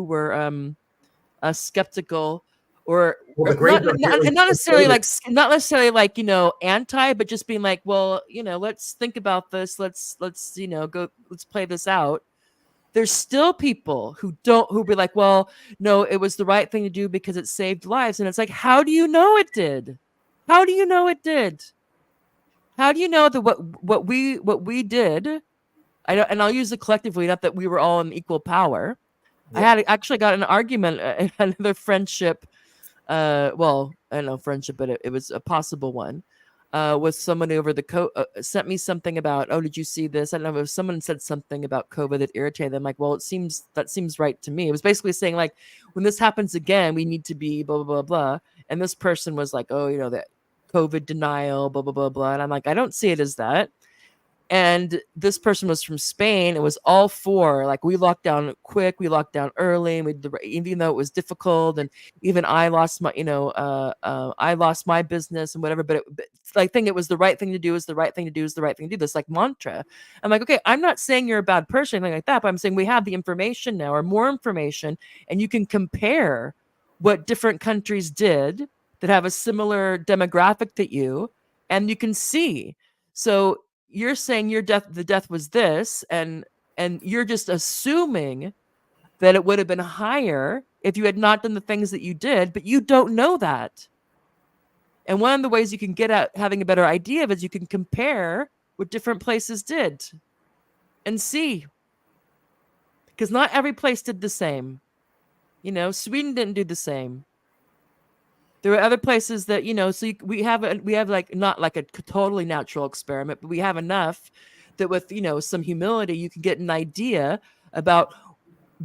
were skeptical. Or not necessarily like anti, but just being like, well, let's think about this. Let's play this out. There's still people who be like, well, no, it was the right thing to do because it saved lives. And it's like, how do you know it did? How do you know it did? How do you know that what we did? And I'll use it collectively, not that we were all in equal power. Yeah. I had actually got an argument, another friendship. Well, I don't know friendship, but it was a possible one. With someone over sent me something about, oh, did you see this? I don't know if someone said something about COVID that irritated them. Like, well, that seems right to me. It was basically saying like, when this happens again, we need to be blah, blah, blah, blah. And this person was like, oh, that COVID denial, blah, blah, blah, blah. And I'm like, I don't see it as that. And this person was from Spain. It was all for like, we locked down quick, we locked down early, and even though it was difficult, and even I lost my, I lost my business and whatever. But I think it was the right thing to do. Is the right thing to do. Is the right thing to do. This like mantra. I'm like, okay, I'm not saying you're a bad person, or anything like that, but I'm saying we have the information now, or more information, and you can compare what different countries did that have a similar demographic to you, and you can see. So you're saying the death was this, and you're just assuming that it would have been higher if you had not done the things that you did, but you don't know that. And one of the ways you can get at having a better idea of it is you can compare what different places did and see. Because not every place did the same. Sweden didn't do the same. There are other places that, so we have like not like a totally natural experiment, but we have enough that with, some humility, you can get an idea about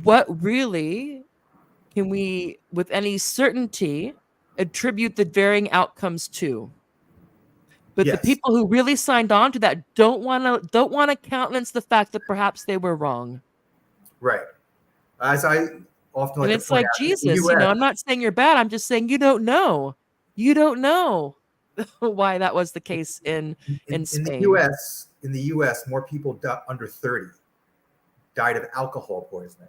what really can we, with any certainty, attribute the varying outcomes to. But the Yes, people who really signed on to that don't want to countenance the fact that perhaps they were wrong. right. As I often And like to it's point like, out, in the Jesus, U.S., I'm not saying you're bad. I'm just saying you don't know. You don't know why that was the case in in the Spain. U.S., more people under 30 died of alcohol poisoning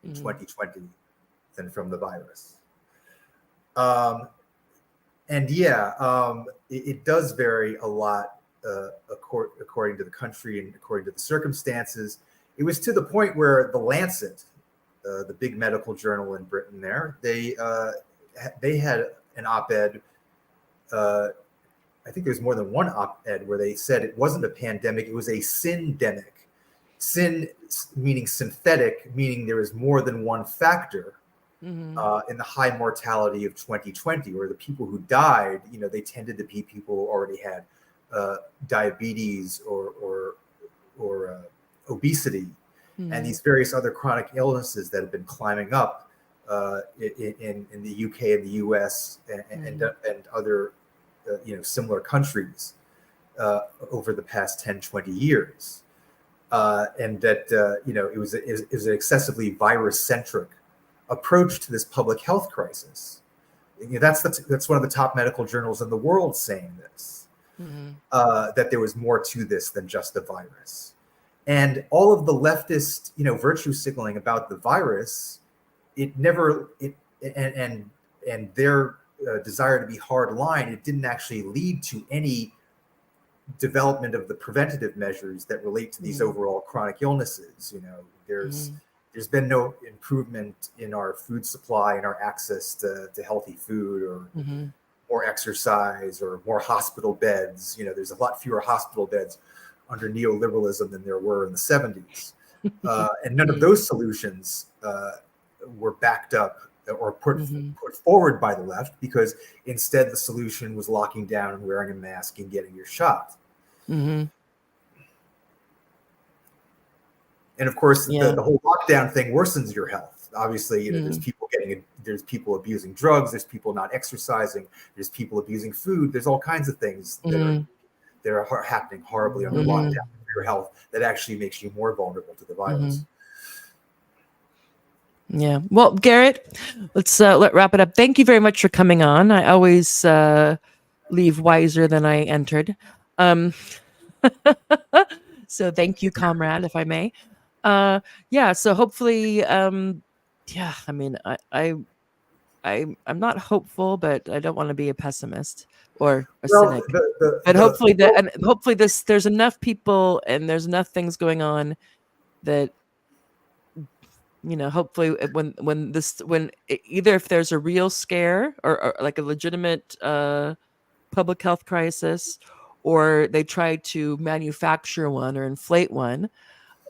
in Mm, 2020 than from the virus. Um, and yeah, it does vary a lot according to the country and according to the circumstances. It was to the point where the Lancet, the big medical journal in Britain, they had an op-ed. I think there's more than one op-ed where they said it wasn't a pandemic; it was a syndemic. Sin meaning synthetic, meaning there is more than one factor mm-hmm, in the high mortality of 2020, where the people who died, they tended to be people who already had diabetes or obesity, and mm-hmm, these various other chronic illnesses that have been climbing up in the UK and the US and other similar countries over the past 10, 20 years. And that it was an excessively virus-centric approach to this public health crisis. That's one of the top medical journals in the world saying this, mm-hmm, that there was more to this than just the virus. And all of the leftist, virtue signaling about the virus, it never it and their desire to be hard line, it didn't actually lead to any development of the preventative measures that relate to these mm-hmm, overall chronic illnesses. There's been no improvement in our food supply and our access to healthy food, or mm-hmm, more exercise, or more hospital beds. There's a lot fewer hospital beds under neoliberalism than there were in the 70s. And none of those solutions were backed up or put mm-hmm, forward by the left, because instead the solution was locking down and wearing a mask and getting your shot. mm-hmm. And of course, Yeah. the whole lockdown thing worsens your health. Obviously, Mm-hmm, there's people abusing drugs, there's people not exercising, there's people abusing food. There's all kinds of things mm-hmm, that are happening horribly under mm-hmm, lockdown for your health that actually makes you more vulnerable to the mm-hmm. virus. Yeah. Well, Garrett, let wrap it up. Thank you very much for coming on. I always leave wiser than I entered. Um, so thank you, comrade, if I may. Yeah. So hopefully, yeah. I mean, I'm not hopeful, but I don't want to be a pessimist or a Well, cynic. But hopefully the hopefully there's enough people and there's enough things going on that, hopefully either if there's a real scare, or like a legitimate public health crisis, or they try to manufacture one or inflate one,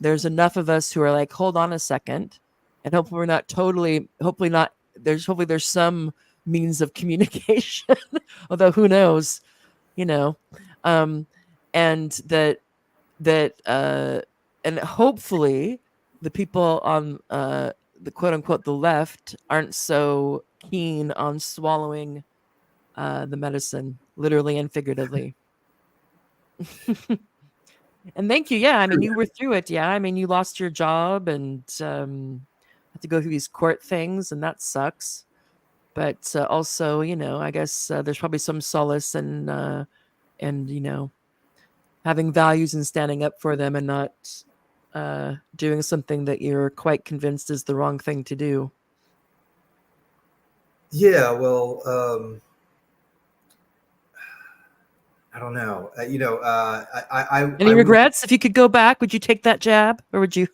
there's enough of us who are like, hold on a second, and hopefully we're not totally, hopefully there's some means of communication, although who knows, you know um and that and hopefully the people on the quote unquote the left aren't so keen on swallowing the medicine, literally and figuratively. And thank you. Yeah, I mean, you were through it. Yeah, I mean, you lost your job and had to go through these court things, and that sucks. But also, I guess there's probably some solace in and having values and standing up for them, and not doing something that you're quite convinced is the wrong thing to do. Yeah, well, I don't know. Any I would. regrets? If you could go back, would you take that jab, or would you,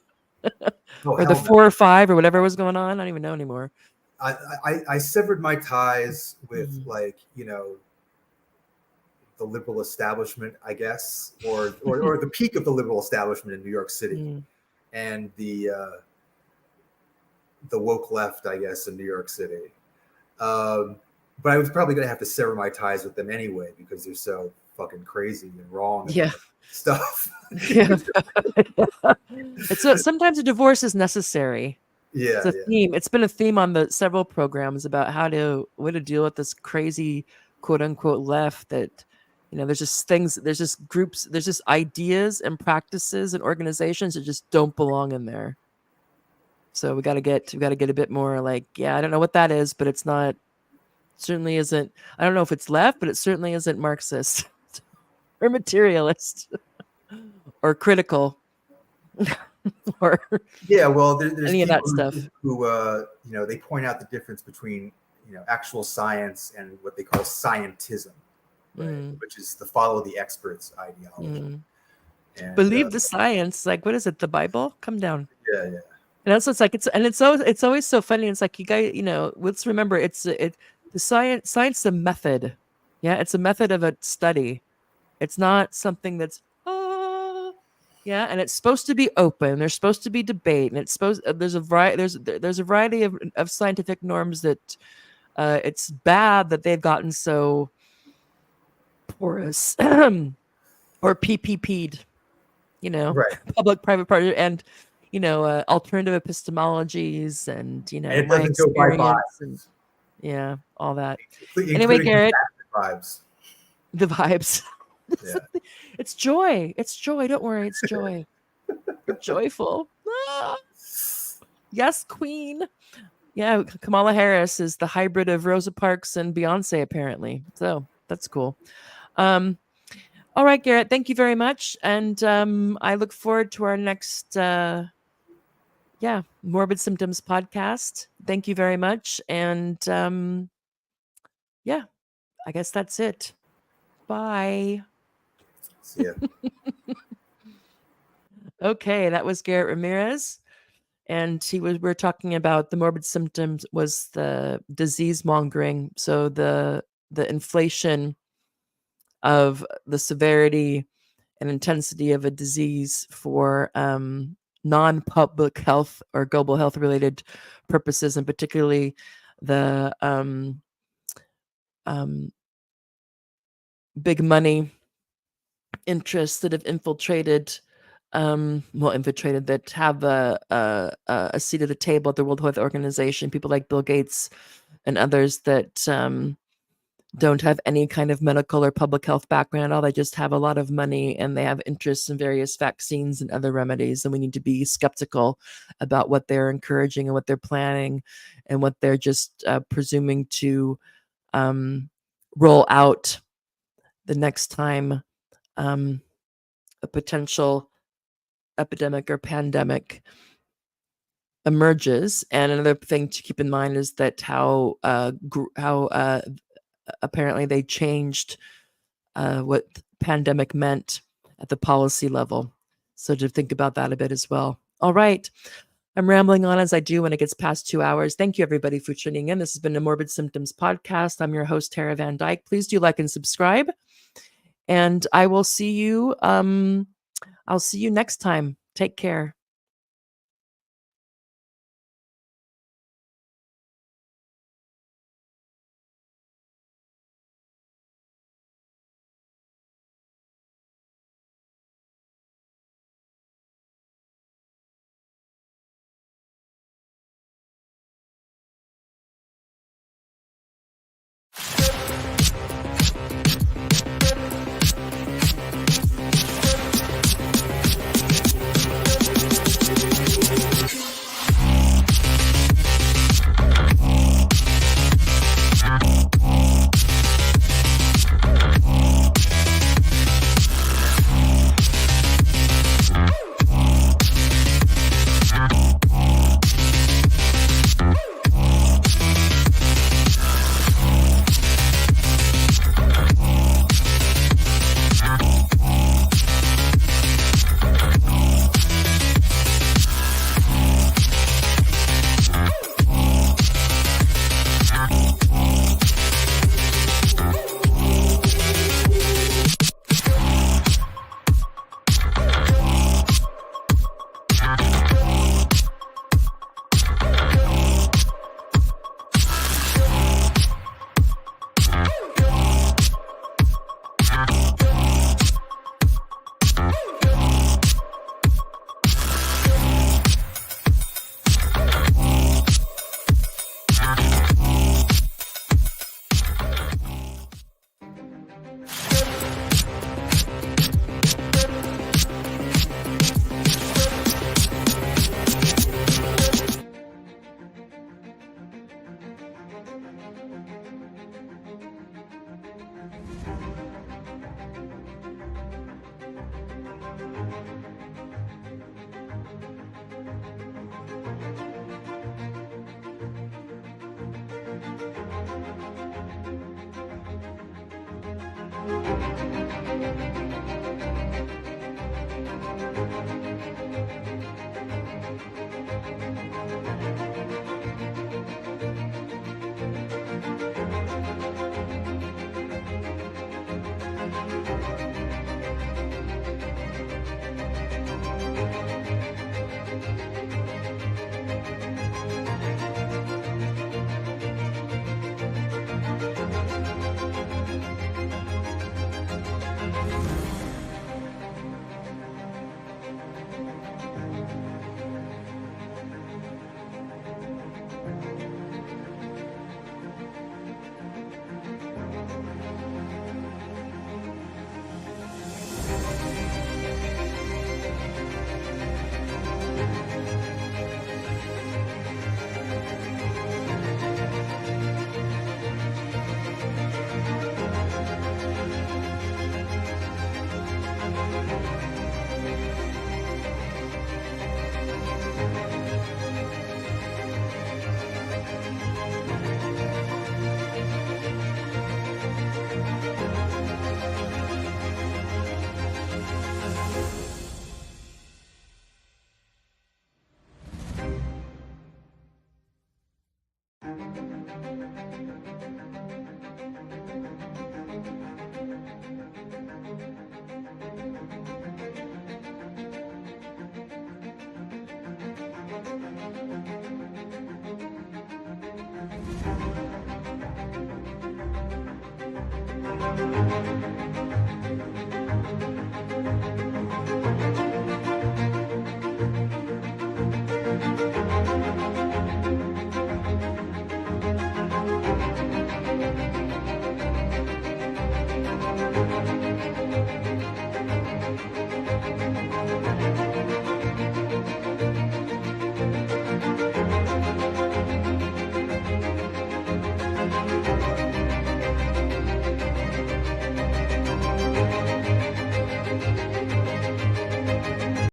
Oh, or the hell no. 4 or 5 or whatever was going on? I don't even know anymore. I severed my ties with, Mhm. the liberal establishment, I guess, or the peak of the liberal establishment in New York City, Mm, and the woke left, I guess, in New York City. Um, but I was probably going to have to sever my ties with them anyway because they're so fucking crazy and wrong Yeah. stuff. Yeah. Sometimes a divorce is necessary. Yeah, It's a theme. It's been a theme on the several programs about how to deal with this crazy quote unquote left that, there's just things, there's just groups, there's just ideas and practices and organizations that just don't belong in there. So we got to get a bit more like, I don't know what that is, but it's not, certainly isn't, I don't know if it's left, but it certainly isn't Marxist or materialist or critical or well, there's any of that people stuff. who they point out the difference between actual science and what they call scientism, right? Which is the follow the experts ideology. And, believe the science, like, what is it, the Bible? Come down. Yeah. And also it's like it's always so funny. It's like, you guys, let's remember the science is a method. Yeah, it's a method of a study. It's not something that's and it's supposed to be open. There's supposed to be debate, and it's supposed there's a variety of scientific norms that it's bad that they've gotten so porous or PPP'd, right. public-private partnership, and alternative epistemologies, and and my it doesn't go by experience, and all that. Anyway, Garrett, the vibes. Yeah. It's joy. It's joy. Don't worry. It's joy. We're joyful. Yes, queen. Yeah, Kamala Harris is the hybrid of Rosa Parks and Beyonce, apparently. So that's cool. All right, Garrett, thank you very much. And I look forward to our next Morbid Symptoms podcast. Thank you very much. And I guess that's it. Bye. See ya. Okay, that was Garrett Ramirez. And we're talking about the morbid symptoms was the disease-mongering. So the inflation of the severity and intensity of a disease for non-public health or global health related purposes, and particularly the big money interests that have infiltrated that have a seat at the table at the World Health Organization, people like Bill Gates and others that don't have any kind of medical or public health background at all. They just have a lot of money, and they have interests in various vaccines and other remedies. And we need to be skeptical about what they're encouraging and what they're planning and what they're just presuming to roll out the next time a potential epidemic or pandemic emerges. And another thing to keep in mind is that how apparently they changed what pandemic meant at the policy level. So to think about that a bit as well. All right. I'm rambling on as I do when it gets past 2 hours. Thank you, everybody, for tuning in. This has been the Morbid Symptoms podcast. I'm your host, Tara Van Dyke. Please do like and subscribe. And I will see you. I'll see you next time. Take care.